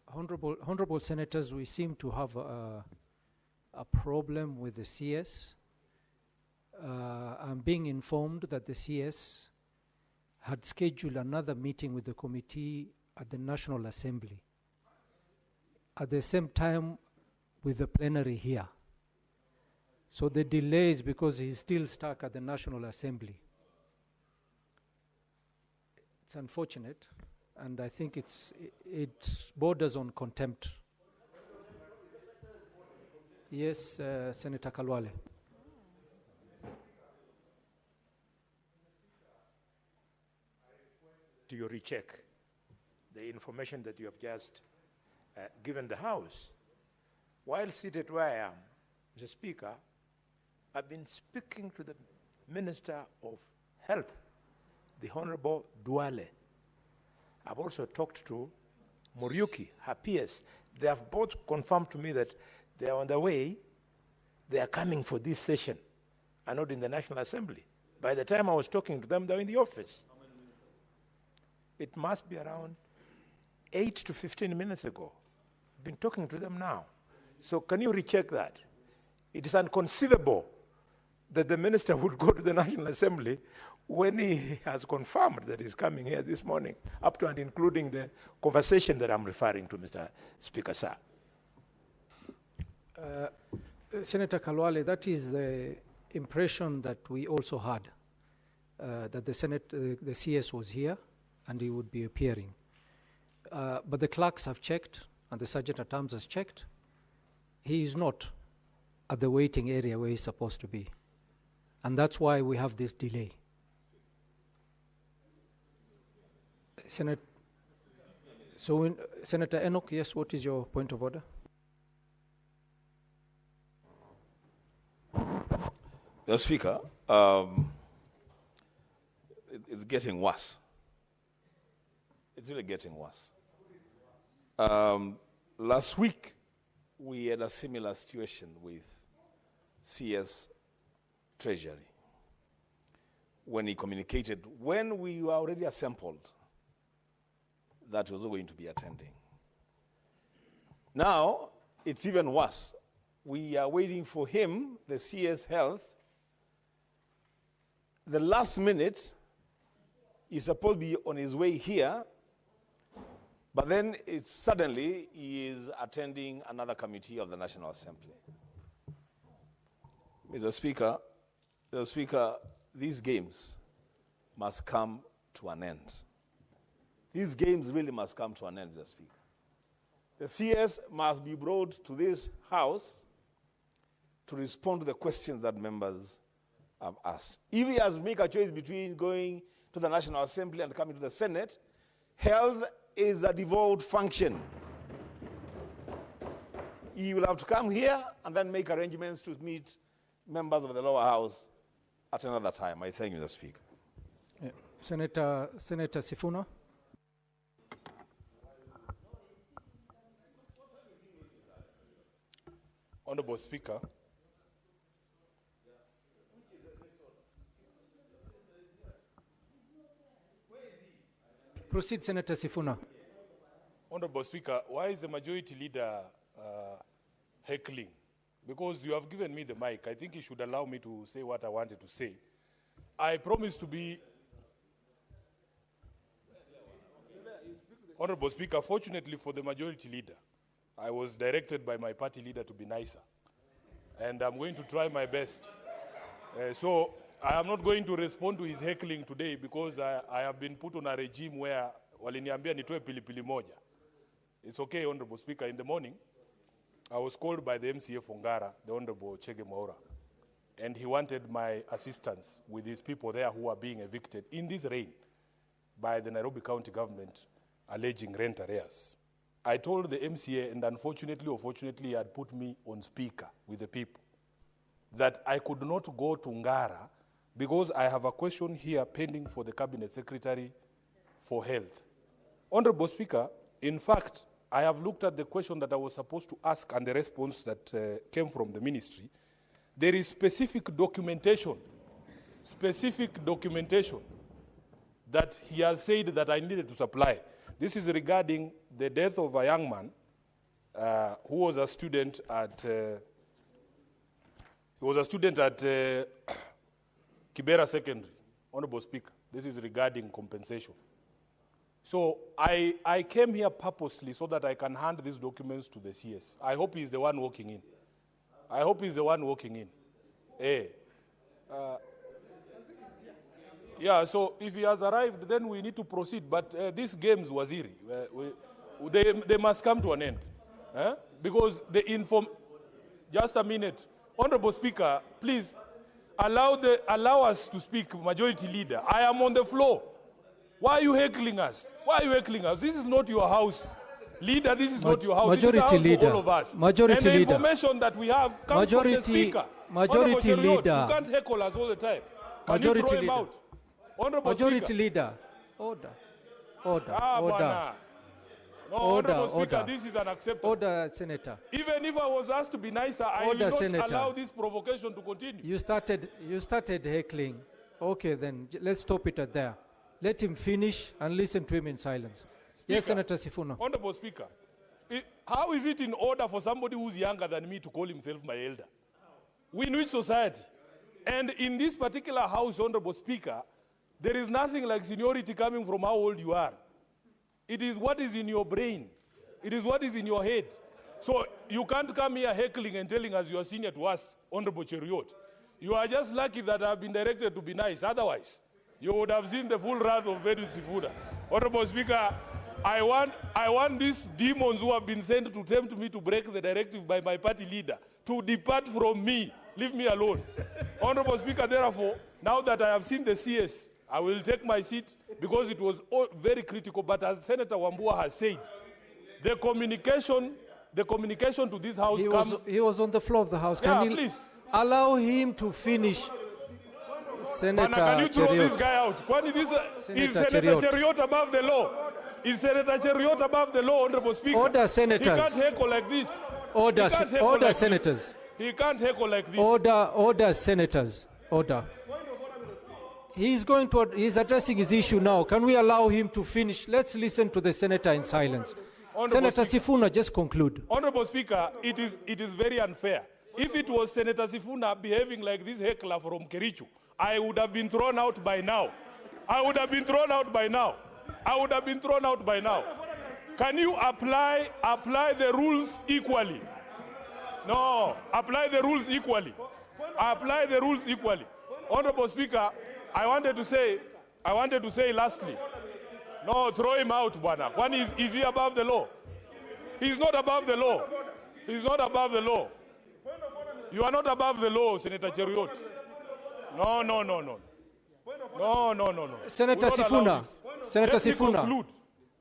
honorable senators, we seem to have a problem with the CS. I'm being informed that the CS had scheduled another meeting with the committee at the National Assembly, at the same time with the plenary here. So the delay is because he's still stuck at the National Assembly. It's unfortunate, and I think it borders on contempt. Yes, Senator Kalwale. Do you recheck the information that you have just given the House? While seated where I am, Mr. Speaker, I've been speaking to the Minister of Health, the Honorable Duale. I've also talked to Muriuki, her PS. They have both confirmed to me that they are on the way. They are coming for this session and not in the National Assembly. By the time I was talking to them, they were in the office. It must be around 8 to 15 minutes ago. I've been talking to them now. So can you recheck that? It is inconceivable that the minister would go to the National Assembly when he has confirmed that he's coming here this morning, up to and including the conversation that I'm referring to, Mr. Speaker, sir. Senator Kalwale, that is the impression that we also had, that the CS was here and he would be appearing. But the clerks have checked and the Sergeant at Arms has checked. He is not at the waiting area where he's supposed to be. And that's why we have this delay. Senator Enoch, yes, what is your point of order? Mr. Speaker, it's getting worse. It's really getting worse. Last week, we had a similar situation with CS Treasury when he communicated, when we were already assembled, that he was going to be attending. Now, it's even worse. We are waiting for him, the CS Health. The last minute, he's supposed to be on his way here, but then it's suddenly he is attending another committee of the National Assembly. Mr. Speaker, these games must come to an end. These games really must come to an end, Mr. Speaker. The CS must be brought to this House to respond to the questions that members have asked. If he has to make a choice between going to the National Assembly and coming to the Senate, health is a devolved function. He will have to come here and then make arrangements to meet members of the lower house at another time. I thank you, Mr. Speaker. Yeah. Senator Sifuna. Honorable Speaker, Proceed, Senator Sifuna. Honorable Speaker, why is the majority leader heckling? Because you have given me the mic, I think you should allow me to say what I wanted to say. I promise to be... Honorable Speaker, fortunately for the majority leader, I was directed by my party leader to be nicer. And I'm going to try my best. So I am not going to respond to his heckling today because I have been put on a regime where waliniambia nitoe pilipili moja. It's okay, Honorable Speaker. In the morning, I was called by the MCA Fongara, the Honorable Chege Mwaura, and he wanted my assistance with his people there who are being evicted in this rain by the Nairobi County government alleging rent arrears. I told the MCA, and unfortunately or fortunately, he had put me on speaker with the people, that I could not go to Ngara because I have a question here pending for the Cabinet Secretary for Health. Honorable Speaker, in fact, I have looked at the question that I was supposed to ask and the response that came from the ministry. There is specific documentation that he has said that I needed to supply. This is regarding the death of a young man who was a student at Kibera Secondary. Honorable Speaker, This is regarding compensation. So I came here purposely so that I can hand these documents to the CS. I hope he's the one walking in. I hope he's the one walking in. Yeah, so if he has arrived, then we need to proceed. But these games, Waziri, they must come to an end. Because just a minute. Honorable Speaker, please allow us to speak, Majority Leader. I am on the floor. Why are you heckling us? Why are you heckling us? This is not your house. Leader, this is not your house. Majority This is the house Leader. for all of us. Majority and the Leader. information that we have comes from the Speaker. Majority Honorable Cheriot, Leader. You can't heckle us all the time. Can Majority you throw him Leader. out? Honorable Majority Speaker. Leader. Order. Order. Ah, Order. bana. No, Order, Honorable Speaker, order. this is unacceptable. Order, Senator. Even if I was asked to be nicer, I Order, will not Senator. allow this provocation to continue. You started heckling. Okay, then let's stop it at there. Let him finish and listen to him in silence. Yes, Senator Sifuna. Honorable Speaker, how is it in order for somebody who's younger than me to call himself my elder? We in which society? And in this particular house, Honorable Speaker, there is nothing like seniority coming from how old you are. It is what is in your brain. It is what is in your head. So you can't come here heckling and telling us you are senior to us, Honorable Cheriot. You are just lucky that I have been directed to be nice. Otherwise, you would have seen the full wrath of Edwin Sifuna. Honorable Speaker, I want these demons who have been sent to tempt me to break the directive by my party leader to depart from me. Leave me alone. Honorable Speaker, therefore, now that I have seen the CS, I will take my seat because it was very critical. But as Senator Wambua has said, the communication to this house He was on the floor of the House. Yeah, Can you please. allow him to finish? Senator Bana, can you throw Cheriot. this guy out? Kwani is Senator Senator Cheriot. Cheriot above the law? Is Senator Cheriot above the law, Honorable Speaker? Order, Senators. He can't heckle like this. Order, He can't heckle order, like Senators. This. He can't heckle like this. Order, Senators. Order. He's addressing his issue now. Can we allow him to finish? Let's listen to the Senator in silence. Honorable Senator Speaker. Sifuna, just conclude. Honorable Speaker, it is very unfair. If it was Senator Sifuna behaving like this heckler from Kerichu, I would have been thrown out by now. I would have been thrown out by now. I would have been thrown out by now. Can you apply the rules equally? No, apply the rules equally. Apply the rules equally. Honorable Speaker, I wanted to say lastly, no, throw him out, Bwana. One is he above the law? He's not above the law. He's not above the law. You are not above the law, Senator Cheriot. No. Senator We don't allow Sifuna, this. Senator Let me Sifuna. conclude.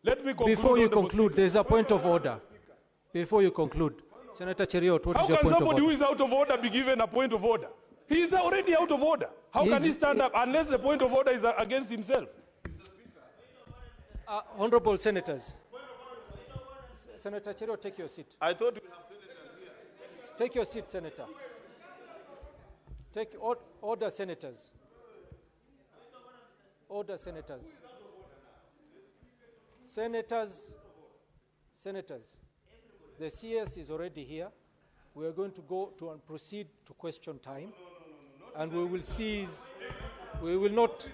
Let me conclude. Before you Honorable conclude, there's a point of order. Before you conclude, Senator Cheriot, what How is your can point of somebody who order? is out of order be given a point of order? He is already out of order. How can he stand up unless the point of order is against himself? Honorable Senators. Senator Cheriot, take your seat. I thought Take your seat, Senator. Take order, Senators. Order, Senators. Senators, the CS is already here. We are going to go to and proceed to question time. And we will seize, we will not,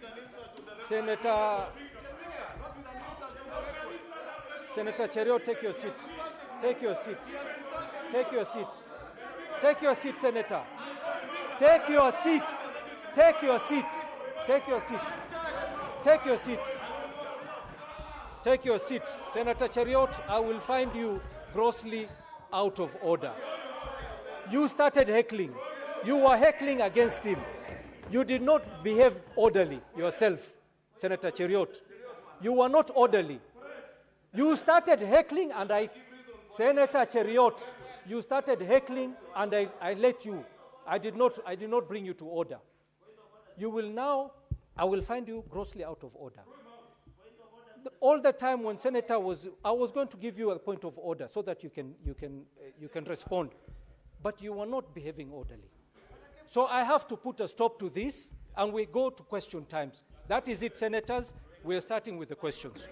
Senator Cheriot, take your seat. Take your seat. Take your seat. Take your seat, Senator. Take your seat. Take your seat. Take your seat. Take your seat. Take your seat. Senator Cheriot, I will find you grossly out of order. You started heckling. You were heckling against him. You did not behave orderly yourself, Senator Cheriot. You were not orderly. You started heckling and Senator Cheriot, you started heckling and I let you. I did not bring you to order. You will now, I will find you grossly out of order. All the time when Senator I was going to give you a point of order so that you can respond, but you were not behaving orderly. So I have to put a stop to this, and we go to question times. That is it, Senators. We are starting with the questions.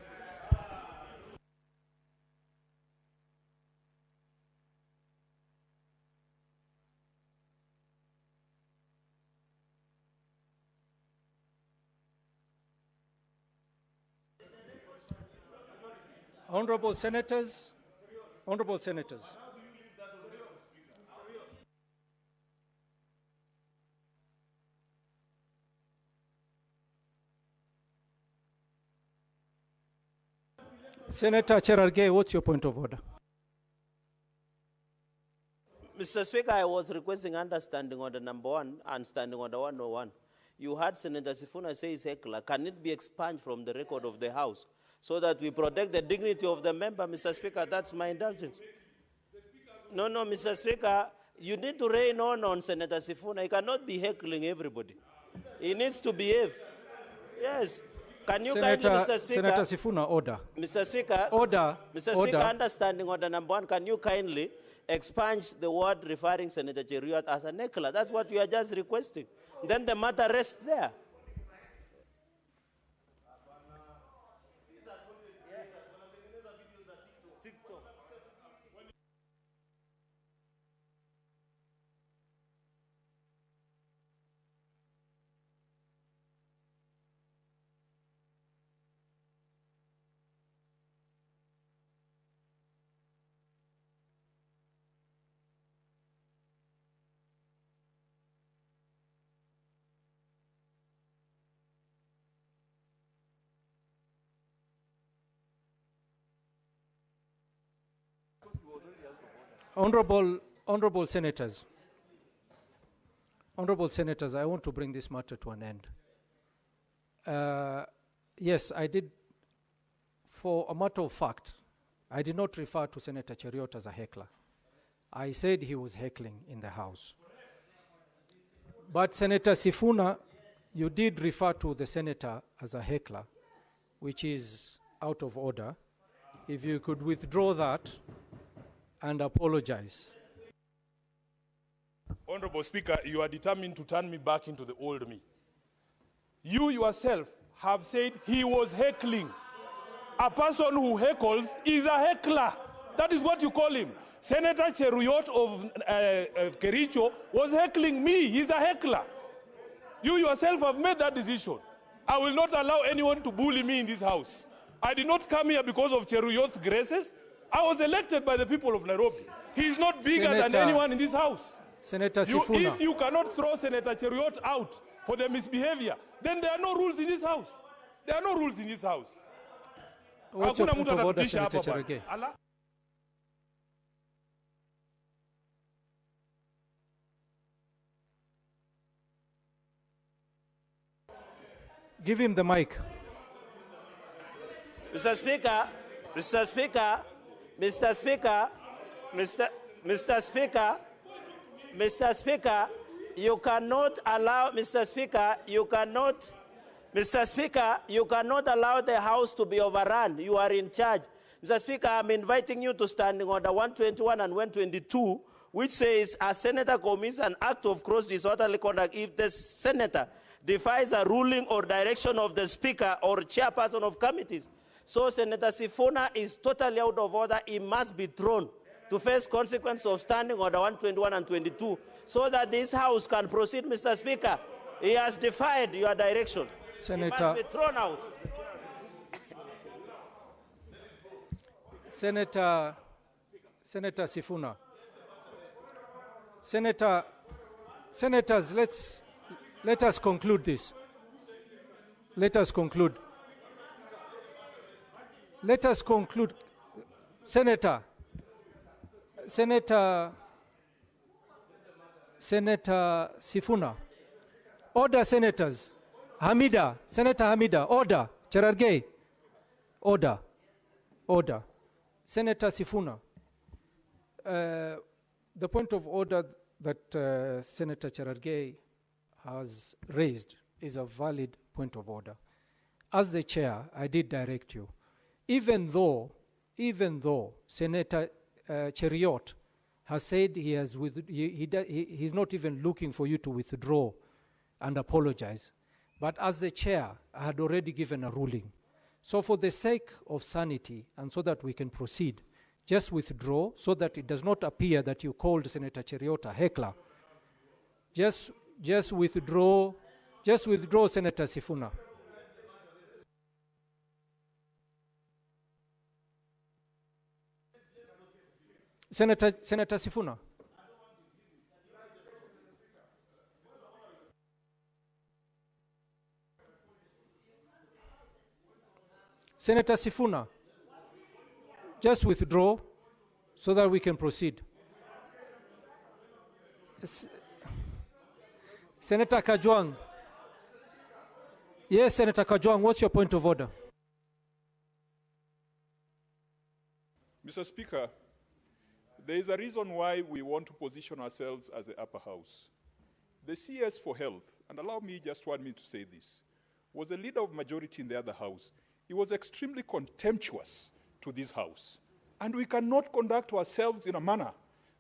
Honorable senators, honorable senators. Senator Cherargei, what's your point of order? Mr. Speaker, I was requesting understanding on the number 1 and standing on the 101. You heard Senator Sifuna say it's heckler. Can it be expunged from the record of the House so that we protect the dignity of the member, Mr. Speaker? That's my indulgence. No, Mr. Speaker, you need to rein on Senator Sifuna. He cannot be heckling everybody. He needs to behave. Yes. Can you kindly, Mr. Speaker? Senator Sifuna, order. Mr. Speaker. Order. Mr. Order. Speaker, understanding order number 1, can you kindly expunge the word referring Senator Cheruiyot as a heckler? That's what you are just requesting. Then the matter rests there. Honorable senators, I want to bring this matter to an end. Yes, I did, for a matter of fact, I did not refer to Senator Cheruiyot as a heckler. I said he was heckling in the House. But Senator Sifuna, you did refer to the senator as a heckler, which is out of order. If you could withdraw that and apologize. Honorable Speaker, you are determined to turn me back into the old me. You yourself have said he was heckling. A person who heckles is a heckler. That is what you call him. Senator Cheruiyot of Kericho was heckling me. He's a heckler. You yourself have made that decision. I will not allow anyone to bully me in this house. I did not come here because of Cheruiyot's graces. I was elected by the people of Nairobi. He's not bigger than anyone in this house. Senator Sifuna. If you cannot throw Senator Cheruiyot out for the misbehavior, then there are no rules in this house. There are no rules in this house. What's your Hakuna point mtu of order, atatutisha Senator hapa bwana. Cherargei? Ala. Give him the mic. Mr. Speaker, Mr. Speaker, Mr. Speaker, Mr. Speaker, Mr. Speaker, you cannot allow, Mr. Speaker, you cannot, Mr. Speaker, you cannot allow the House to be overrun. You are in charge. Mr. Speaker, I'm inviting you to standing order 121 and 122, which says a senator commits an act of gross disorderly conduct if the senator defies a ruling or direction of the Speaker or chairperson of committees. So Senator Sifuna is totally out of order. He must be thrown to face consequence of standing order 121 and 22 so that this House can proceed, Mr. Speaker. He has defied your direction. Senator, he must be thrown out. Senator Sifuna. Senators, let us conclude this. Let us conclude. Let us conclude. Senator Sifuna. Order, senators. Senator Hamida, order. Cherargei, order. Order. Senator Sifuna. The point of order that Senator Cherargei has raised is a valid point of order. As the chair, I did direct you. Even though Senator Cheruiyot has said he's not even looking for you to withdraw and apologize. But as the chair, I had already given a ruling. So for the sake of sanity and so that we can proceed, just withdraw so that it does not appear that you called Senator Cheruiyot a heckler. Just withdraw, Senator Sifuna. Senator Sifuna. Senator Sifuna, just withdraw so that we can proceed. Senator Kajwang. Yes, Senator Kajwang, what's your point of order? Mr. Speaker, there is a reason why we want to position ourselves as the upper house. The CS for Health, and allow me just 1 minute to say this, was a leader of majority in the other house. He was extremely contemptuous to this house. And we cannot conduct ourselves in a manner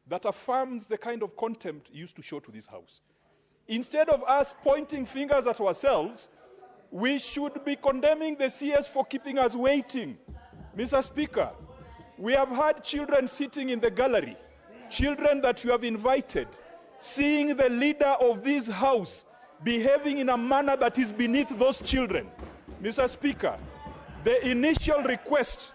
that affirms the kind of contempt he used to show to this house. Instead of us pointing fingers at ourselves, we should be condemning the CS for keeping us waiting. Mr. Speaker, we have had children sitting in the gallery, children that you have invited, seeing the leader of this house behaving in a manner that is beneath those children. Mr. Speaker, the initial request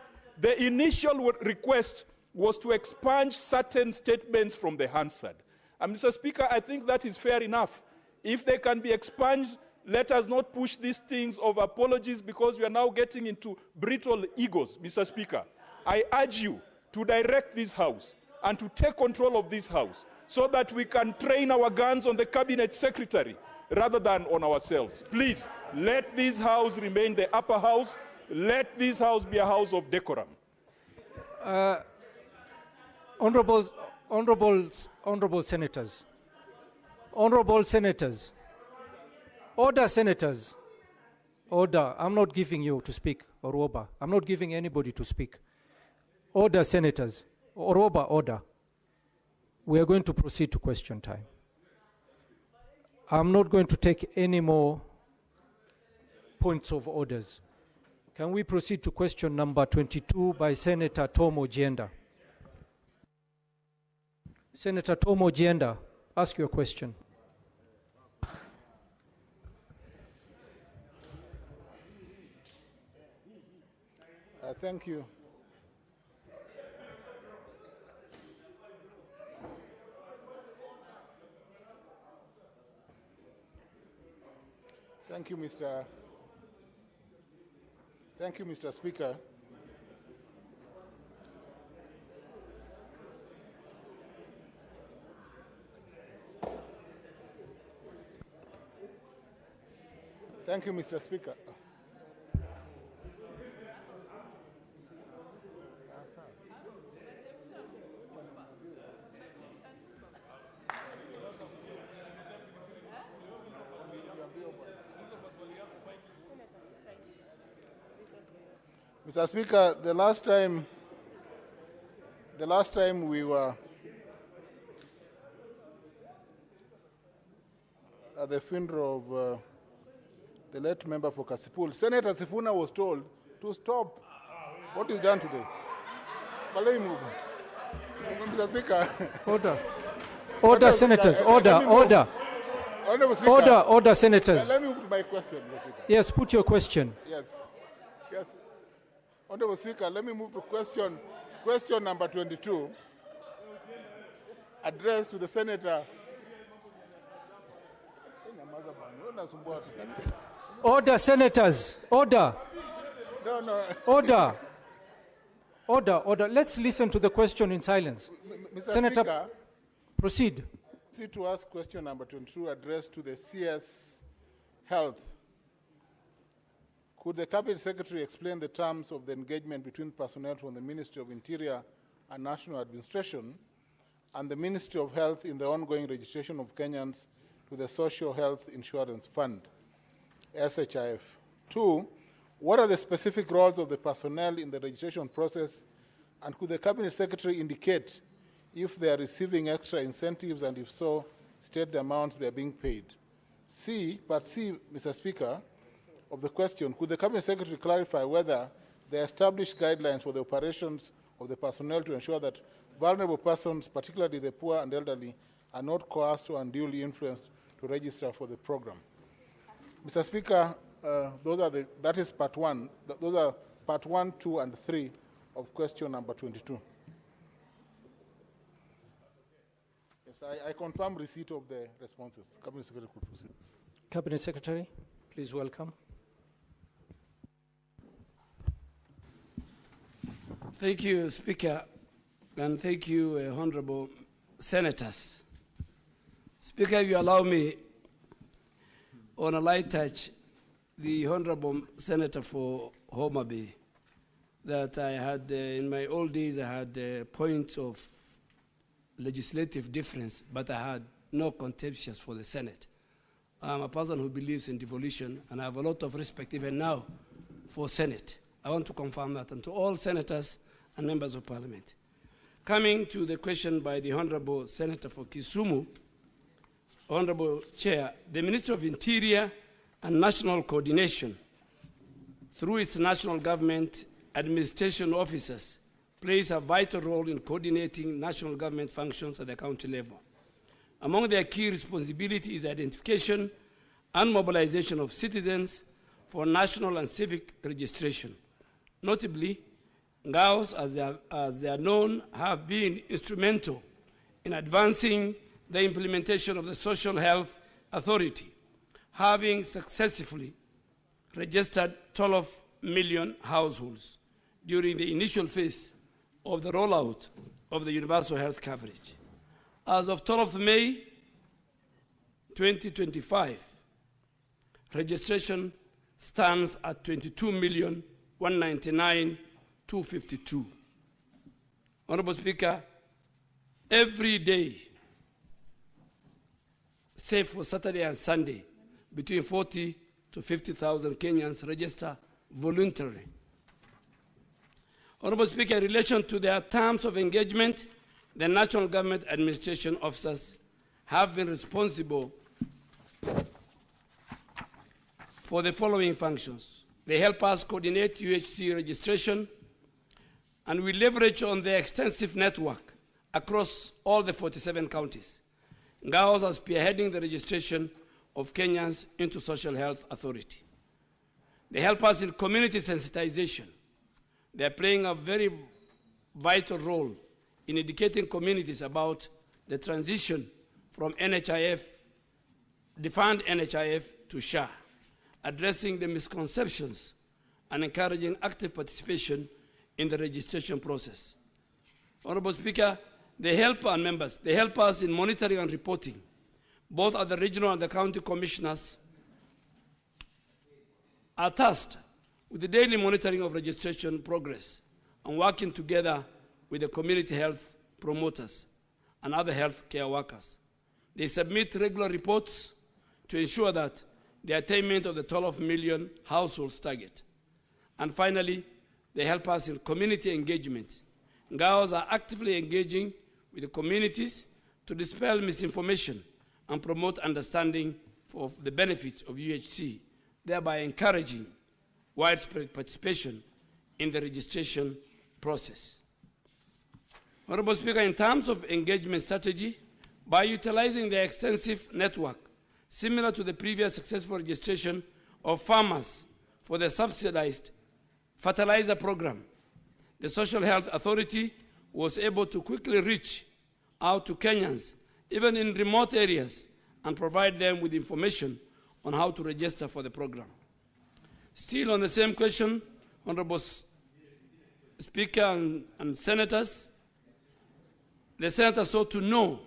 was to expunge certain statements from the Hansard. And Mr. Speaker, I think that is fair enough. If they can be expunged, let us not push these things of apologies because we are now getting into brittle egos, Mr. Speaker. I urge you to direct this house and to take control of this house so that we can train our guns on the cabinet secretary rather than on ourselves. Please, let this house remain the upper house. Let this house be a house of decorum. Honorable senators. Honorable senators. Order, senators. Order. I'm not giving you to speak, Oroba. I'm not giving anybody to speak. Order, senators. Oroba, order. We are going to proceed to question time. I'm not going to take any more points of orders. Can we proceed to question number 22 by Senator Tom Ojienda? Senator Tom Ojienda, ask your question. Thank you. Thank you, Mr. Speaker. Thank you, Mr. Speaker. Mr. Speaker, the last time we were at the funeral of the late member for Kasipul, Senator Sifuna was told to stop what is done today. But let me move. Mr. Speaker. Order. Order, senators. Order. Order, senators. Let me move to my question, Mr. Speaker. Yes, put your question. Yes. Honorable Speaker, let me move to question number 22, addressed to the Senator. Order, senators. Order. No. Order. Let's listen to the question in silence. Mr. Senator, Speaker, proceed. To ask question number 22, addressed to the CS Health. Could the Cabinet Secretary explain the terms of the engagement between personnel from the Ministry of Interior and National Administration and the Ministry of Health in the ongoing registration of Kenyans to the Social Health Insurance Fund, SHIF? 2, what are the specific roles of the personnel in the registration process, and could the Cabinet Secretary indicate if they are receiving extra incentives, and if so, state the amounts they are being paid? Part C, Mr. Speaker, of the question, could the Cabinet Secretary clarify whether the established guidelines for the operations of the personnel to ensure that vulnerable persons, particularly the poor and elderly, are not coerced or unduly influenced to register for the program? Mr. Speaker, that is part 1. Those are part 1, 2, and 3 of question number 22. Yes, I confirm receipt of the responses. Cabinet Secretary could proceed. Cabinet Secretary, please welcome. Thank you, Speaker, and thank you, Honorable Senators. Speaker, if you allow me, on a light touch, the Honorable Senator for Homa Bay, that I had, in my old days, I had points of legislative difference, but I had no contemptuous for the Senate. I'm a person who believes in devolution, and I have a lot of respect even now for Senate. I want to confirm that, and to all senators and members of parliament. Coming to the question by the Honorable Senator for Kisumu, Honorable Chair, the Ministry of Interior and National Coordination, through its national government administration officers, plays a vital role in coordinating national government functions at the county level. Among their key responsibilities is identification and mobilization of citizens for national and civic registration. Notably, Ngaos, as they are known, have been instrumental in advancing the implementation of the Social Health Authority, having successfully registered 12 million households during the initial phase of the rollout of the universal health coverage. As of 12th May 2025, registration stands at 22,199,252. Honorable Speaker, every day, save for Saturday and Sunday, between 40 to 50,000 Kenyans register voluntarily. Honorable Speaker, in relation to their terms of engagement, the national government administration officers have been responsible for the following functions. They help us coordinate UHC registration, and we leverage on their extensive network across all the 47 counties. Ngaos are spearheading the registration of Kenyans into Social Health Authority. They help us in community sensitization. They are playing a very vital role in educating communities about the transition from NHIF, defined NHIF, to SHA, addressing the misconceptions and encouraging active participation in the registration process. Honorable Speaker, they help our members. They help us in monitoring and reporting, both at the regional and the county commissioners are tasked with the daily monitoring of registration progress and working together with the community health promoters and other health care workers. They submit regular reports to ensure that the attainment of the 12 million households target. And finally, they help us in community engagement. Ngaos are actively engaging with the communities to dispel misinformation and promote understanding of the benefits of UHC, thereby encouraging widespread participation in the registration process. Honorable Speaker, in terms of engagement strategy, by utilizing the extensive network, similar to the previous successful registration of farmers for the subsidized fertilizer program, the Social Health Authority was able to quickly reach out to Kenyans, even in remote areas, and provide them with information on how to register for the program. Still on the same question, Honorable Speaker and Senators, the Senators sought to know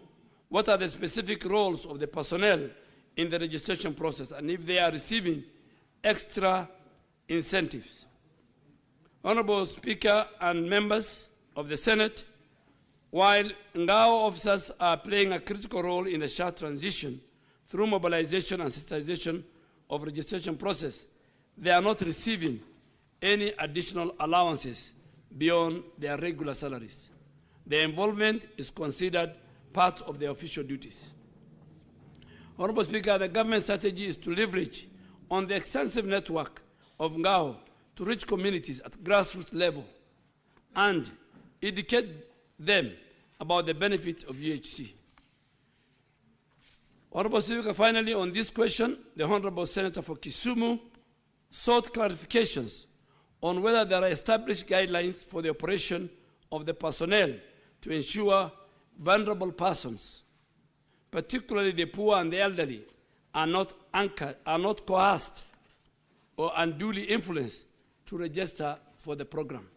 what are the specific roles of the personnel in the registration process and if they are receiving extra incentives. Honorable Speaker and members of the Senate, while Ngao officers are playing a critical role in the SHA transition through mobilization and sensitization of registration process, they are not receiving any additional allowances beyond their regular salaries. Their involvement is considered part of their official duties. Honorable Speaker, the government strategy is to leverage on the extensive network of Ngao to reach communities at grassroots level and educate them about the benefit of UHC. Honorable Speaker, finally on this question, the Honorable Senator for Kisumu sought clarifications on whether there are established guidelines for the operation of the personnel to ensure vulnerable persons particularly the poor and the elderly, are not coerced or unduly influenced to register for the program.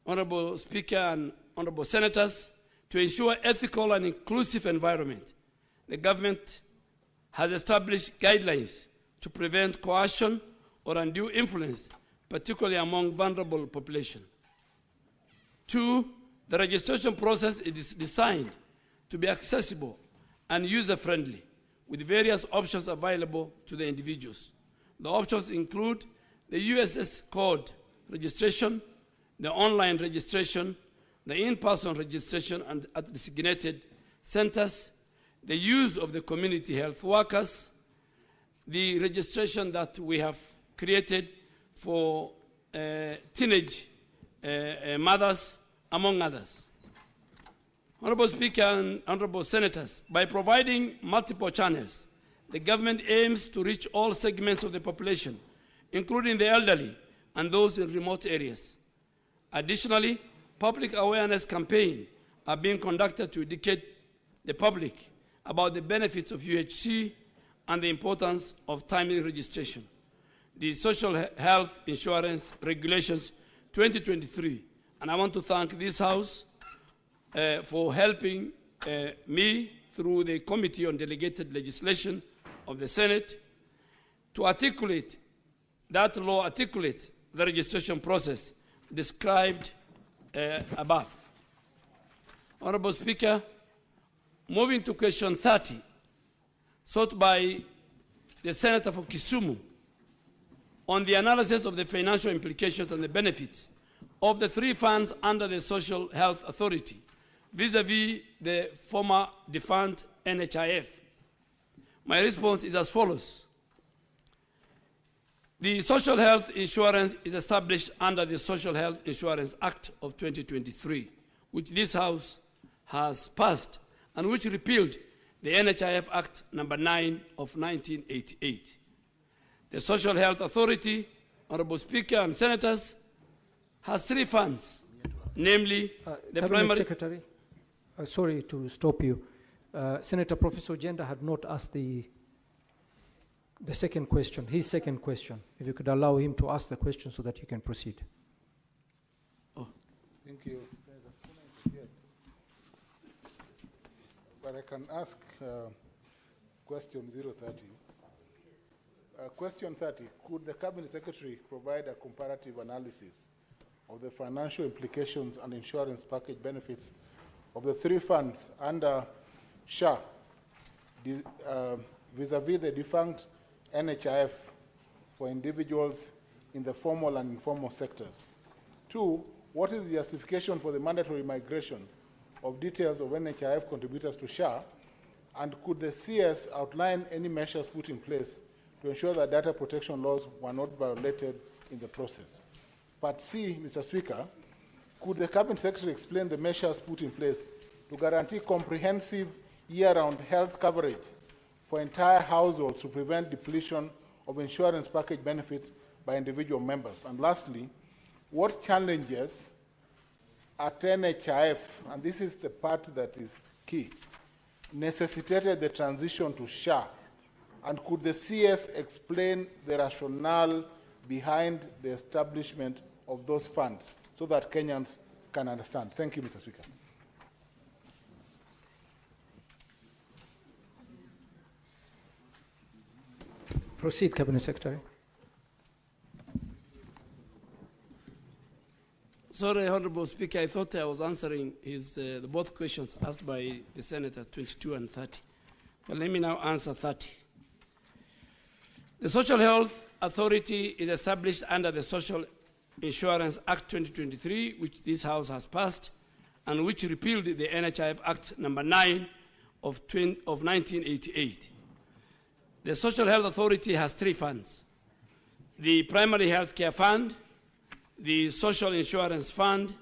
Honorable Speaker and honorable senators, to ensure ethical and inclusive environment, the government has established guidelines to prevent coercion or undue influence, particularly among vulnerable population. 2, the registration process is designed to be accessible and user-friendly, with various options available to the individuals. The options include the USS code registration, the online registration, the in-person registration and at designated centers, the use of the community health workers, the registration that we have created for teenage mothers, among others. Honorable Speaker and honorable senators, by providing multiple channels, the government aims to reach all segments of the population, including the elderly and those in remote areas. Additionally, public awareness campaigns are being conducted to educate the public about the benefits of UHC and the importance of timely registration. The Social Health Insurance Regulations 2023, and I want to thank this House for helping me through the Committee on Delegated Legislation of the Senate to articulate, that law articulates the registration process described above. Honorable Speaker, moving to question 30, sought by the Senator for Kisumu on the analysis of the financial implications and the benefits of the 3 funds under the Social Health Authority vis-à-vis the former defunct NHIF. My response is as follows. The Social Health Insurance is established under the Social Health Insurance Act of 2023, which this House has passed and which repealed the NHIF Act number 9 of 1988. The Social Health Authority, Honorable Speaker and Senators, has 3 funds, namely the Cabinet primary... Secretary, sorry to stop you. Senator Professor Jenda had not asked the second question, his second question. If you could allow him to ask the question so that you can proceed. Thank you. But I can ask question 030. Question 30, could the Cabinet Secretary provide a comparative analysis of the financial implications and insurance package benefits of the 3 funds under SHA vis-à-vis the defunct NHIF for individuals in the formal and informal sectors? 2, what is the justification for the mandatory migration of details of NHIF contributors to SHA? And could the CS outline any measures put in place to ensure that data protection laws were not violated in the process? Part C, Mr. Speaker, could the Cabinet Secretary explain the measures put in place to guarantee comprehensive year-round health coverage for entire households to prevent depletion of insurance package benefits by individual members? And lastly, what challenges at NHIF, and this is the part that is key, necessitated the transition to SHA? And could the CS explain the rationale behind the establishment of those funds so that Kenyans can understand? Thank you, Mr. Speaker. Proceed, Cabinet Secretary. Sorry, Honorable Speaker, I thought I was answering the both questions asked by the Senator 22 and 30. But let me now answer 30. The Social Health Authority is established under the Social Insurance Act 2023, which this House has passed, and which repealed the NHIF Act number 9 of 1988. The Social Health Authority has 3 funds: the Primary Health Care Fund, the Social Insurance Fund,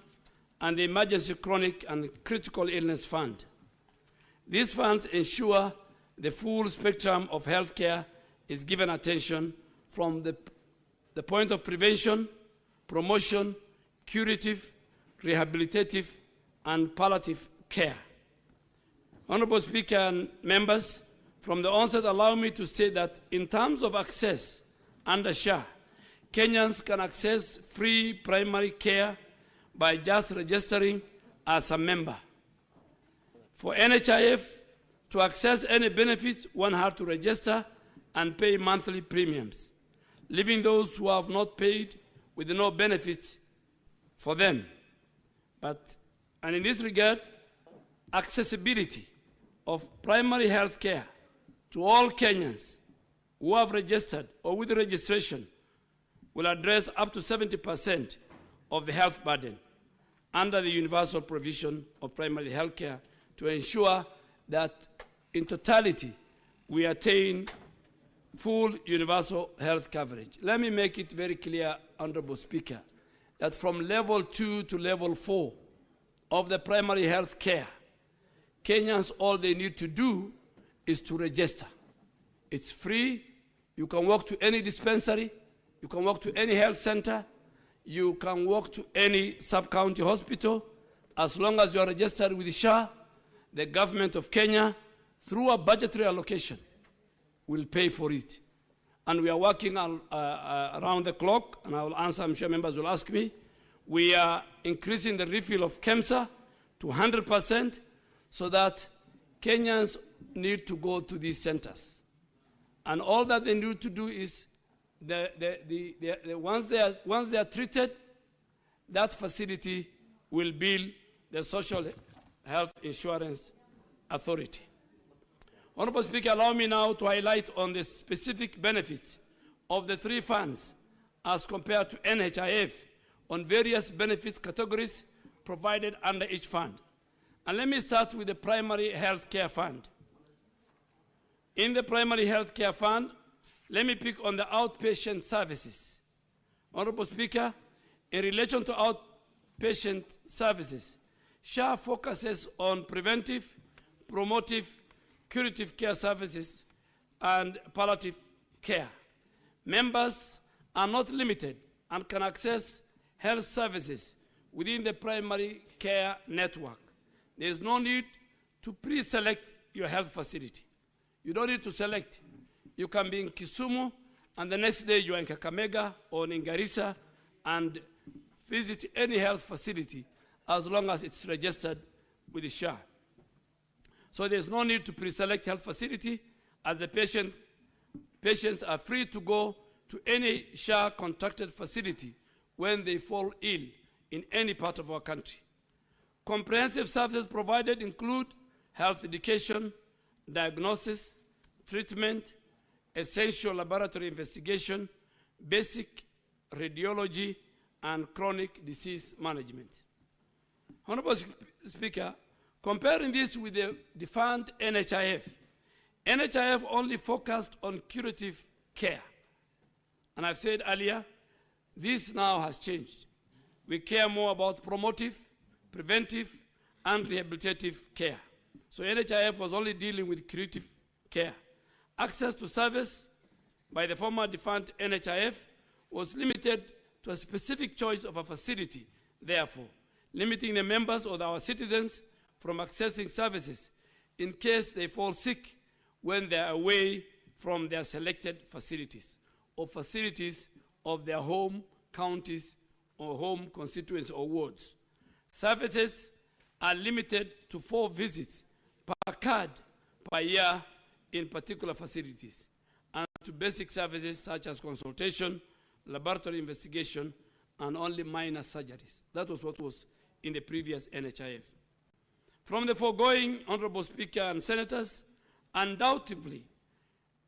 and the Emergency Chronic and Critical Illness Fund. These funds ensure the full spectrum of health care is given attention from the point of prevention, promotion, curative, rehabilitative, and palliative care. Honorable Speaker and members, from the onset, allow me to state that in terms of access under SHA, Kenyans can access free primary care by just registering as a member. For NHIF to access any benefits, one had to register and pay monthly premiums, leaving those who have not paid with no benefits for them. And in this regard, accessibility of primary health care to all Kenyans who have registered or with registration will address up to 70% of the health burden under the universal provision of primary health care to ensure that in totality we attain full universal health coverage. Let me make it very clear, Honorable Speaker, that from level 2 to level 4 of the primary health care, Kenyans, all they need to do is to register. It's free. You can walk to any dispensary. You can walk to any health center. You can walk to any sub-county hospital. As long as you are registered with SHA, the government of Kenya, through a budgetary allocation, will pay for it. And we are working around the clock, and I will answer, I'm sure members will ask me. We are increasing the refill of KEMSA to 100% so that Kenyans need to go to these centers. And all that they need to do is, once they are treated, that facility will bill the Social Health Insurance Authority. Honorable Speaker, allow me now to highlight on the specific benefits of the three funds as compared to NHIF on various benefits categories provided under each fund. And let me start with the Primary Health Care Fund. In the Primary Health Care Fund, let me pick on the outpatient services. Honorable Speaker, in relation to outpatient services, SHA focuses on preventive, promotive, curative care services, and palliative care. Members are not limited and can access health services within the primary care network. There is no need to pre-select your health facility. You don't need to select. You can be in Kisumu, and the next day you are in Kakamega or in Garissa and visit any health facility as long as it's registered with the SHA. So there's no need to pre-select health facility, as the patients are free to go to any SHA contracted facility when they fall ill in any part of our country. Comprehensive services provided include health education, diagnosis, treatment, essential laboratory investigation, basic radiology, and chronic disease management. Honorable Speaker, comparing this with the fund NHIF, NHIF only focused on curative care. And I've said earlier, this now has changed. We care more about promotive, preventive, and rehabilitative care. So NHIF was only dealing with curative care. Access to service by the former defunct NHIF was limited to a specific choice of a facility, therefore, limiting the members or our citizens from accessing services in case they fall sick when they are away from their selected facilities or facilities of their home counties or home constituencies or wards. Services are limited to 4 visits per card per year in particular facilities, and to basic services such as consultation, laboratory investigation, and only minor surgeries. That was what was in the previous NHIF. From the foregoing, Honorable Speaker and Senators, undoubtedly,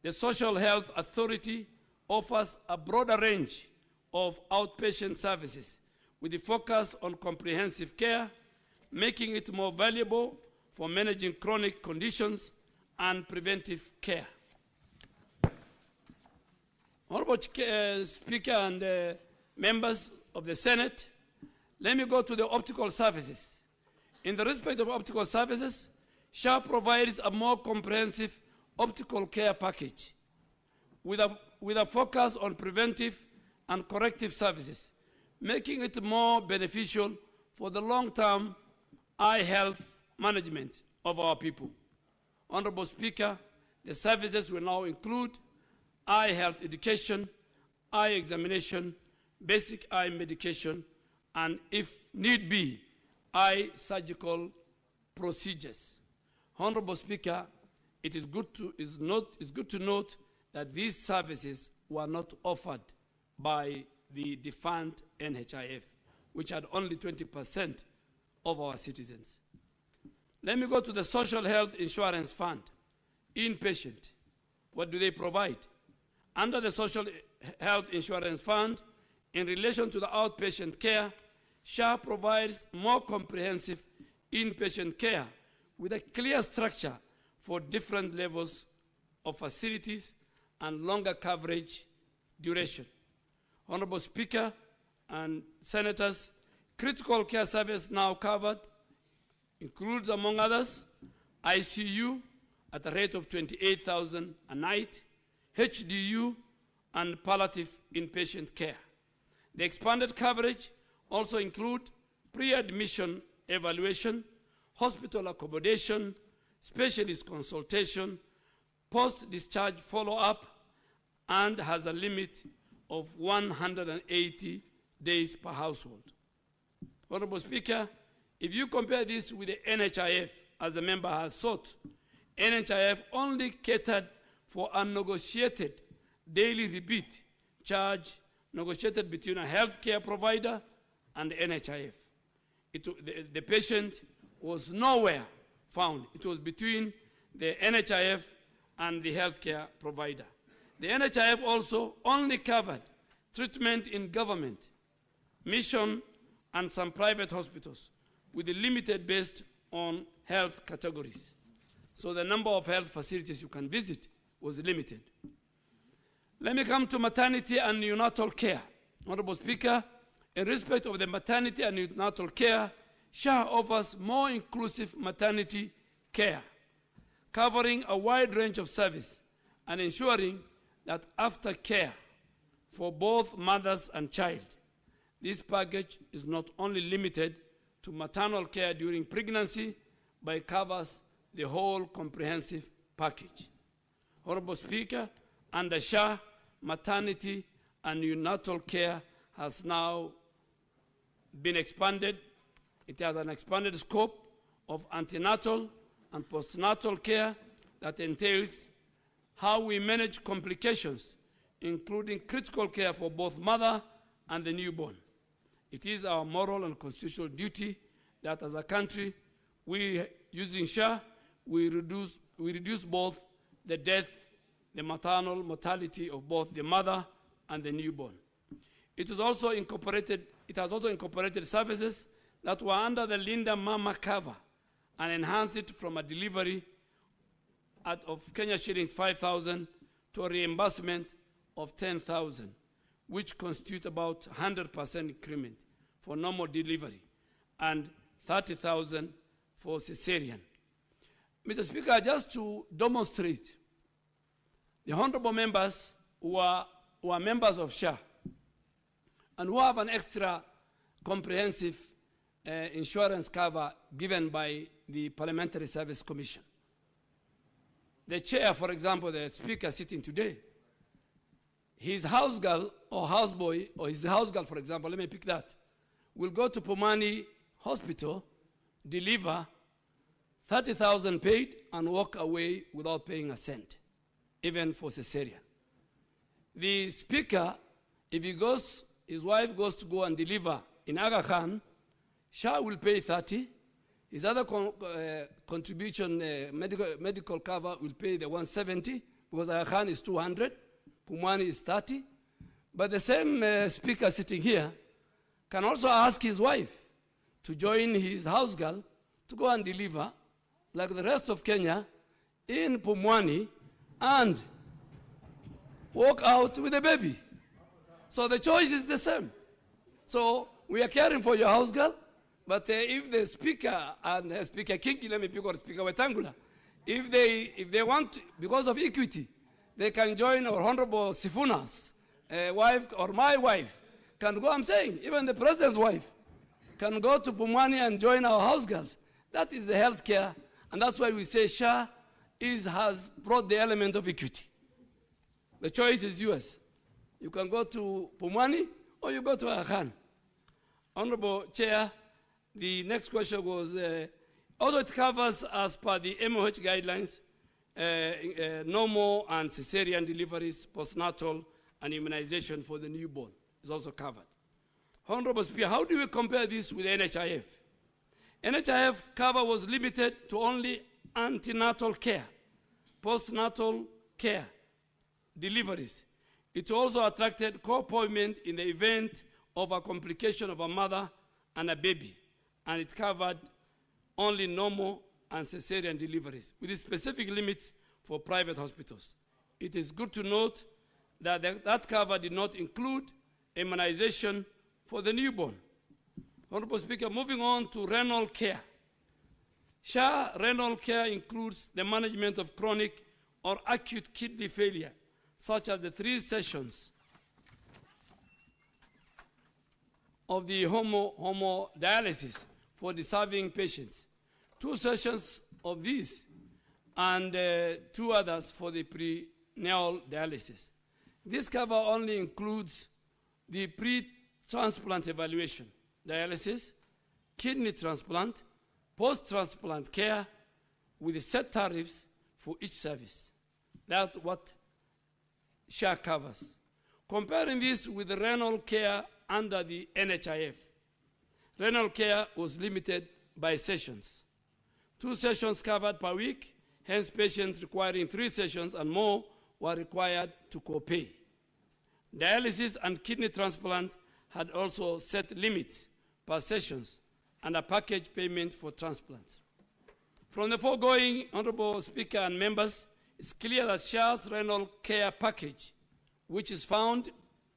the Social Health Authority offers a broader range of outpatient services with the focus on comprehensive care, making it more valuable for managing chronic conditions and preventive care. Honorable Speaker and members of the Senate, let me go to the optical services. In the respect of optical services, SHA provides a more comprehensive optical care package with a focus on preventive and corrective services, making it more beneficial for the long-term eye health management of our people. Honorable Speaker, the services will now include eye health education, eye examination, basic eye medication, and if need be, eye surgical procedures. Honorable Speaker, it is good to note that these services were not offered by the defunct NHIF, which had only 20% of our citizens. Let me go to the Social Health Insurance Fund. Inpatient, what do they provide? Under the Social Health Insurance Fund, in relation to the outpatient care, SHA provides more comprehensive inpatient care with a clear structure for different levels of facilities and longer coverage duration. Honorable Speaker and Senators, critical care service now covered includes, among others, ICU at a rate of 28,000 a night, HDU, and palliative inpatient care. The expanded coverage also include pre-admission evaluation, hospital accommodation, specialist consultation, post-discharge follow-up, and has a limit of 180 days per household. Honorable Speaker, if you compare this with the NHIF, as the member has sought, NHIF only catered for a negotiated daily rebate charge negotiated between a healthcare provider and the NHIF. The patient was nowhere found. It was between the NHIF and the healthcare provider. The NHIF also only covered treatment in government, mission, and some private hospitals, with the limited based on health categories. So the number of health facilities you can visit was limited. Let me come to maternity and neonatal care. Honorable Speaker, in respect of the maternity and neonatal care, SHA offers more inclusive maternity care, covering a wide range of service and ensuring that aftercare for both mothers and child. This package is not only limited to maternal care during pregnancy, but it covers the whole comprehensive package. Honorable Speaker, under SHA, maternity and neonatal care has now been expanded. It has an expanded scope of antenatal and postnatal care that entails how we manage complications, including critical care for both mother and the newborn. It is our moral and constitutional duty that as a country, using SHA, we reduce both the death, the maternal mortality of both the mother and the newborn. It has also incorporated services that were under the Linda Mama cover and enhanced it from a delivery of Kenya shillings 5,000 to a reimbursement of 10,000, which constitute about 100% increment for normal delivery and 30,000 for cesarean. Mr. Speaker, just to demonstrate, the honorable members who are members of SHA and who have an extra comprehensive insurance cover given by the Parliamentary Service Commission. The chair, for example, the speaker sitting today, his house girl or houseboy, or his house girl, for example, let me pick that, will go to Pumani Hospital, deliver 30,000 paid, and walk away without paying a cent, even for cesarean. The speaker, if his wife goes to go and deliver in Aga Khan, SHA will pay 30. His other contribution, medical cover, will pay the 170, because Aga Khan is 200, Pumani is 30. But the same speaker sitting here can also ask his wife to join his house girl to go and deliver, like the rest of Kenya, in Pumwani, and walk out with a baby. So the choice is the same. So we are caring for your house girl, but if the speaker and Speaker Kingi, let me pick on Speaker Wetangula, if they want, because of equity, they can join our Honorable Sifuna's wife, or my wife can go, I'm saying, even the president's wife can go to Pumwani and join our house girls. That is the health care, and that's why we say SHA has brought the element of equity. The choice is yours. You can go to Pumwani or you go to Aga Khan. Honorable Chair, the next question was, although it covers, as per the MOH guidelines, normal and cesarean deliveries, postnatal, and immunization for the newborn is also covered. Honorable Speaker, how do we compare this with NHIF? NHIF cover was limited to only antenatal care, postnatal care, deliveries. It also attracted co-appointment in the event of a complication of a mother and a baby, and it covered only normal and cesarean deliveries, with specific limits for private hospitals. It is good to note that that cover did not include immunization for the newborn. Honorable Speaker, moving on to renal care. SHA renal care includes the management of chronic or acute kidney failure, such as the 3 sessions of the hemodialysis for deserving patients, 2 sessions of these, and 2 others for the prenatal dialysis. This cover only includes the pre-transplant evaluation, dialysis, kidney transplant, post-transplant care, with set tariffs for each service. That's what SHA covers. Comparing this with the renal care under the NHIF, renal care was limited by sessions. 2 sessions covered per week, hence patients requiring 3 sessions and more were required to co-pay. Dialysis and kidney transplant had also set limits per sessions and a package payment for transplant. From the foregoing, Honorable Speaker and members, it's clear that SHA's renal care package, which is found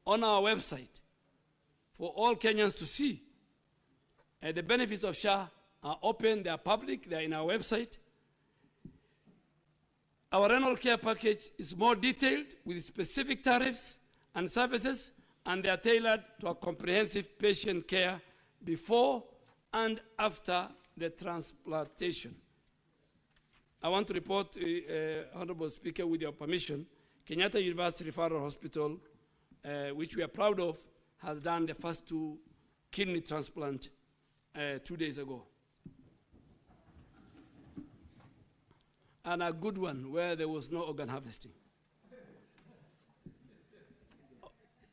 on our website for all Kenyans to see, the benefits of SHA are open, they are public, they are in our website. Our renal care package is more detailed with specific tariffs and services, and they are tailored to a comprehensive patient care before and after the transplantation. I want to report, Honorable Speaker, with your permission, Kenyatta University Referral Hospital, which we are proud of, has done the first 2 kidney transplants 2 days ago. And a good one where there was no organ harvesting.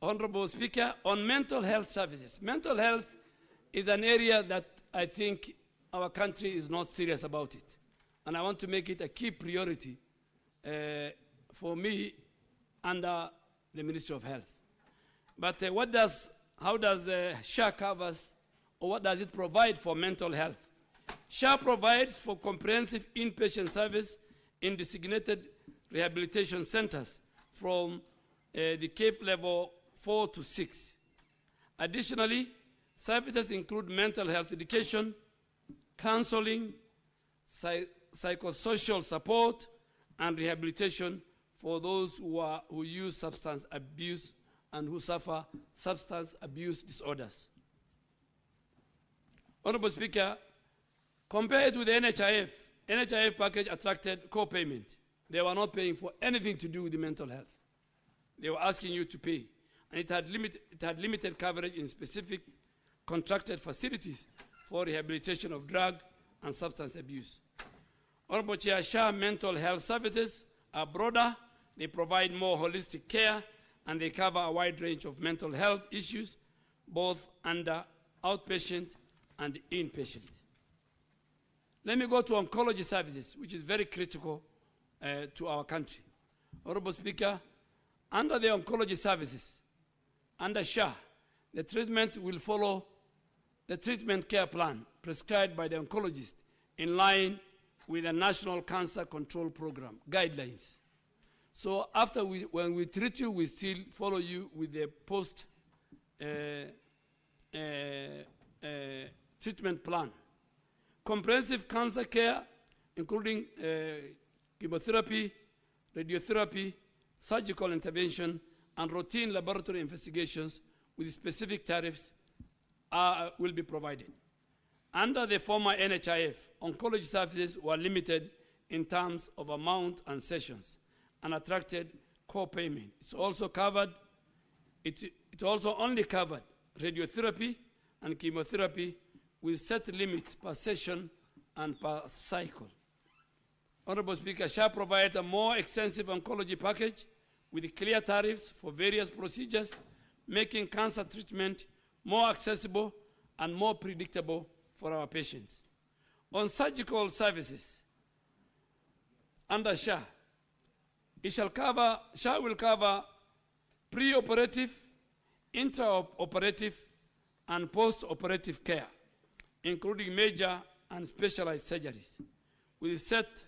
Honorable Speaker, on mental health services. Mental health is an area that I think our country is not serious about it. And I want to make it a key priority for me under the Ministry of Health. But how does SHA covers, or what does it provide for mental health? SHA provides for comprehensive inpatient service in designated rehabilitation centers from the CAFE level 4 to 6. Additionally, services include mental health education, counseling, psychosocial support, and rehabilitation for those who use substance abuse and who suffer substance abuse disorders. Honorable Speaker, compared with the NHIF package attracted co-payment. They were not paying for anything to do with the mental health. They were asking you to pay. And it had limited coverage in specific contracted facilities for rehabilitation of drug and substance abuse. Honorable Chair, SHA mental health services are broader, they provide more holistic care, and they cover a wide range of mental health issues, both under outpatient and inpatient. Let me go to oncology services, which is very critical to our country. Honorable Speaker, under the oncology services, under SHA, the treatment will follow the treatment care plan prescribed by the oncologist in line with the National Cancer Control Program guidelines. So when we treat you, we still follow you with the post treatment plan. Comprehensive cancer care, including chemotherapy, radiotherapy, surgical intervention, and routine laboratory investigations with specific tariffs will be provided. Under the former NHIF, oncology services were limited in terms of amount and sessions and attracted co-payment. It's also covered, it also only covered radiotherapy and chemotherapy with set limits per session and per cycle. Honorable Speaker, SHA provides a more extensive oncology package with clear tariffs for various procedures, making cancer treatment more accessible and more predictable for our patients. On surgical services, under SHA, SHA will cover pre-operative, intraoperative, and post-operative care, including major and specialized surgeries, with set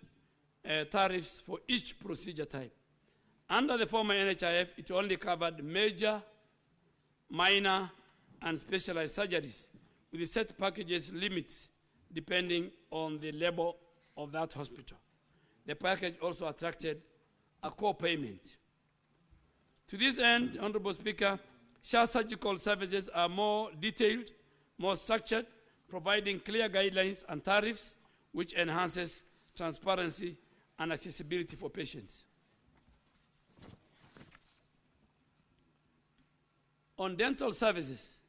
tariffs for each procedure type. Under the former NHIF, it only covered major, minor, and specialized surgeries, with set packages limits depending on the level of that hospital. The package also attracted a co-payment. To this end, Honorable Speaker, SHA surgical services are more detailed, more structured, providing clear guidelines and tariffs, which enhances transparency and accessibility for patients. On dental services,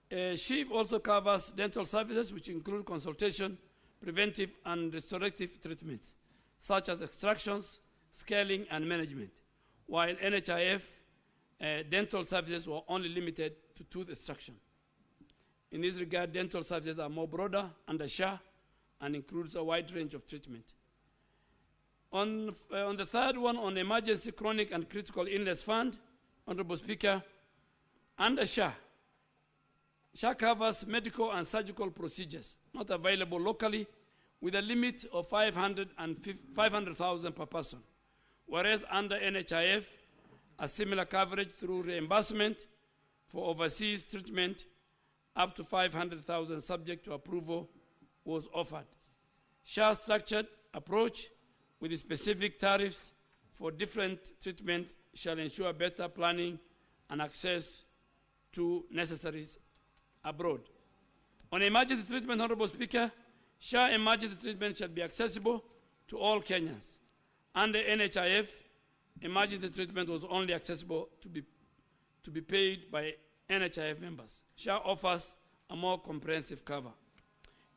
SHIF also covers dental services which include consultation, preventive and restorative treatments, such as extractions, scaling, and management, while NHIF dental services were only limited to tooth extraction. In this regard, dental services are more broader under SHA and includes a wide range of treatment. On the third one, on emergency, chronic, and critical illness fund, Honorable Speaker, under SHA covers medical and surgical procedures not available locally with a limit of 500,000 per person, whereas under NHIF, a similar coverage through reimbursement for overseas treatment up to 500,000 subject to approval was offered. SHA structured approach with specific tariffs for different treatments shall ensure better planning and access to necessaries abroad. On emergency treatment, Honorable Speaker, SHA emergency treatment shall be accessible to all Kenyans. Under NHIF, emergency treatment was only accessible to be paid by NHIF members. SHA offers a more comprehensive cover.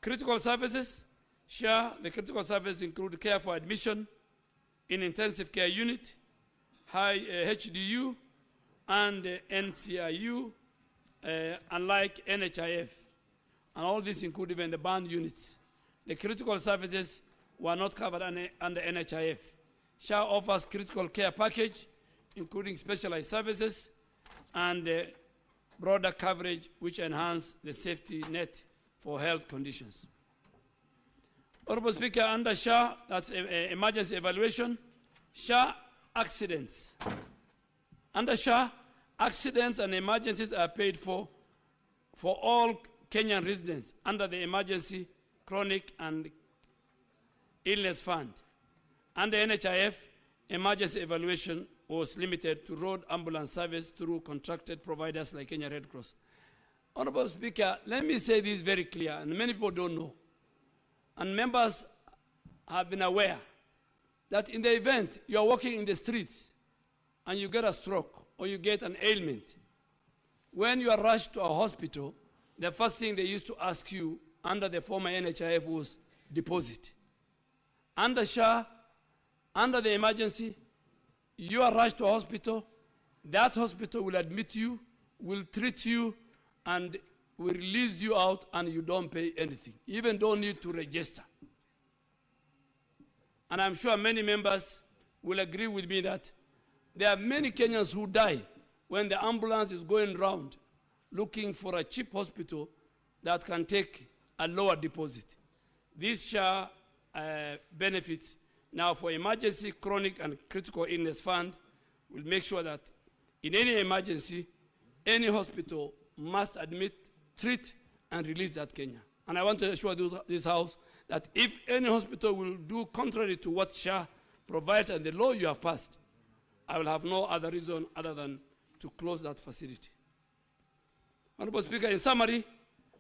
Critical services, SHA, the critical services include care for admission in intensive care unit, high HDU, and NCIU, unlike NHIF. And all this include even the band units. The critical services were not covered under NHIF. SHA offers critical care package, including specialized services and broader coverage which enhance the safety net for health conditions. Honorable Speaker, under SHA, that's emergency evaluation, SHA accidents. Under SHA, accidents and emergencies are paid for all Kenyan residents under the Emergency, Chronic, and Illness Fund. Under NHIF, emergency evaluation was limited to road ambulance service through contracted providers like Kenya Red Cross. Honorable Speaker, let me say this very clear, and many people don't know, and members have been aware that in the event you are walking in the streets and you get a stroke or you get an ailment, when you are rushed to a hospital, the first thing they used to ask you under the former NHIF was deposit. Under SHA, under the emergency, you are rushed to a hospital, that hospital will admit you, will treat you, and will release you out, and you don't pay anything. You even don't need to register. And I'm sure many members will agree with me that there are many Kenyans who die when the ambulance is going around looking for a cheap hospital that can take a lower deposit. These SHA benefits now for emergency, chronic, and critical illness fund will make sure that in any emergency, any hospital must admit, treat, and release that Kenya. And I want to assure this House that if any hospital will do contrary to what SHA provides and the law you have passed, I will have no other reason other than to close that facility. Honorable Speaker, in summary,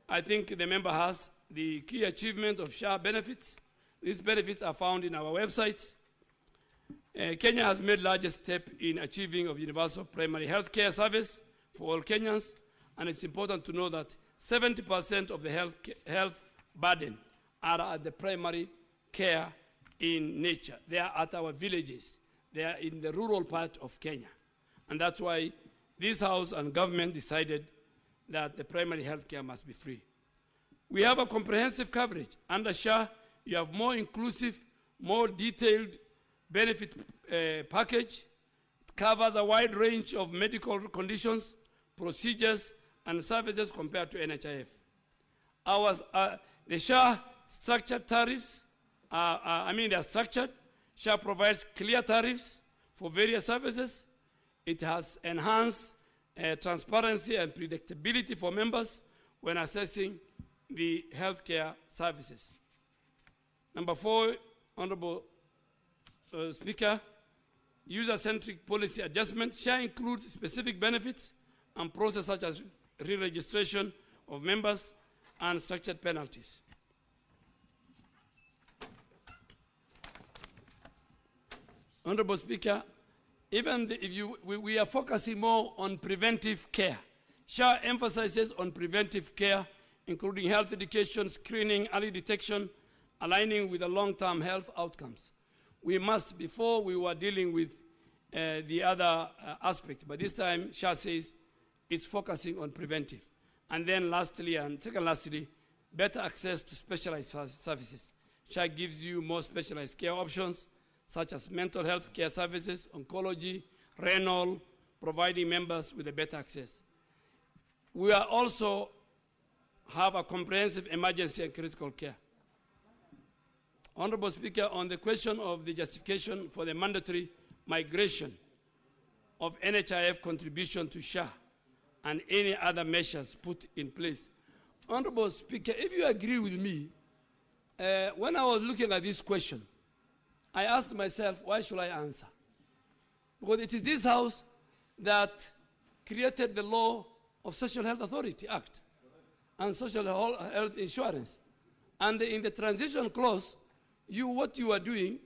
I think the member has the key achievement of SHA benefits. These benefits are found in our websites. Kenya has made largest step in achieving of universal primary health care service for all Kenyans, and it's important to know that 70% of the health burden are at the primary care in nature. They are at our villages. They are in the rural part of Kenya. And that's why this House and government decided that the primary health care must be free. We have a comprehensive coverage. Under SHA, you have more inclusive, more detailed benefit package. It covers a wide range of medical conditions, procedures, and services compared to NHIF. The SHA structured tariffs, they are structured. SHA provides clear tariffs for various services. It has enhanced transparency and predictability for members when assessing the healthcare services. Number 4, Honorable Speaker, user-centric policy adjustment. SHA includes specific benefits and processes such as re-registration of members and structured penalties. Honorable Speaker, even we are focusing more on preventive care. SHA emphasizes on preventive care, including health education, screening, early detection, aligning with the long-term health outcomes. We must, before we were dealing with the other aspect, but this time SHA says it's focusing on preventive. And then lastly, and second lastly, better access to specialized services. SHA gives you more specialized care options, such as mental health care services, oncology, renal, providing members with a better access. We are also have a comprehensive emergency and critical care. Honorable Speaker, on the question of the justification for the mandatory migration of NHIF contribution to SHA and any other measures put in place. Honorable Speaker, if you agree with me, when I was looking at this question, I asked myself, why should I answer? Because it is this House that created the law of Social Health Authority Act and Social Health Insurance. And in the transition clause, what you are doing,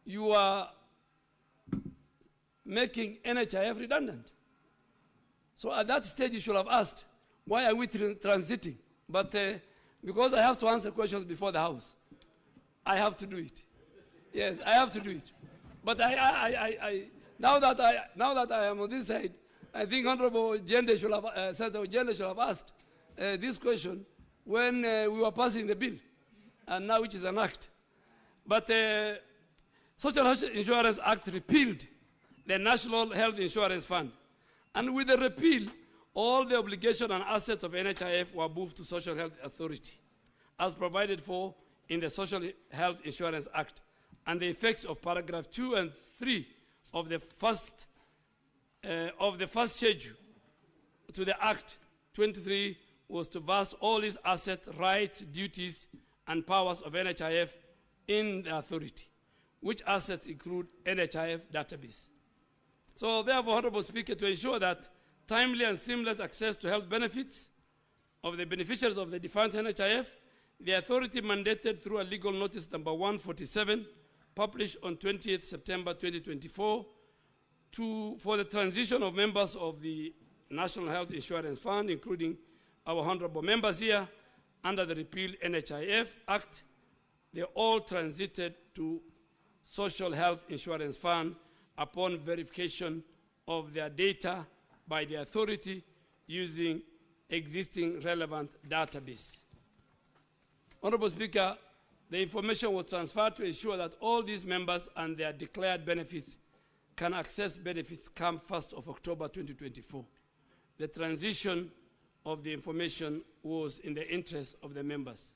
you are making NHIF redundant. So at that stage, you should have asked, why are we transiting? But because I have to answer questions before the House, I have to do it. Yes, I have to do it. But now that I am on this side, I think Honorable Jende should have, Senator Jende should have asked this question when we were passing the bill, and now which is an act. But Social Health Insurance Act repealed the National Health Insurance Fund. And with the repeal, all the obligation and assets of NHIF were moved to Social Health Authority, as provided for in the Social Health Insurance Act. And the effects of paragraph 2 and 3 of the first schedule to the Act 23 was to vest all its assets, rights, duties, and powers of NHIF in the authority, which assets include NHIF database. So therefore, Honorable Speaker, to ensure that timely and seamless access to health benefits of the beneficiaries of the defunct NHIF, the authority mandated through a legal notice number 147, published on 20th September 2024, for the transition of members of the National Health Insurance Fund, including our honorable members here, under the repealed NHIF Act. They all transited to Social Health Insurance Fund upon verification of their data by the authority using existing relevant database. Honorable Speaker, the information was transferred to ensure that all these members and their declared benefits can access benefits come 1st of October 2024. The transition of the information was in the interest of the members.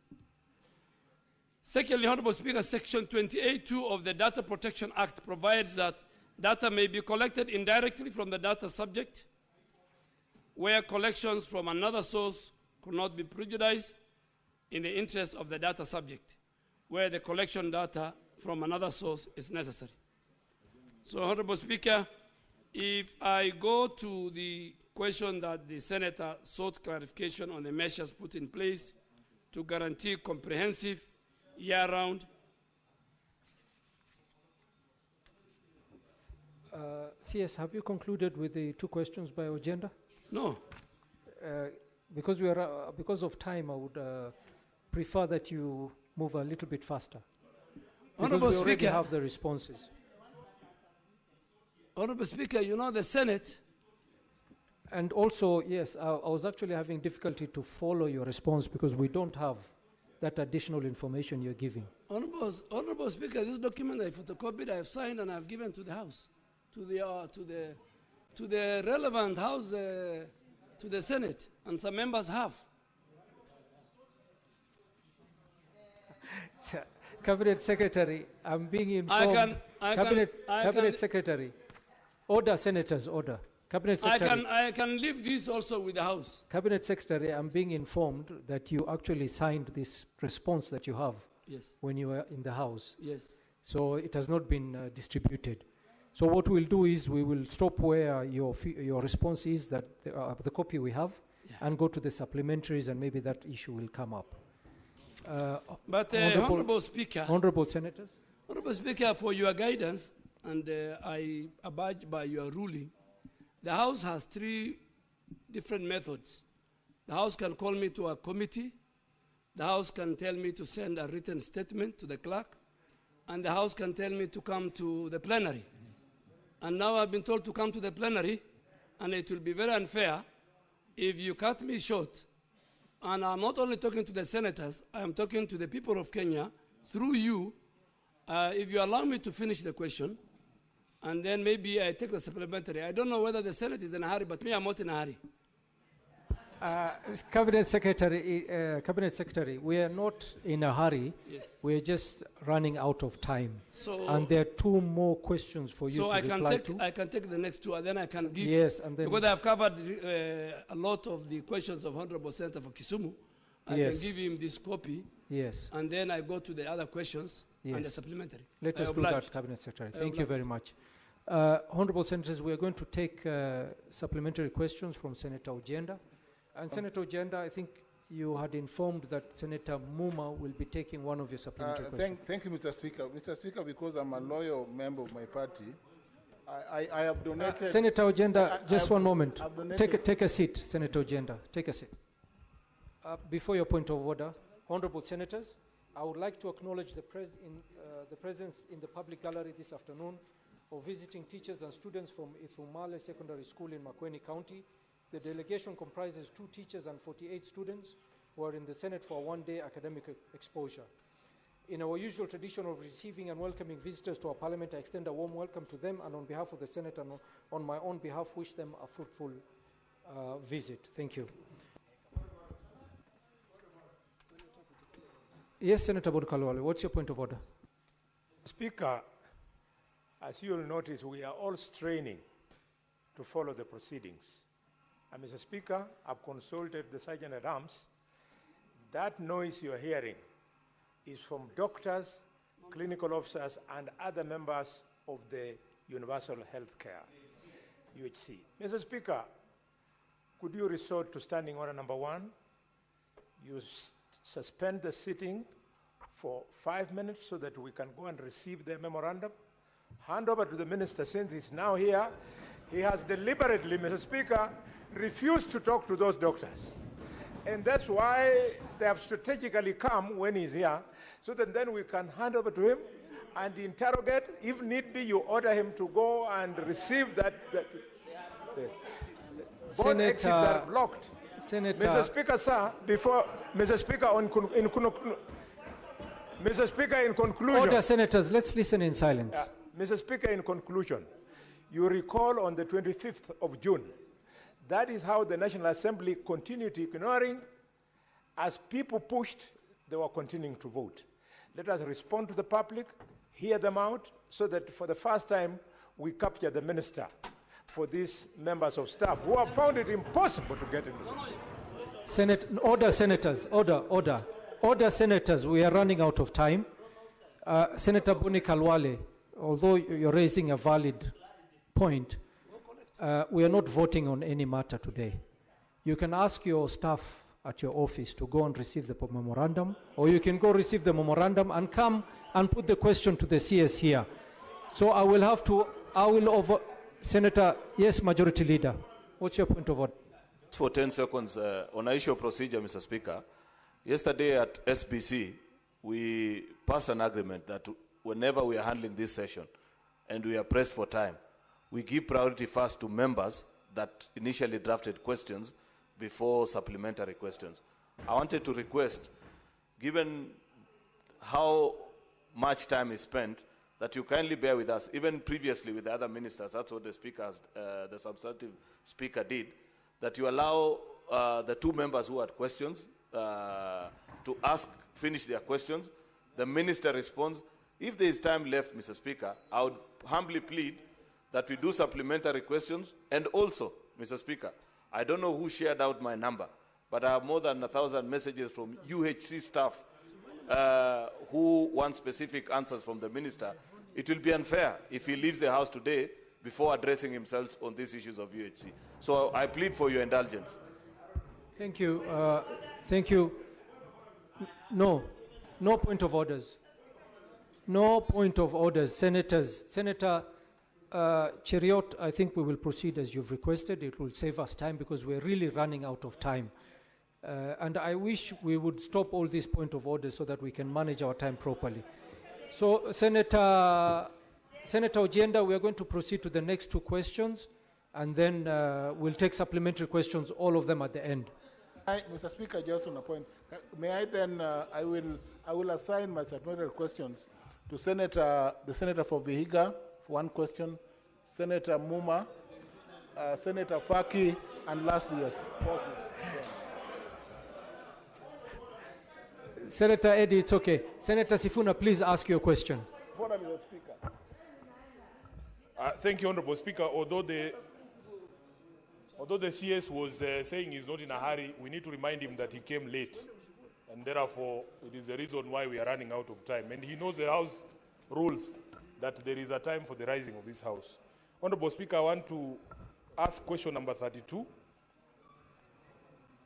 Secondly, Honorable Speaker, Section 28(2) of the Data Protection Act provides that data may be collected indirectly from the data subject, where collections from another source could not be prejudiced in the interest of the data subject, where the collection data from another source is necessary. So, Honorable Speaker, If I go to the question that the senator sought clarification on the measures put in place to guarantee comprehensive year-round. CS, have you concluded with the two questions by agenda? No. Because we are because of time, I would prefer that you move a little bit faster. Because Honorable we already Speaker. have the responses. Honorable Speaker, you know the Senate. And also, yes, I was actually having difficulty to follow your response because we don't have that additional information you're giving. Honorable Speaker, this document I photocopied, I have signed, and I have given to the House, to the relevant House, to the Senate, and some members have. Cabinet Secretary, I'm being informed. Cabinet Secretary, order, senators, order. Cabinet Secretary. I can leave this also with the House. Cabinet Secretary, I'm being informed that you actually signed this response that you have Yes. when you were in the House. Yes. So it has not been distributed. So what we'll do is we will stop where your response is, that the copy we have, and go to the supplementaries, and maybe that issue will come up. But Honorable Speaker. Honorable Senators. Honorable Speaker, for your guidance, and I abide by your ruling, the House has 3 different methods. The House can call me to a committee. The House can tell me to send a written statement to the clerk. And the House can tell me to come to the plenary. And now I've been told to come to the plenary, and it will be very unfair if you cut me short. And I'm not only talking to the senators, I'm talking to the people of Kenya through you. If you allow me to finish the question, and then maybe I take the supplementary. I don't know whether the Senate is in a hurry, but me, I'm not in a hurry. Cabinet Secretary, we are not in a hurry. Yes. We are just running out of time. So- and there are 2 more questions for you So to I can reply take, to. I can take the next 2, and then I can give. Yes, and then- because I've covered a lot of the questions of Honorable Senator for Kisumu. I Yes. can give him this copy. Yes. And then I go to the other questions and the Yes. supplementary. Let I us do oblige. that, Cabinet Secretary. I Thank you oblige. very much. Honorable Senators, we are going to take supplementary questions from Senator Ojenda. And Senator Ojenda, I think you had informed that Senator Muma will be taking one of your supplementary questions. Thank you, Mr. Speaker. Mr. Speaker, because I'm a loyal member of my party, I have donated... Senator Ojenda, just have- one moment. I've donated- Take a seat, Senator Ojenda. Take a seat. Before your point of order, Honorable Senators, I would like to acknowledge the presence in the public gallery this afternoon of visiting teachers and students from Ithumale Secondary School in Makueni County. The delegation comprises 2 teachers and 48 students who are in the Senate for a 1-day academic exposure. In our usual tradition of receiving and welcoming visitors to our parliament, I extend a warm welcome to them, and on behalf of the Senate and on my own behalf, wish them a fruitful visit. Thank you. Yes, Senator Bodukalwale, what's your point of order? Speaker, as you will notice, we are all straining to follow the proceedings. And Mr. Speaker, I've consulted the Sergeant at Arms. That noise you're hearing is from doctors, clinical officers, and other members of the Universal Health Care, UHC. Mr. Speaker, could you resort to standing order number 1? You suspend the sitting for 5 minutes so that we can go and receive the memorandum. Hand over to the minister since he's now here. He has deliberately, Mr. Speaker, refused to talk to those doctors. And that's why they have strategically come when he's here, so that then we can hand over to him and interrogate. If need be, you order him to go and receive that. Both exits are blocked. Senator, Mr. Speaker, sir, before Mr. Speaker, Mr. Speaker, in conclusion. Order, Senators, let's listen in silence. Mr. Speaker, in conclusion, you recall on the 25th of June, that is how the National Assembly continued ignoring. As people pushed, they were continuing to vote. Let us respond to the public, hear them out, so that for the first time, we capture the minister for these members of staff who have found it impossible to get in the Order, Senators, order. Order, Senators, we are running out of time. Senator Boni Kalwale, although you're raising a valid point, we are not voting on any matter today. You can ask your staff at your office to go and receive the memorandum, or you can go receive the memorandum and come and put the question to the CS here. So I will Senator, yes, Majority Leader, what's your point of order? For 10 seconds, on an issue of procedure, Mr. Speaker, yesterday at SBC, we passed an agreement that whenever we are handling this session and we are pressed for time, we give priority first to members that initially drafted questions before supplementary questions. I wanted to request, given how much time is spent, that you kindly bear with us. Even previously with the other ministers, that's what the speakers, the substantive speaker did, that you allow the two members who had questions to finish their questions. The minister responds. If there is time left, Mr. Speaker, I would humbly plead that we do supplementary questions. And also, Mr. Speaker, I don't know who shared out my number, but I have more than 1,000 messages from UHC staff who want specific answers from the minister. It will be unfair if he leaves the House today before addressing himself on these issues of UHC. So I plead for your indulgence. Thank you. Thank you. No point of orders. No point of orders. Senators. Senator Cheriot, I think we will proceed as you've requested. It will save us time because we're really running out of time. And I wish we would stop all these point of orders so that we can manage our time properly. So, Senator Ojienda, we are going to proceed to the next two questions, and then we'll take supplementary questions, all of them at the end. Mr. Speaker, just on a point, may I then, I will assign my supplementary questions to the Senator for Vihiga, for one question, Senator Muma, Senator Faki, and lastly, yes, Senator Eddy, it's okay. Senator Sifuna, please ask your question. Mr. Speaker. Thank you, Honorable Speaker. Although the CS was saying he's not in a hurry, we need to remind him that he came late. And therefore, it is the reason why we are running out of time. And he knows the House rules that there is a time for the rising of this House. Honorable Speaker, I want to ask question number 32.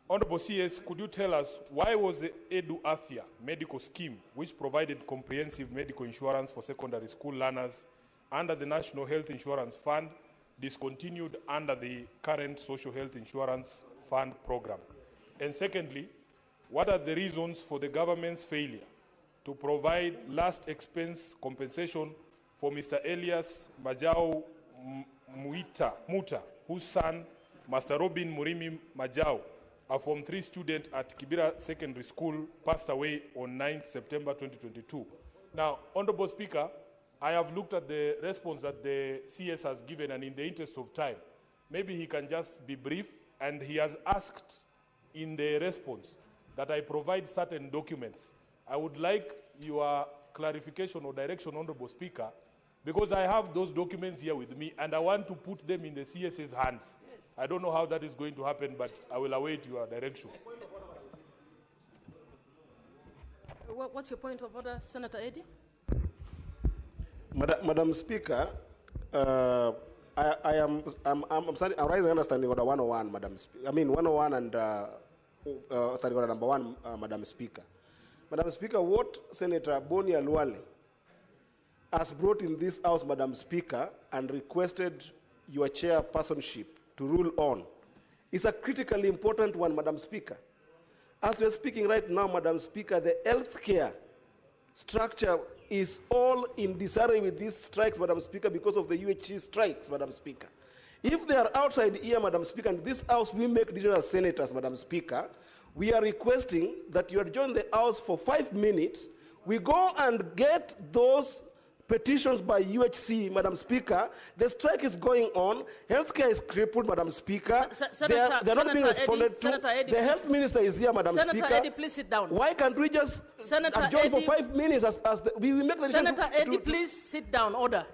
Honorable CS, could you tell us why was the Edu Athia medical scheme, which provided comprehensive medical insurance for secondary school learners under the National Health Insurance Fund, discontinued under the current Social Health Insurance Fund program? And secondly, what are the reasons for the government's failure to provide last expense compensation for Mr. Elias Majau Muta, whose son, Master Robin Murimi Majau, a Form 3 student at Kibera Secondary School, passed away on 9th September 2022. Now, Honorable Speaker, I have looked at the response that the CS has given, and in the interest of time, maybe he can just be brief, and he has asked in the response that I provide certain documents. I would like your clarification or direction, Honorable Speaker, because I have those documents here with me, and I want to put them in the CS's hands. I don't know how that is going to happen, but I will await your direction. What's your point of order, Senator Eddy? Madam Speaker, I'm raising understanding order 101, Madam Speaker. I mean 101 and standing order number 1, Madam Speaker. Madam Speaker, what Senator Boni Aluale has brought in this House, Madam Speaker, and requested your chairpersonship to rule on is a critically important one, Madam Speaker. As we are speaking right now, Madam Speaker, the healthcare structure is all in disarray with these strikes, Madam Speaker, because of the UHC strikes, Madam Speaker. If they are outside here, Madam Speaker, and this House we make decisions as senators, Madam Speaker, we are requesting that you adjourn the House for 5 minutes. We go and get those petitions by UHC, Madam Speaker. The strike is going on. Healthcare is crippled, Madam Speaker. They're not being responded to. The health minister is here, Madam Speaker. Senator Eddy, please sit down. Why can't we just adjourn for 5 minutes we make the decision? Senator Eddy, please sit down. Order.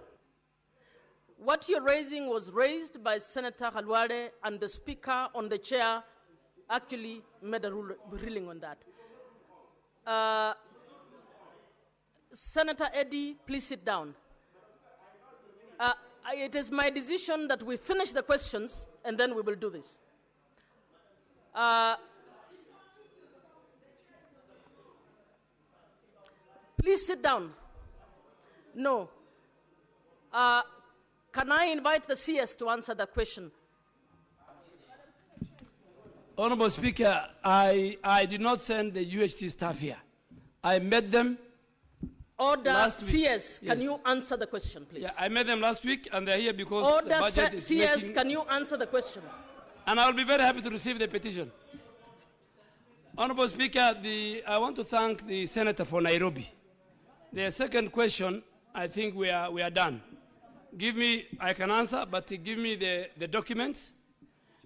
What you're raising was raised by Senator Halwale, and the Speaker on the chair actually made a ruling on that. It is my decision that we finish the questions and then we will do this. Please sit down. No. Can I invite the CS to answer the question? Honorable Speaker, I did not send the UHC staff here. I met them Order last week. CS, can Yes. you answer the question, please? Yeah, I met them last week, and they're here because the Order budget is CS, making... can you answer the question? And I'll be very happy to receive the petition. Honorable Speaker, I want to thank the Senator for Nairobi. The second question, I think we are done. Give me, I can answer, but give me the documents.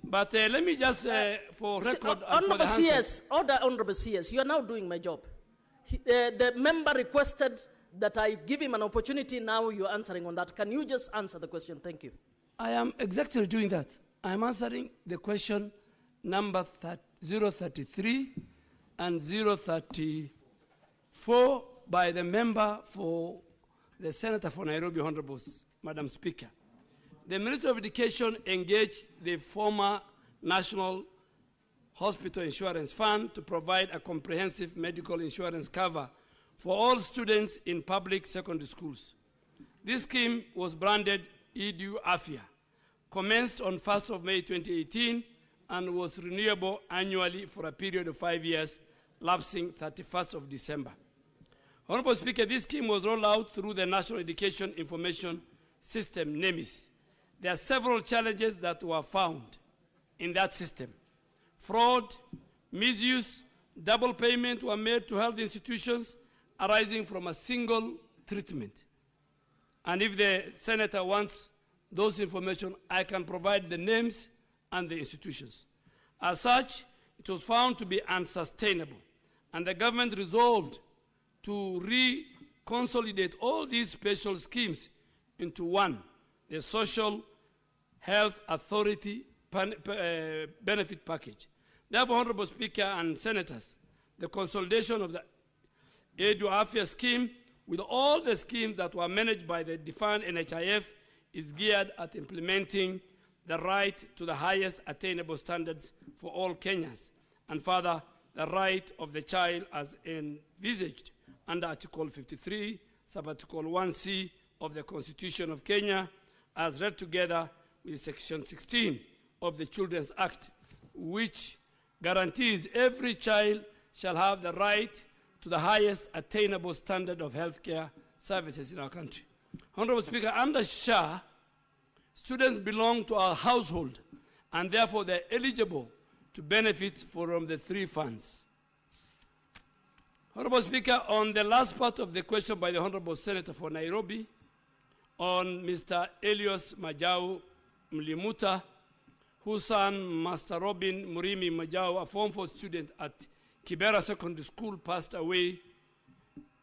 But let me just, for record and for Honorable the answer. CS, order Honorable CS, you are now doing my job. The member requested that I give him an opportunity, now you're answering on that. Can you just answer the question? Thank you. I am exactly doing that. I am answering the question number 033 and 034 by the member for the Senator for Nairobi, Honorable Madam Speaker. The Ministry of Education engaged the former National Hospital Insurance Fund to provide a comprehensive medical insurance cover for all students in public secondary schools. This scheme was branded Edu Afia, commenced on 1st of May 2018, and was renewable annually for a period of 5 years, lapsing 31st of December. Honorable Speaker, this scheme was rolled out through the National Education Information System, NEMIS. There are several challenges that were found in that system. Fraud, misuse, double payment were made to health institutions arising from a single treatment. And if the Senator wants those information, I can provide the names and the institutions. As such, it was found to be unsustainable, and the government resolved to reconsolidate all these special schemes into one, the Social Health Authority benefit package. Therefore, Honorable Speaker and Senators, the consolidation of the Edu Afia scheme with all the schemes that were managed by the defined NHIF is geared at implementing the right to the highest attainable standards for all Kenyans, and further, the right of the child as envisaged under Article 53, Sub-Article 1C of the Constitution of Kenya, as read together with Section 16 of the Children's Act, which guarantees every child shall have the right to the highest attainable standard of healthcare services in our country. Honorable Speaker, under SHA, students belong to our household, and therefore they're eligible to benefit from the three funds. Honorable Speaker, on the last part of the question by the Honorable Senator for Nairobi, on Mr. Elios Majau Mlimuta, whose son, Master Robin Murimi Majau, a Form 4 student at Kibera Secondary School, passed away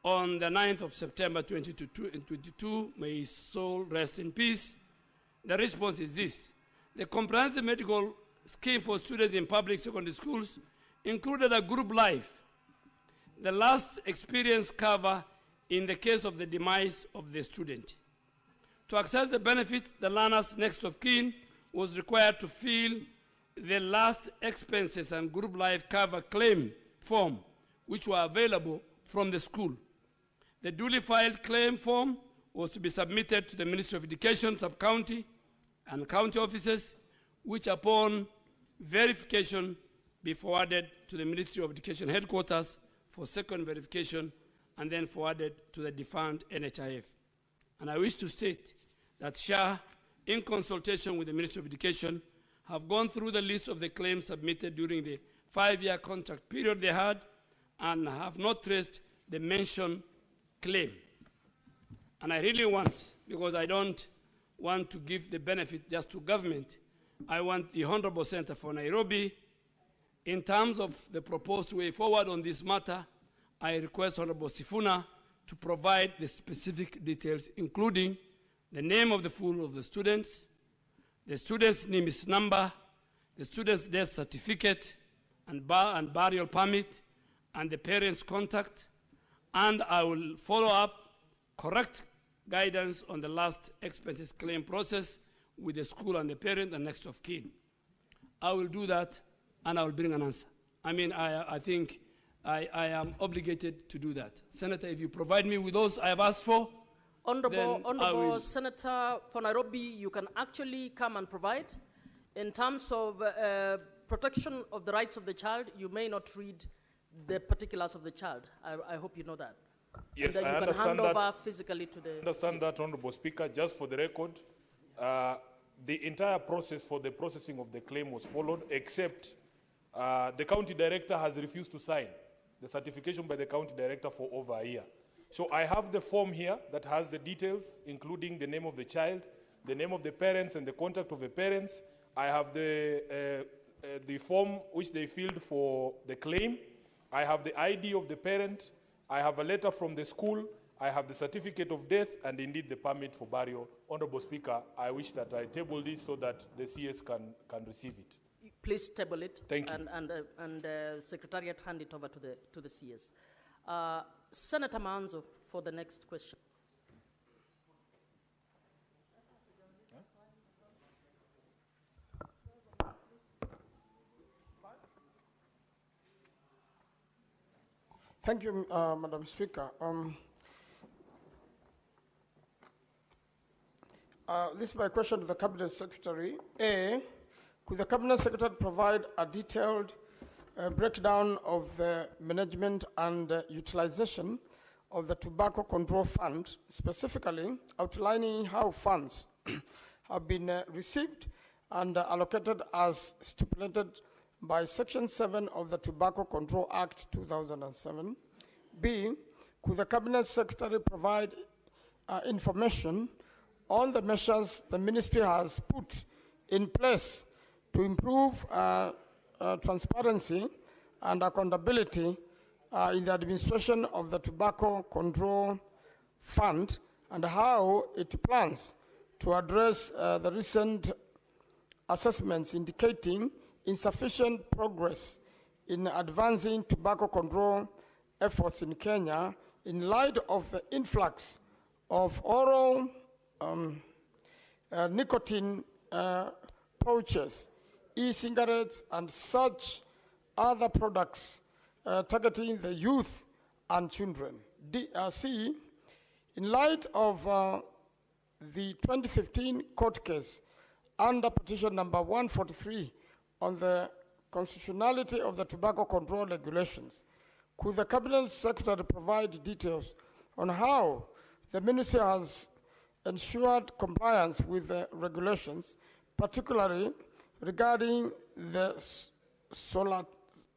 on the 9th of September 2022. May his soul rest in peace. The response is this. The comprehensive medical scheme for students in public secondary schools included a group life, the last experience cover in the case of the demise of the student. To access the benefit, the learner's next of kin was required to fill the last expenses and group life cover claim form, which were available from the school. The duly filed claim form was to be submitted to the Ministry of Education, sub-county, and county offices, which upon verification be forwarded to the Ministry of Education headquarters for second verification, and then forwarded to the defunct NHIF. And I wish to state that SHA, in consultation with the Ministry of Education, have gone through the list of the claims submitted during the 5-year contract period they had, and have not traced the mentioned claim. And I really want, because I don't want to give the benefit just to government, I want the Honorable Senator for Nairobi, in terms of the proposed way forward on this matter, I request Honorable Sifuna to provide the specific details, including the name of the full of the students, the student's name is number, the student's death certificate and burial permit, and the parent's contact. And I will follow up, correct guidance on the last expenses claim process with the school and the parent and next of kin. I will do that, and I will bring an answer. I mean, I think I am obligated to do that. Senator, if you provide me with those I have asked for, Honorable Senator for Nairobi, you can actually come and provide. In terms of protection of the rights of the child, you may not read the particulars of the child. I hope you know that. Yes, and then I you can hand understand over that. physically to the... Understand that, Honorable Speaker. Just for the record, the entire process for the processing of the claim was followed, except the county director has refused to sign the certification by the county director for over a year. So I have the form here that has the details, including the name of the child, the name of the parents, and the contact of the parents. I have the form which they filled for the claim. I have the ID of the parent. I have a letter from the school. I have the certificate of death and indeed the permit for burial. Honorable Speaker, I wish that I table this so that the CS can receive it. Please table it. Thank you. And Secretariat hand it over to the CS. Senator Manzo for the next question. Thank you, Madam Speaker. This is my question to the Cabinet Secretary. A, could the Cabinet Secretary provide a detailed breakdown of the management and utilization of the Tobacco Control Fund, specifically outlining how funds have been received and allocated as stipulated by Section 7 of the Tobacco Control Act 2007. B, could the Cabinet Secretary provide information on the measures the Ministry has put in place to improve transparency and accountability in the administration of the Tobacco Control Fund, and how it plans to address the recent assessments indicating insufficient progress in advancing tobacco control efforts in Kenya in light of the influx of oral nicotine pouches, e-cigarettes, and such other products targeting the youth and children. C, in light of the 2015 court case under petition number 143 on the constitutionality of the tobacco control regulations, could the Cabinet Secretary provide details on how the Ministry has ensured compliance with the regulations, particularly regarding the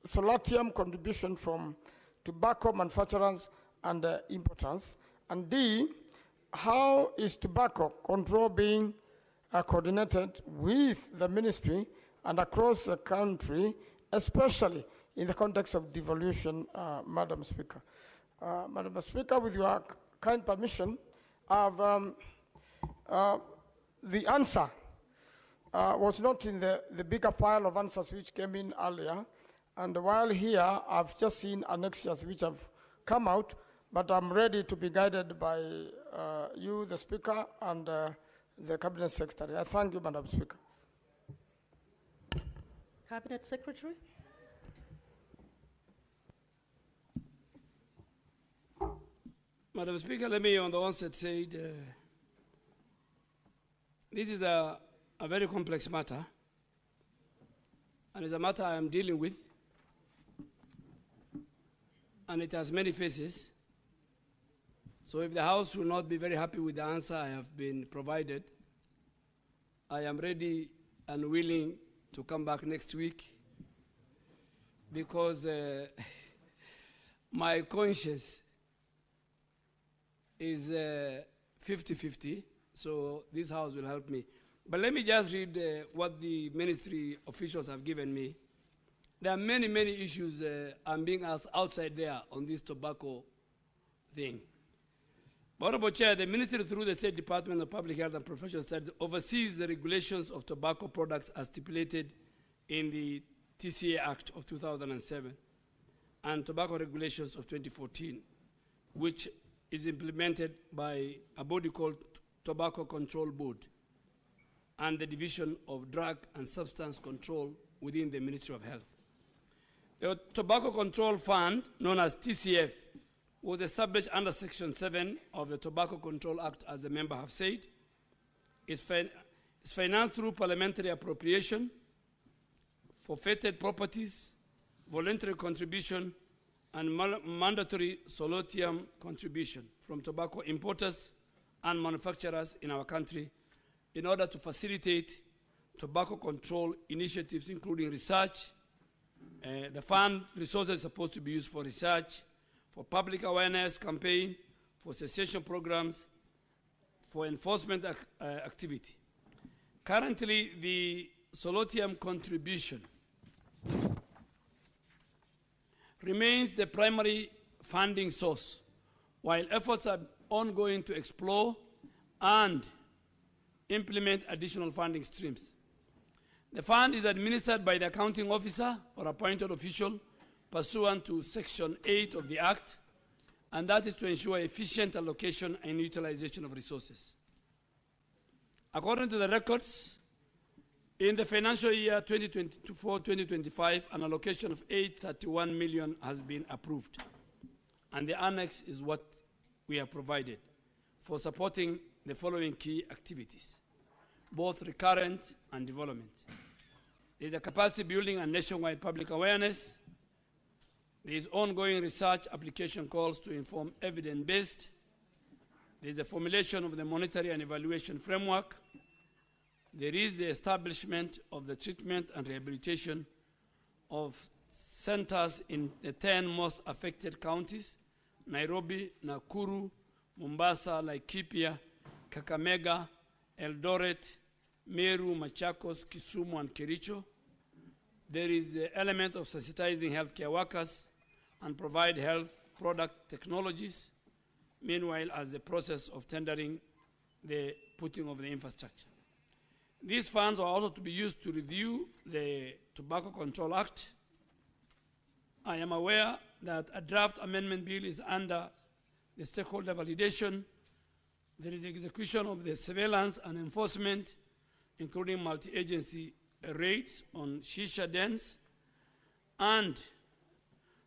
solatium contribution from tobacco manufacturers and importers? And D, how is tobacco control being coordinated with the Ministry and across the country, especially in the context of devolution, Madam Speaker? Madam Speaker, with your kind permission, the answer was not in the bigger pile of answers which came in earlier. And while here, I've just seen annexures which have come out, but I'm ready to be guided by you, the Speaker, and the Cabinet Secretary. I thank you, Madam Speaker. Cabinet Secretary. Madam Speaker, let me on the onset say this is a very complex matter, and it's a matter I am dealing with, and it has many faces. So if the House will not be very happy with the answer I have been provided, I am ready and willing to come back next week, because my conscience is 50-50, so this House will help me. But let me just read what the ministry officials have given me. There are many, many issues I'm being asked outside there on this tobacco thing. Honorable Chair, the Ministry through the State Department of Public Health and Professional Studies oversees the regulations of tobacco products as stipulated in the TCA Act of 2007 and tobacco regulations of 2014, which is implemented by a body called Tobacco Control Board and the Division of Drug and Substance Control within the Ministry of Health. The Tobacco Control Fund, known as TCF, was established under Section 7 of the Tobacco Control Act, as the member have said. It's financed through parliamentary appropriation, forfeited properties, voluntary contribution, and mandatory solutium contribution from tobacco importers and manufacturers in our country in order to facilitate tobacco control initiatives, including research. The fund resources are supposed to be used for research, for public awareness campaign, for cessation programs, for enforcement activity. Currently, the solutium contribution remains the primary funding source, while efforts are ongoing to explore and implement additional funding streams. The fund is administered by the accounting officer or appointed official pursuant to Section 8 of the Act, and that is to ensure efficient allocation and utilization of resources. According to the records, in the financial year 2024-2025, an allocation of 831 million has been approved, and the annex is what we have provided for supporting the following key activities, both recurrent and development. There is a capacity building and nationwide public awareness. There is ongoing research application calls to inform evidence-based. There is the formulation of the monitoring and evaluation framework. There is the establishment of the treatment and rehabilitation of centers in the 10 most affected counties: Nairobi, Nakuru, Mombasa, Laikipia, Kakamega, Eldoret, Meru, Machakos, Kisumu, and Kericho. There is the element of sensitizing healthcare workers and provide health product technologies, meanwhile as the process of tendering the putting of the infrastructure. These funds are also to be used to review the Tobacco Control Act. I am aware that a draft amendment bill is under the stakeholder validation. There is execution of the surveillance and enforcement, including multi-agency raids on shisha dens and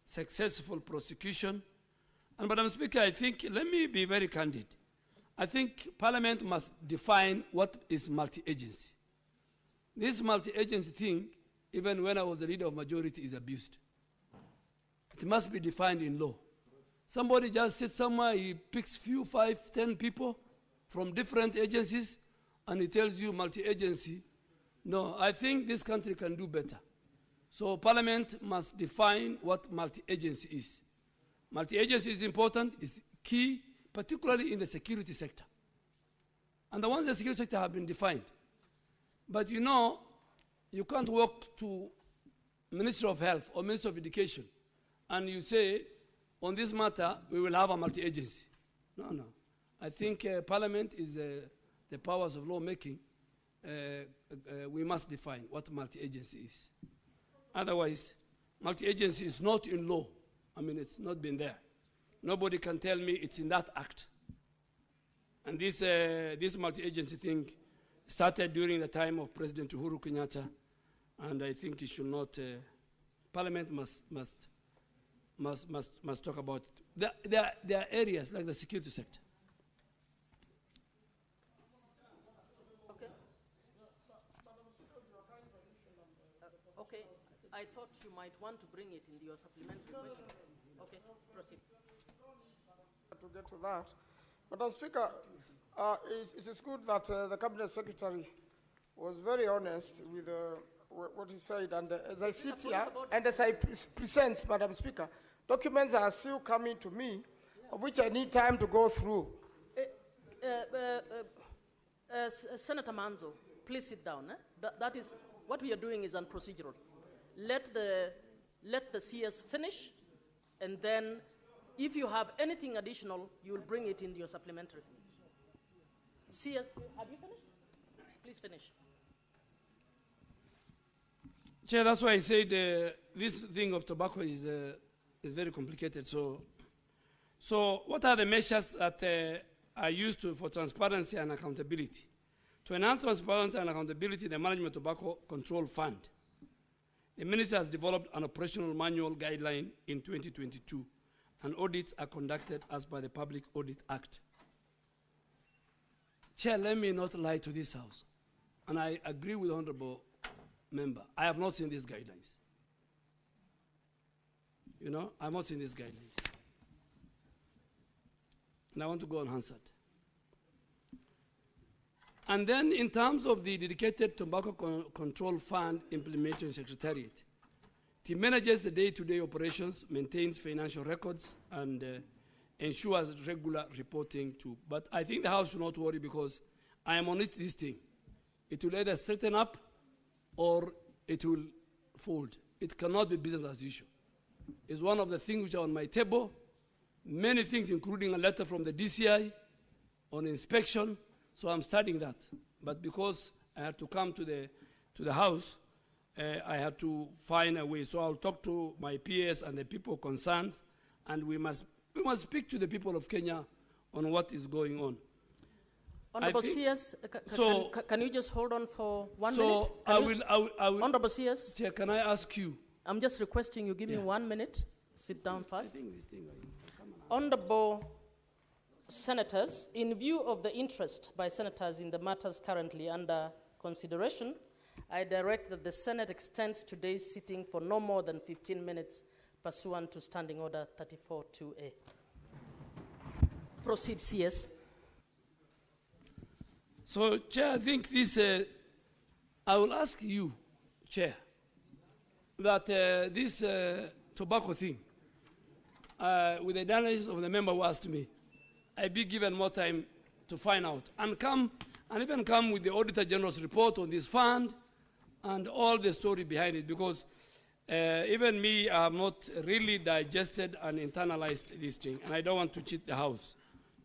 successful prosecution. And Madam Speaker, I think, let me be very candid. I think Parliament must define what is multi-agency. This multi-agency thing, even when I was the leader of majority, is abused. It must be defined in law. Somebody just sits somewhere, he picks few, 5, 10 people from different agencies, and he tells you multi-agency. No, I think this country can do better. So Parliament must define what multi-agency is. Multi-agency is important, is key, particularly in the security sector. And the ones in the security sector have been defined. But you know, you can't walk to Ministry of Health or Ministry of Education and you say, on this matter, we will have a multi-agency. No, no. I think Parliament is the powers of lawmaking. We must define what multi-agency is. Otherwise, multi-agency is not in law. I mean, it's not been there. Nobody can tell me it's in that act. And this multi-agency thing started during the time of President Uhuru Kenyatta, and I think it should not, Parliament must talk about it. There are areas like the security sector. Okay, I thought you might want to bring it in your supplementary question. Okay, proceed. To get to that, Madam Speaker, it is good that the Cabinet Secretary was very honest with what he said, and as I sit here, and as I present, Madam Speaker, documents are still coming to me, of which I need time to go through. Senator Manzo, please sit down. That is, what we are doing is unprocedural. Let the CS finish, and then if you have anything additional, you will bring it in your supplementary. CS, have you finished? Please finish. Chair, that's why I said this thing of tobacco is very complicated. So So what are the measures that are used for transparency and accountability? To enhance transparency and accountability, the Management Tobacco Control Fund, the Minister has developed an operational manual guideline in 2022, and audits are conducted as per the Public Audit Act. Chair, let me not lie to this House, and I agree with the Honourable Member. I have not seen these guidelines. You know, I have not seen these guidelines. And I want to go unanswered. And then in terms of the dedicated Tobacco Control Fund Implementation Secretariat, it manages the day-to-day operations, maintains financial records, and ensures regular reporting too. But I think the House should not worry because I am on it this thing. It will either straighten up or it will fold. It cannot be business as usual. It's one of the things which are on my table. Many things, including a letter from the DCI on inspection. So I'm studying that. But because I had to come to the House, I had to find a way. So I'll talk to my PS and the people concerned, and we must speak to the people of Kenya on what is going on. Honorable CS, can you just hold on for 1 minute? So I will. Honorable CS. Chair, can I ask you? I'm just requesting you give me 1 minute. Sit down first. Honorable Senators, in view of the interest by senators in the matters currently under consideration, I direct that the Senate extends today's sitting for no more than 15 minutes pursuant to Standing Order 34-2A. Proceed, CS. So, Chair, I think this, I will ask you, Chair, that this tobacco thing, with the analysis of the member who asked me, I be given more time to find out and even come with the Auditor General's report on this fund and all the story behind it, because even me, I have not really digested and internalized this thing, and I don't want to cheat the House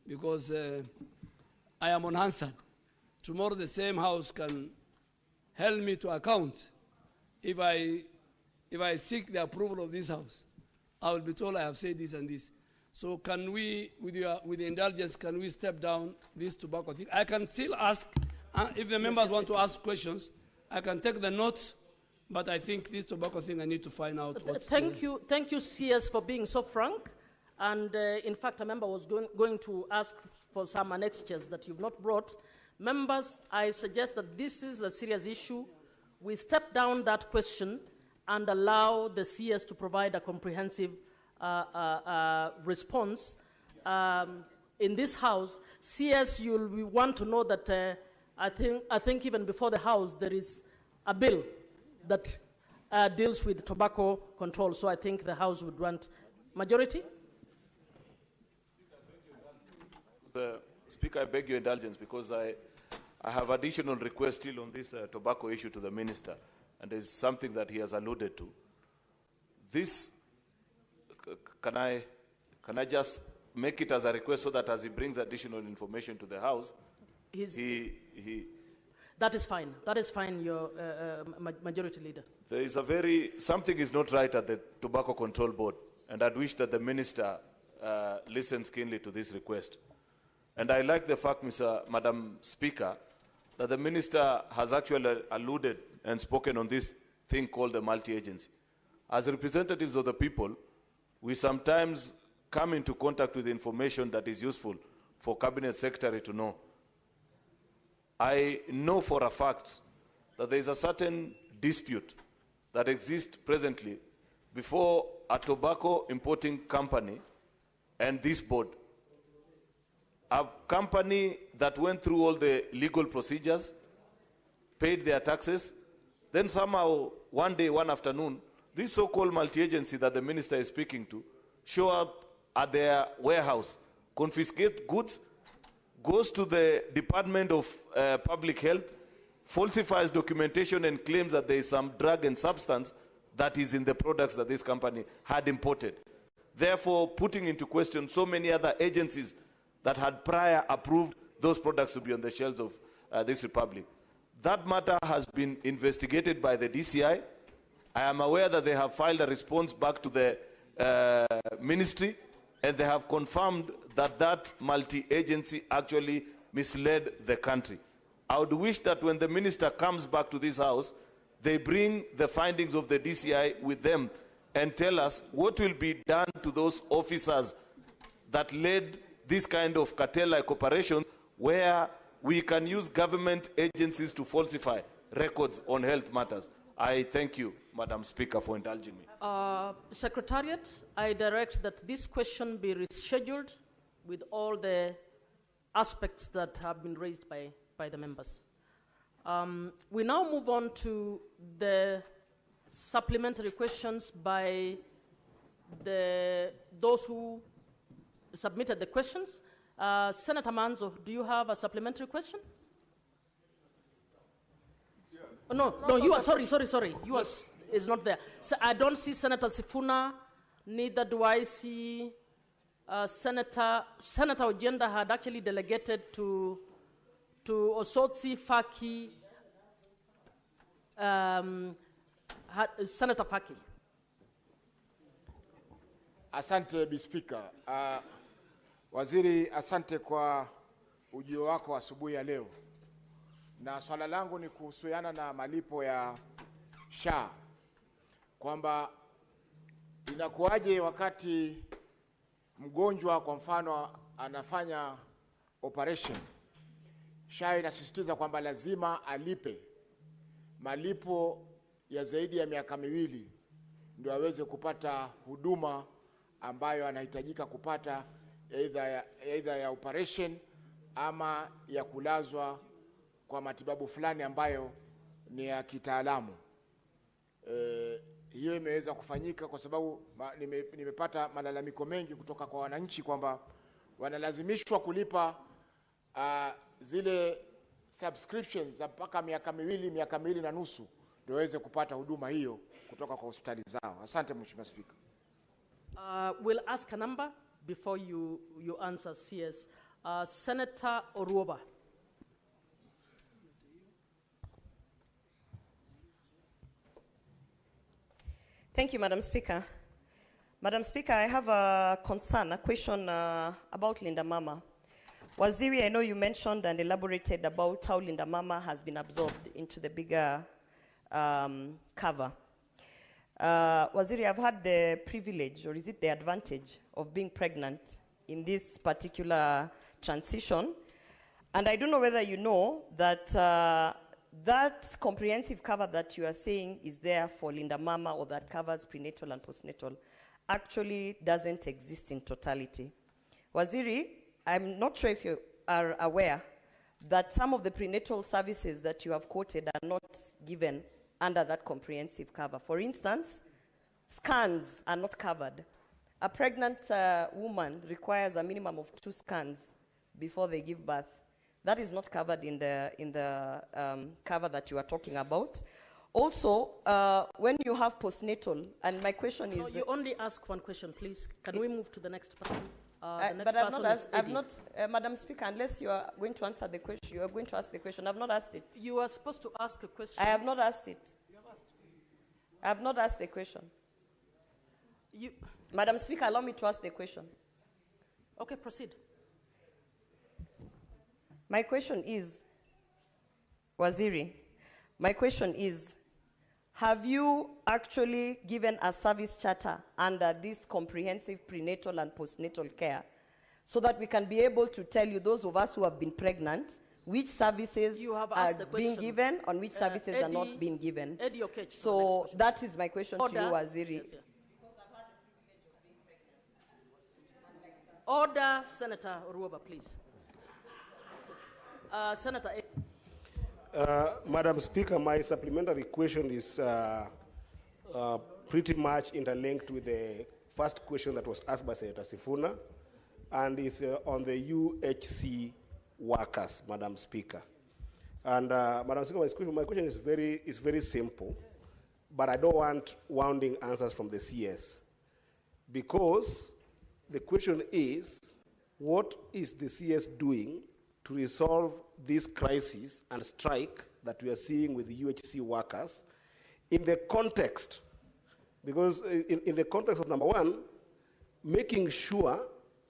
because I am unanswered. Tomorrow the same House can hold me to account. If I seek the approval of this House, I will be told I have said this and this. So can we, with the indulgence, can we step down this tobacco thing? I can still ask, if the members want to ask questions, I can take the notes, but I think this tobacco thing I need to find out what's Thank you, CS, for being so frank. And in fact, a member was going to ask for some annexures that you've not brought. Members, I suggest that this is a serious issue. We step down that question and allow the CS to provide a comprehensive response. In this House, CS, you'll want to know that I think even before the House, there is a bill that deals with tobacco control. So I think the House would want majority. Speaker, I beg your indulgence because I have additional request still on this tobacco issue to the Minister, and there's something that he has alluded to. This, can I just make it as a request so that as he brings additional information to the House, That is fine. That is fine, your Majority Leader. There is something is not right at the Tobacco Control Board, and I'd wish that the Minister listens keenly to this request. And I like the fact, Madam Speaker, that the Minister has actually alluded and spoken on this thing called the multi-agency. As representatives of the people, we sometimes come into contact with information that is useful for Cabinet Secretary to know. I know for a fact that there is a certain dispute that exists presently before a tobacco importing company and this board. A company that went through all the legal procedures, paid their taxes, then somehow one day, one afternoon, this so-called multi-agency that the Minister is speaking to show up at their warehouse, confiscate goods, goes to the Department of Public Health, falsifies documentation and claims that there is some drug and substance that is in the products that this company had imported. Therefore, putting into question so many other agencies that had prior approved those products to be on the shelves of this republic. That matter has been investigated by the DCI. I am aware that they have filed a response back to the ministry, and they have confirmed that that multi-agency actually misled the country. I would wish that when the minister comes back to this house, they bring the findings of the DCI with them and tell us what will be done to those officers that led this kind of cartel-like operations where we can use government agencies to falsify records on health matters. I thank you, Madam Speaker, for indulging me. Secretariat, I direct that this question be rescheduled with all the aspects that have been raised by the members. We now move on to the supplementary questions by those who submitted the questions. Senator Manzo, do you have a supplementary question? No, you are, sorry. Yours is not there. So I don't see Senator Sifuna, neither do I see Senator Ojenda had actually delegated to Osotsi Faki, Senator Faki. Asante, Bi Speaker. Waziri, asante kwa ujio wako asubuhi ya leo. Na swala langu ni kuhusiana na malipo ya SHA. Kwamba inakuwaje wakati mgonjwa kwa mfano anafanya operation, SHA inasisitiza kwamba lazima alipe malipo ya zaidi ya miaka miwili ndio aweze kupata huduma ambayo anahitajika kupata, either ya operation ama ya kulazwa kwa matibabu fulani ambayo ni ya kitaalamu. Hiyo imeweza kufanyika kwa sababu nimepata malalamiko mengi kutoka kwa wananchi kwamba wanalazimishwa kulipa zile subscriptions za mpaka miaka miwili na nusu ndio waweze kupata huduma hiyo kutoka kwa hospitali zao. Asante, Mheshimiwa Speaker. We'll ask a number before you answer, CS. Senator Oruoba. Thank you, Madam Speaker. Madam Speaker, I have a concern, a question about Linda Mama. Waziri, I know you mentioned and elaborated about how Linda Mama has been absorbed into the bigger cover. Waziri, I've had the privilege, or is it the advantage, of being pregnant in this particular transition. And I don't know whether you know that that comprehensive cover that you are saying is there for Linda Mama, or that covers prenatal and postnatal, actually doesn't exist in totality. Waziri, I'm not sure if you are aware that some of the prenatal services that you have quoted are not given under that comprehensive cover. For instance, scans are not covered. A pregnant woman requires a minimum of 2 scans before they give birth. That is not covered in the cover that you are talking about. Also, when you have postnatal, and my question is... No, you only ask one question, please. Can we move to the next person? The next but person is Madam Speaker, unless you are going to answer the question, you are going to ask the question. I've not asked it. You are supposed to ask a question. I have not asked it. You have asked. I have not asked the question. Madam Speaker, allow me to ask the question. Okay, proceed. My question is, Waziri, my question is, have you actually given a service charter under this comprehensive prenatal and postnatal care so that we can be able to tell you, those of us who have been pregnant, which services are being given and which services are not being given? So that is my question to you, Waziri. Yes, yeah. Order, Senator Oruoba, please. Senator Madam Speaker, my supplementary question is pretty much interlinked with the first question that was asked by Senator Sifuna, and is on the UHC workers, Madam Speaker. And Madam Speaker, my question is very simple, but I don't want wounding answers from the CS, because the question is, what is the CS doing to resolve this crisis and strike that we are seeing with the UHC workers in the context, because in the context of, number one, making sure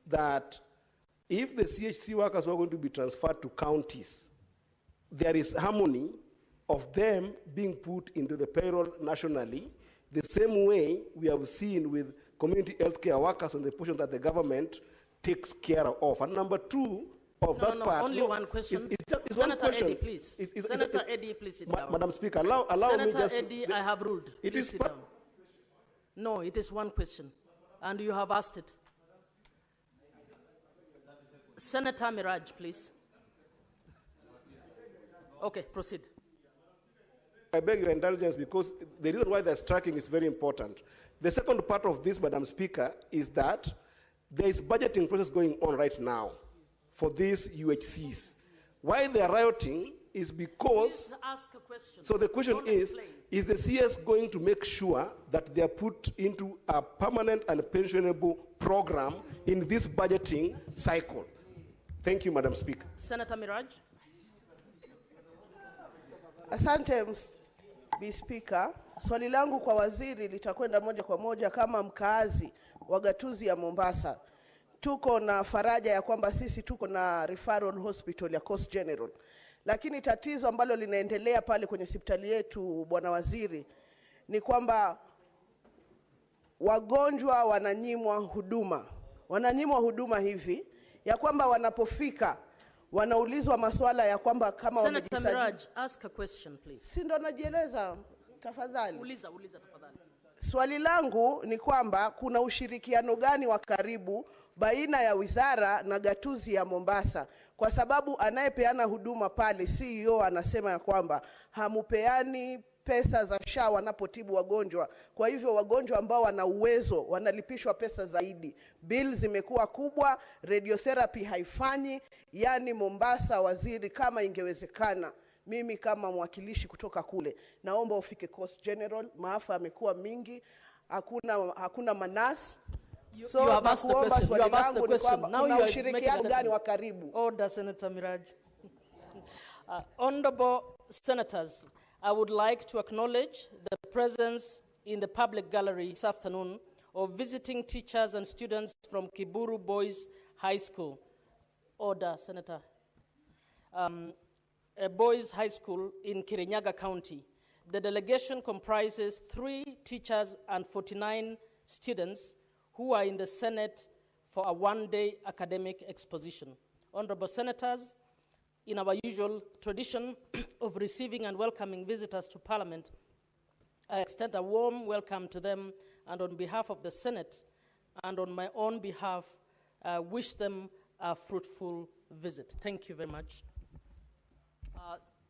that if the CHC workers were going to be transferred to counties, there is harmony of them being put into the payroll nationally, the same way we have seen with community healthcare workers on the portion that the government takes care of. And number two of that part... only one question. It's Senator one question. Eddie, please. Senator Eddie, please sit down. Madam Speaker, allow Senator me just... Eddie, I have ruled. It Please is sit part- down. No, it is one question, and you have asked it. Senator Miraj, please. Okay, proceed. I beg your indulgence because the reason why they're striking is very important. The second part of this, Madam Speaker, is that there is budgeting process going on right now for these UHCs. Why they are rioting is because... Please ask a question. So the question Don't is explain. the CS going to make sure that they are put into a permanent and pensionable program in this budgeting cycle? Thank you, Madam Speaker. Senator Miraj. Asante Bi Speaker. Swali langu kwa waziri litakwenda moja kwa moja kama mkaazi wa gatuzi ya Mombasa. Tuko na faraja ya kwamba sisi tuko na referral hospital ya Coast General. Lakini tatizo ambalo linaendelea pale kwenye hospitali yetu, Bwana Waziri, ni kwamba wagonjwa wananyimwa huduma. Wananyimwa huduma hivi ya kwamba wanapofika wanaulizwa maswala ya kwamba kama Senator wamejisajili. Miraj, ask a question, please. Si ndo najieleza, tafadhali. Uliza tafadhali. Swali langu ni kwamba kuna ushirikiano gani wa karibu baina ya wizara na gatuzi ya Mombasa, kwa sababu anayepeana huduma pale CEO anasema ya kwamba hamupeani pesa za SHA wanapotibu wagonjwa. Kwa hivyo wagonjwa ambao wana uwezo wanalipishwa pesa zaidi. Bill zimekuwa kubwa, radiotherapy haifanyi. Yani Mombasa, waziri, kama ingewezekana, mimi kama mwakilishi kutoka kule, naomba ufike Coast General. Maafa yamekuwa mingi, hakuna manasi. So You have asked the nakuomba question. You swali have asked the langu ni question. kwamba Now kuna you are ushirikiano making a gani wa statement. karibu? Order, Senator Miraj. Honorable Senators, I would like to acknowledge the presence in the public gallery this afternoon of visiting teachers and students from Kiburu Boys High School. Order, Senator. A boys' high school in Kirinyaga County. The delegation comprises 3 teachers and 49 students who are in the Senate for a one-day academic exposition. Honorable Senators, in our usual tradition of receiving and welcoming visitors to Parliament, I extend a warm welcome to them, and on behalf of the Senate and on my own behalf, wish them a fruitful visit. Thank you very much.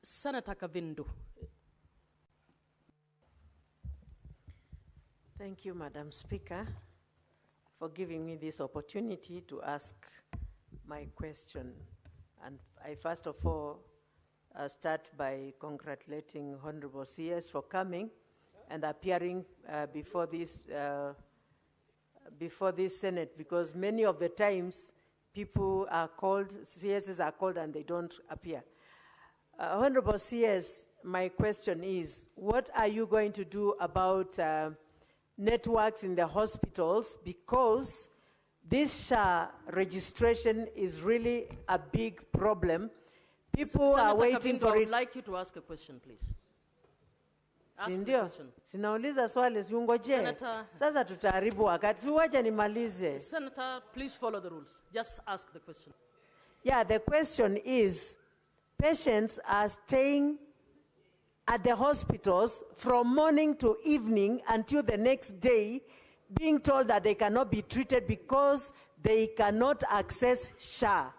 Senator Kavindu. Thank you, Madam Speaker, for giving me this opportunity to ask my question. And I first of all start by congratulating Honorable CS for coming and appearing before this Senate, because many of the times people are called, CSs are called and they don't appear. Honorable CS, my question is, what are you going to do about networks in the hospitals? Because this SHA registration is really a big problem. People are waiting for I would it. like you to ask a question, please. Ask the Sindio? question. Sinauliza swali, siungoje. Senator- Sasa tutaharibu wakati. Wacha nimalize. Senator, please follow the rules. Just ask the question. Yeah, the question is, patients are staying at the hospitals from morning to evening until the next day, being told that they cannot be treated because they cannot access SHA.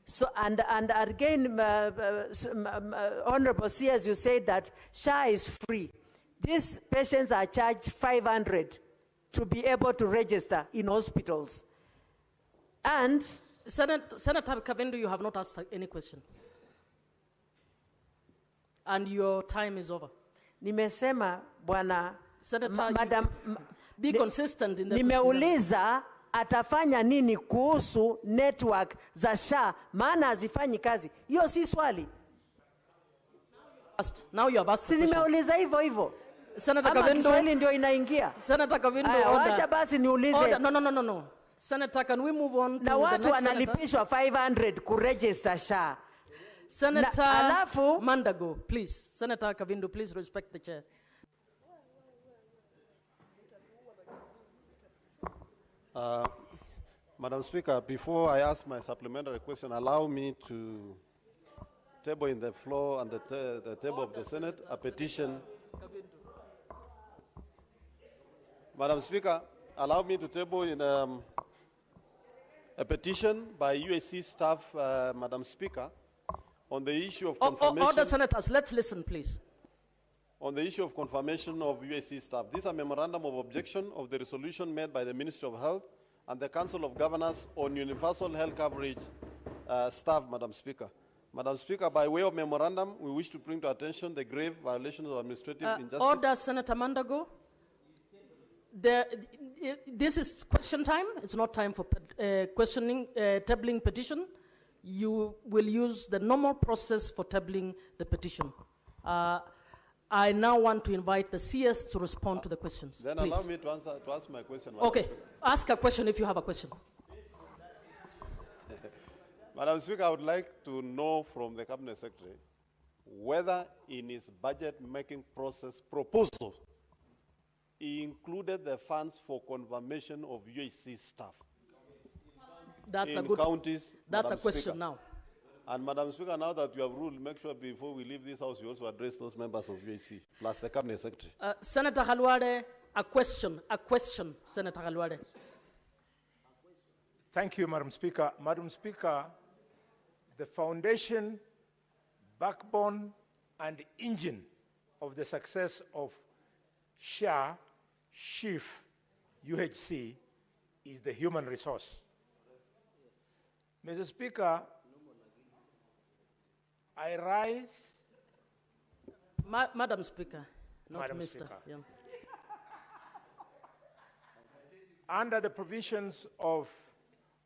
So, and again, Honorable CS, you said that SHA is free. These patients are charged 500 to be able to register in hospitals. And Senator Kavindu, you have not asked any question. And your time is over. Nimesema bwana Senator, Madam, be consistent in the... nimeuliza atafanya nini kuhusu network za SHA, maana hazifanyi kazi. Hiyo si swali. Now you have asked Si the question. nimeuliza hivyo hivyo. Senator Ama Kavindu, Kiswahili ndio inaingia. Senator Kavindu, Aya, order. wacha basi niulize. Order. No. Senator, can we move on to Na the watu next senator? wanalipishwa 500 kuregister SHA. Senator alafu Mandago, please. Senator Kavindu, please respect the chair. Madam Speaker, before I ask my supplementary question, allow me to table in the floor and the table of the Senate a petition. Madam Speaker, allow me to table in a petition by UAC staff, Madam Speaker, on the issue of confirmation. Order, senators, let's listen, please. On the issue of confirmation of UAC staff. This is a memorandum of objection of the resolution made by the Ministry of Health and the Council of Governors on universal health coverage staff, Madam Speaker. Madam Speaker, by way of memorandum, we wish to bring to attention the grave violations of administrative injustice. Order, Senator Mandago. This is question time. It's not time for tabling petition. You will use the normal process for tabling the petition. I now want to invite the CS to respond to the questions. Then please. allow me to ask my question. Madam Okay, Speaker. ask a question if you have a question. Madam Speaker, I would like to know from the Cabinet Secretary whether in his budget-making process proposal he included the funds for confirmation of UAC staff. That's in a good. counties. That's Madam a question Speaker. now. And Madam Speaker, now that you have ruled, make sure before we leave this house, you also address those members of UAC, plus the Cabinet Secretary. Senator Halwade, a question, Senator Halwade. Thank you, Madam Speaker. Madam Speaker, the foundation, backbone, and engine of the success of SHA, SHIF, UHC is the human resource. Mr. Speaker, I rise. Madam Speaker, not Madam Mr. Speaker. Yeah. Under the provisions of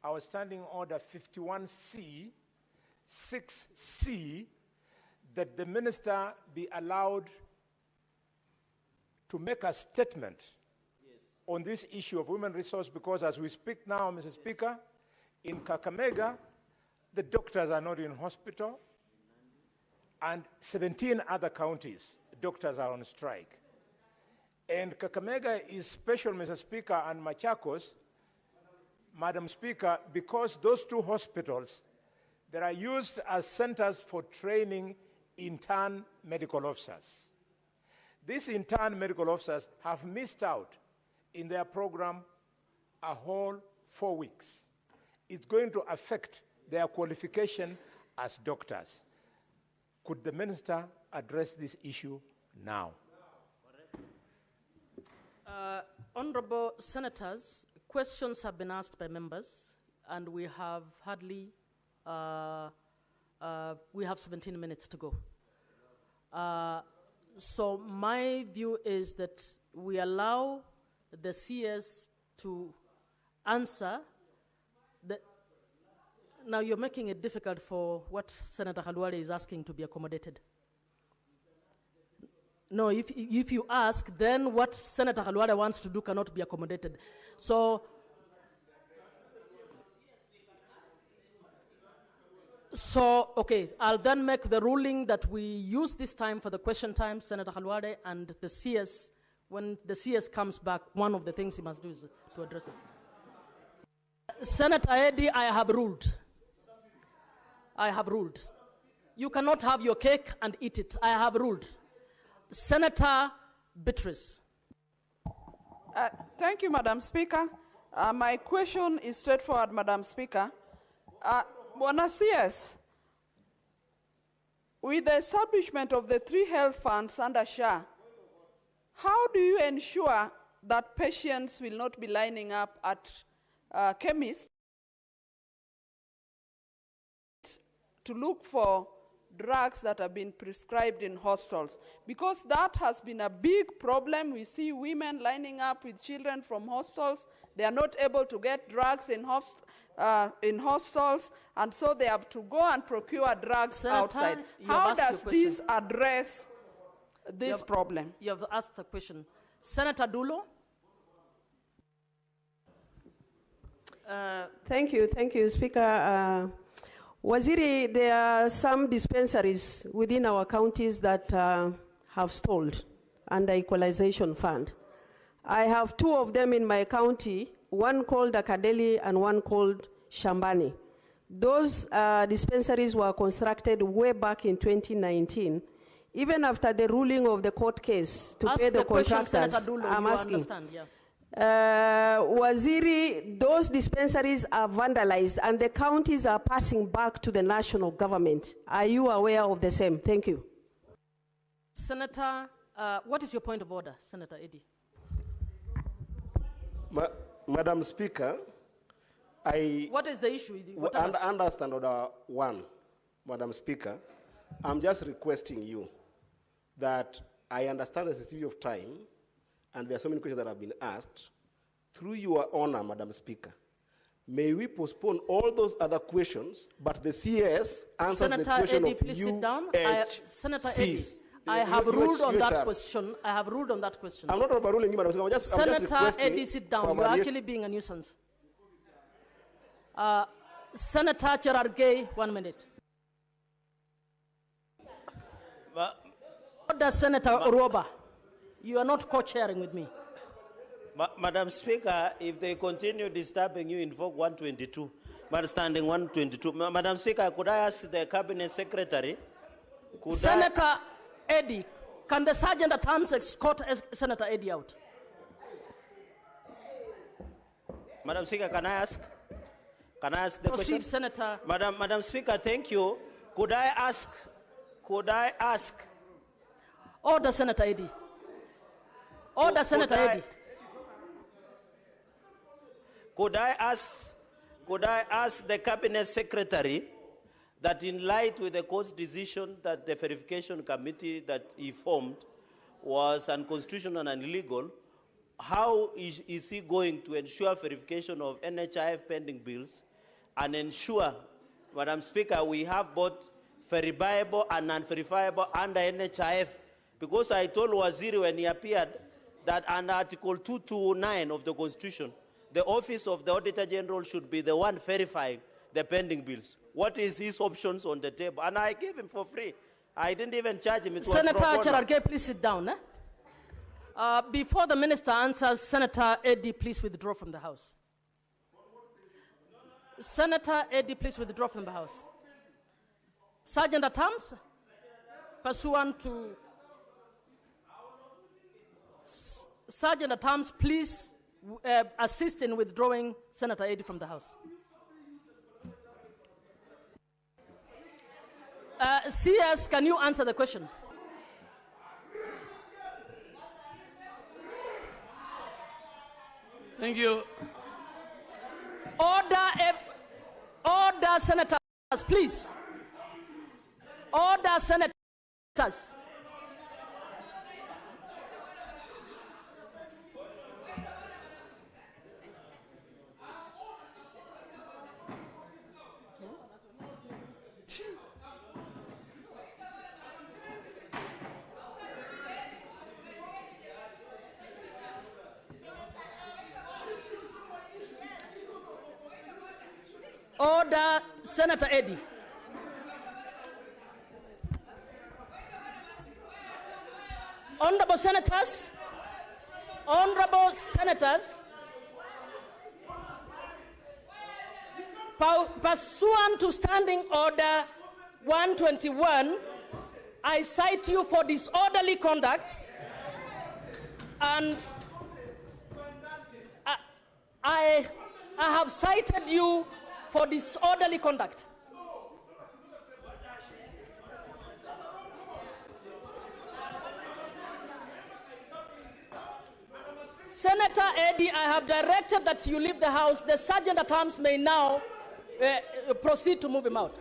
our Standing Order 51C, 6C, that the minister be allowed to make a statement on this issue of women resource, because as we speak now, Mr. Speaker, in Kakamega, the doctors are not in hospital, and 17 other counties, doctors are on strike. And Kakamega is special, Mr. Speaker, and Machakos, Madam Speaker, because those two hospitals that are used as centers for training intern medical officers. These intern medical officers have missed out in their program a whole 4 weeks. It's going to affect their qualification as doctors. Could the minister address this issue now? Honorable Senators, questions have been asked by members, and we have hardly, we have 17 minutes to go. So my view is that we allow the CS to answer. Now you're making it difficult for what Senator Halwade is asking to be accommodated. No, if you ask, then what Senator Halwade wants to do cannot be accommodated. So okay, I'll then make the ruling that we use this time for the question time, Senator Halwade, and the CS, when the CS comes back, one of the things he must do is to address it. Senator Eddy, I have ruled. I have ruled. You cannot have your cake and eat it. I have ruled. Senator Beatrice. Thank you, Madam Speaker. My question is straightforward, Madam Speaker. Bwana CS, with the establishment of the 3 health funds under SHA, how do you ensure that patients will not be lining up at chemists to look for drugs that have been prescribed in hospitals? Because that has been a big problem. We see women lining up with children from hospitals. They are not able to get drugs in hospitals, and so they have to go and procure drugs Senator, outside. you have How asked your does question. this address this problem? You have asked a question. Senator Dulo. Thank you, Speaker. Waziri, there are some dispensaries within our counties that have stalled under Equalization Fund. I have 2 of them in my county, one called Akadeli and one called Shambani. Those dispensaries were constructed way back in 2019. Even after the ruling of the court case to pay the contractors, I'm asking. Waziri, those dispensaries are vandalized and the counties are passing back to the national government. Are you aware of the same? Thank you. Senator, what is your point of order, Senator Eddy? Madam Speaker, What is the issue? Understand order 1, Madam Speaker. I'm just requesting you that I understand the sensitivity of time, and there are so many questions that have been asked. Through your honor, Madam Speaker, may we postpone all those other questions, but the CS answers Senator the question Eddy, of please sit down. Senator Eddy, I have ruled on that question. I have ruled on that question. I'm not overruling you, Madam Speaker. I'm just Senator requesting. Eddy, sit down. You're actually being a nuisance. Senator Cherargei, 1 minute. What does Senator Oroba? You are not co-chairing with me. Madam Speaker, if they continue disturbing you, invoke 122. But standing 122. Madam Speaker, could I ask the Cabinet Secretary? Senator Eddy, can the Sergeant at Arms escort Senator Eddy out? Madam Speaker, can I ask? Can I ask the Proceed, question? Senator. Madam Speaker, thank you. Could I ask? Order, Senator Eddy. Order, Senator Eddy. Could I ask the Cabinet Secretary that in light with the court's decision that the verification committee that he formed was unconstitutional and illegal, how is he going to ensure verification of NHIF pending bills and ensure, Madam Speaker, we have both verifiable and unverifiable under NHIF? Because I told Waziri when he appeared that under Article 229 of the Constitution, the Office of the Auditor General should be the one verifying the pending bills. What is his options on the table? And I gave him for free. I didn't even charge him. It was Senator pro bono. Cherargei, please sit down. Before the minister answers, Senator Eddy, please withdraw from the House. Senator Eddy, please withdraw from the House. Sergeant at Arms, pursuant to... Sergeant at Arms, please assist in withdrawing Senator Eddy from the House. CS, can you answer the question? Thank you. Order, senators, please. Order, senators. Order, Senator Eddy. Honorable senators, pursuant to Standing Order 121, I cite you for disorderly conduct, and I have cited you for disorderly conduct. Senator Eddy, I have directed that you leave the House. The Sergeant at Arms may now proceed to move him out.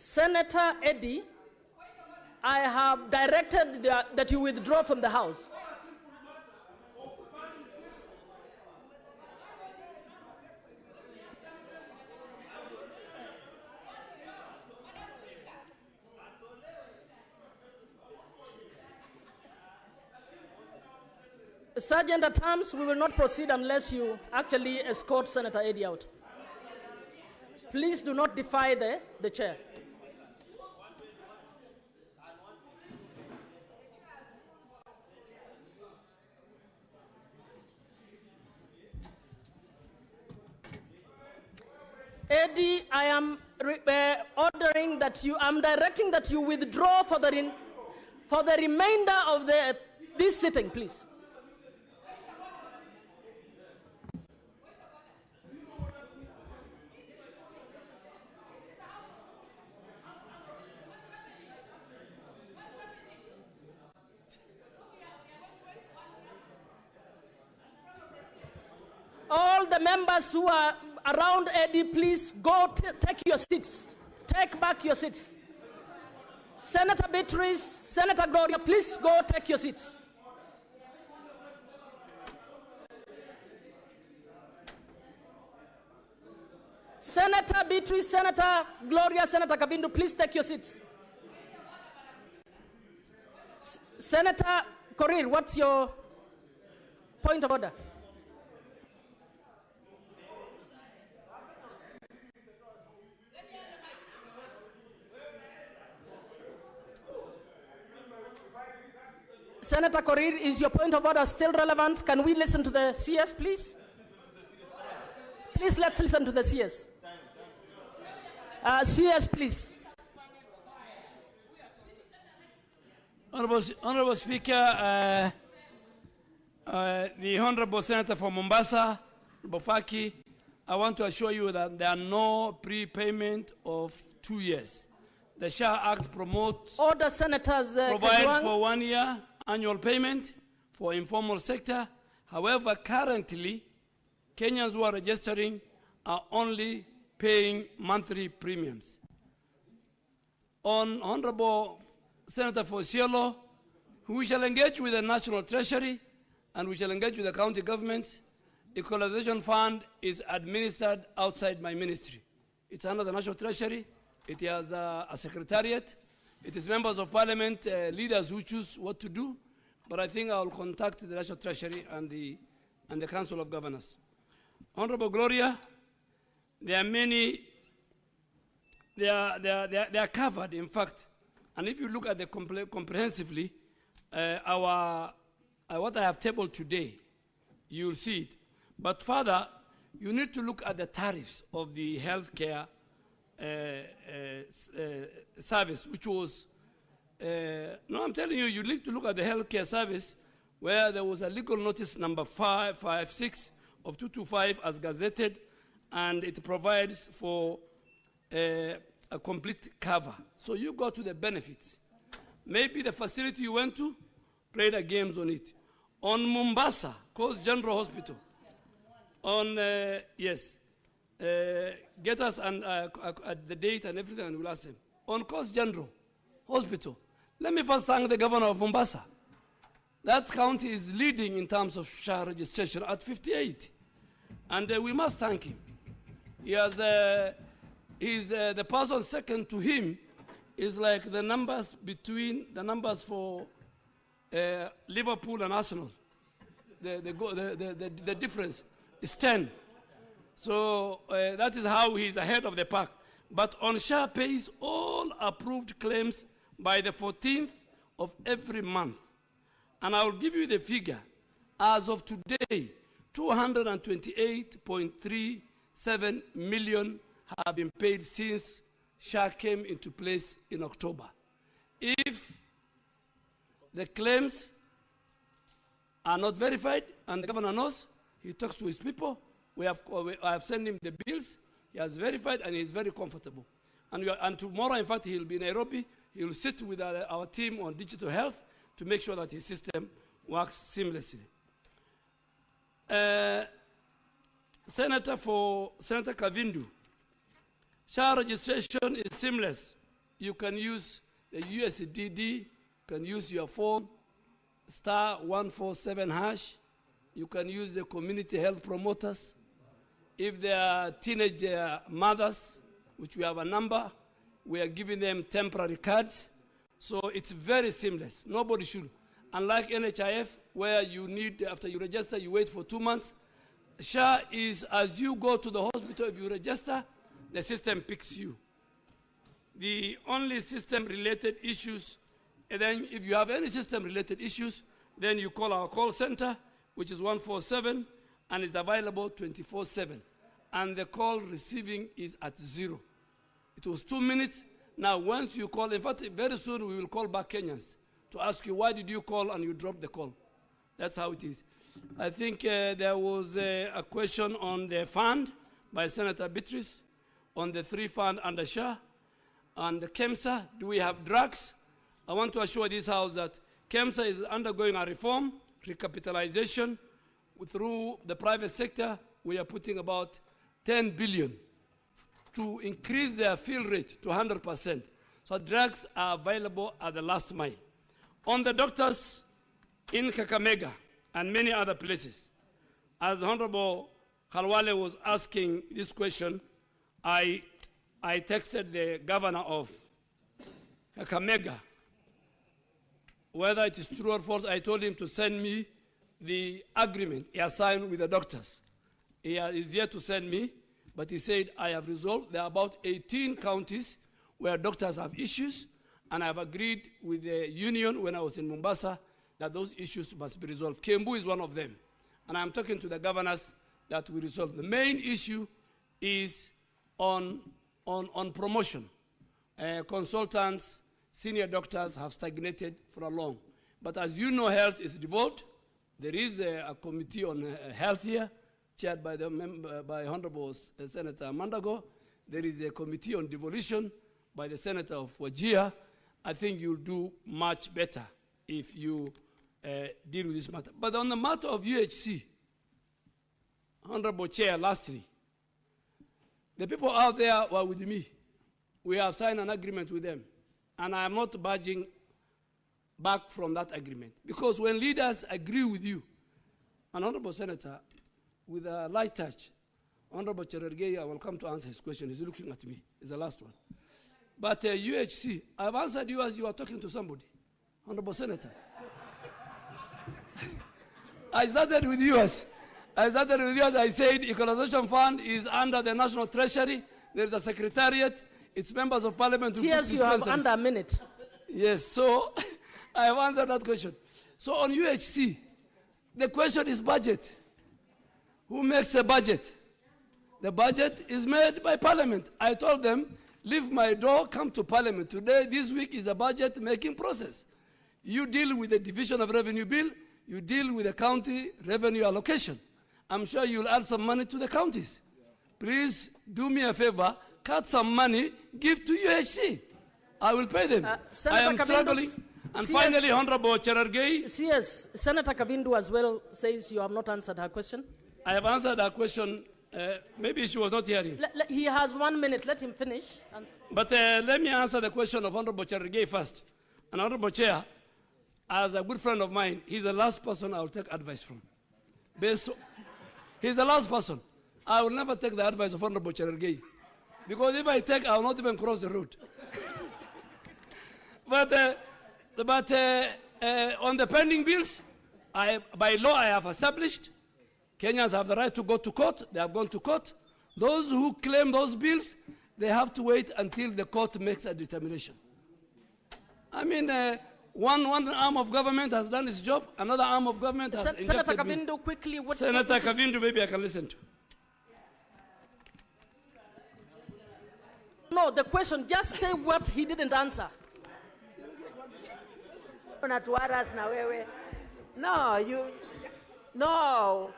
Senator Eddy, I have directed that you withdraw from the House. Sergeant at Arms, we will not proceed unless you actually escort Senator Eddy out. Please do not defy the chair. Eddy, I am ordering that I'm directing that you withdraw for the remainder of this sitting, please. All the members who are around Eddy, please go take your seats. Take back your seats. Senator Beatrice, Senator Gloria, please go take your seats. Senator Beatrice, Senator Gloria, Senator Kavindu, please take your seats. Senator Korir, what's your point of order? Senator Korir, is your point of order still relevant? Can we listen to the CS, please? Please, let's listen to the CS. CS, please. Honorable Speaker, the Honorable Senator from Mombasa, Bofaki, I want to assure you that there are no prepayment of 2 years. The SHA Act promotes, Order, Senators, provides for 1 year annual payment for informal sector. However, currently, Kenyans who are registering are only paying monthly premiums. On Honorable Senator Fosiolo, we shall engage with the National Treasury and we shall engage with the county governments. Equalization Fund is administered outside my ministry. It's under the National Treasury. It has a secretariat. It is members of parliament, leaders who choose what to do, but I think I will contact the National Treasury and the Council of Governors. Honorable Gloria, there are many, they are covered, in fact, and if you look at the comprehensively, what I have tabled today, you will see it. But further, you need to look at the tariffs of the healthcare service, which was, no, I'm telling you, you need to look at the healthcare service where there was a legal notice number 556 of 225 as gazetted, and it provides for a complete cover. So you go to the benefits. Maybe the facility you went to played a games on it. On Mombasa, Coast General Hospital, on, yes, get us and the date and everything, and we'll ask him. On Coast General Hospital, let me first thank the governor of Mombasa. That county is leading in terms of SHA registration at 58, and we must thank him. He has, the person second to him is like the numbers between the numbers for Liverpool and Arsenal. The difference is 10. So that is how he's ahead of the pack. But on SHA pays all approved claims by the 14th of every month. And I will give you the figure. As of today, 228.37 million have been paid since SHA came into place in October. If the claims are not verified, and the governor knows, he talks to his people, I have sent him the bills, he has verified, and he is very comfortable. And tomorrow, in fact, he will be in Nairobi. He will sit with our team on digital health to make sure that his system works seamlessly. Senator Kavindu, SHA registration is seamless you can use the USDD, you can use your phone, *147#. You can use the community health promoters. If they are teenage mothers, which we have a number, we are giving them temporary cards. So it's very seamless. Nobody should. Unlike NHIF, where you need, after you register, you wait for 2 months. SHA is as you go to the hospital, if you register, the system picks you. The only system-related issues, and then if you have any system-related issues, then you call our call center, which is 147, and is available 24/7. And the call receiving is at 0. It was 2 minutes. Now, once you call, in fact, very soon we will call back Kenyans to ask you, why did you call and you dropped the call? That's how it is. I think there was a question on the fund by Senator Beatrice, on the 3 fund under SHA, and the KEMSA. Do we have drugs? I want to assure this House that KEMSA is undergoing a reform, recapitalization. Through the private sector, we are putting about 10 billion to increase their fill rate to 100%. So drugs are available at the last mile. On the doctors in Kakamega and many other places, as Honorable Khalwale was asking this question, I texted the governor of Kakamega. Whether it is true or false, I told him to send me the agreement he has signed with the doctors. He is yet to send me, but he said, I have resolved. There are about 18 counties where doctors have issues, and I have agreed with the union when I was in Mombasa that those issues must be resolved. Kiambu is one of them. And I'm talking to the governors that we resolve. The main issue is on promotion. Consultants, senior doctors have stagnated for a long. But as you know, health is devolved. There is a committee on health here, chaired by by Honorable Senator Mandago. There is a committee on devolution by the Senator of Wajir. I think you'll do much better if you deal with this matter. But on the matter of UHC, Honorable Chair, lastly, the people out there were with me. We have signed an agreement with them, and I am not budging back from that agreement. Because when leaders agree with you, an Honorable Senator, with a light touch, Honorable Cherargei, I will come to answer his question. He's looking at me. It's the last one. But UHC, I've answered you as you are talking to somebody. Honorable Senator. I started with you as I said, Equalization Fund is under the National Treasury. There is a secretariat. It's members of parliament who Yes, you have under a minute. Yes, so I have answered that question. So on UHC, the question is budget. Who makes a budget? The budget is made by parliament. I told them, leave my door, come to parliament. Today, this week is a budget making process. You deal with the division of revenue bill, you deal with the county revenue allocation. I'm sure you'll add some money to the counties. Please do me a favor, cut some money, give to UHC. I will pay them. I am struggling. And finally, Honorable Cherargei. CS, Senator Kavindu as well says you have not answered her question. I have answered her question. Maybe she was not hearing. He has 1 minute. Let him finish. But let me answer the question of Honorable Cherargei first. And Honorable Chair, as a good friend of mine, he's the last person I will take advice from. He's the last person. I will never take the advice of Honorable Cherargei. Because if I take, I will not even cross the road. But on the pending bills, by law I have established, Kenyans have the right to go to court. They have gone to court. Those who claim those bills, they have to wait until the court makes a determination. I mean, one arm of government has done its job. Another arm of government has injected Senator Kavindu, quickly. Senator Kavindu, maybe I can listen to. No, the question, just say what he didn't answer. No,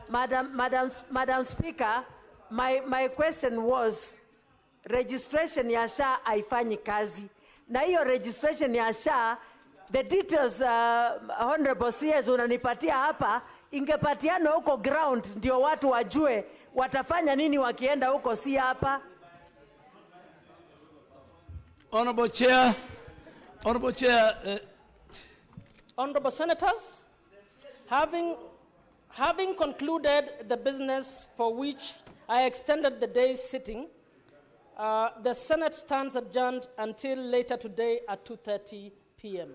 Madam Speaker, my question was, registration ya SHA haifanyi kazi. Na hiyo registration ya SHA, the details Honorable CS unanipatia hapa, ingepatiana huko ground ndio watu wajue watafanya nini wakienda huko, si hapa. Honorable Chair, Honorable Chair. Honorable Senators, having concluded the business for which I extended the day's sitting, the Senate stands adjourned until later today at 2:30 p.m.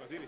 Waziri.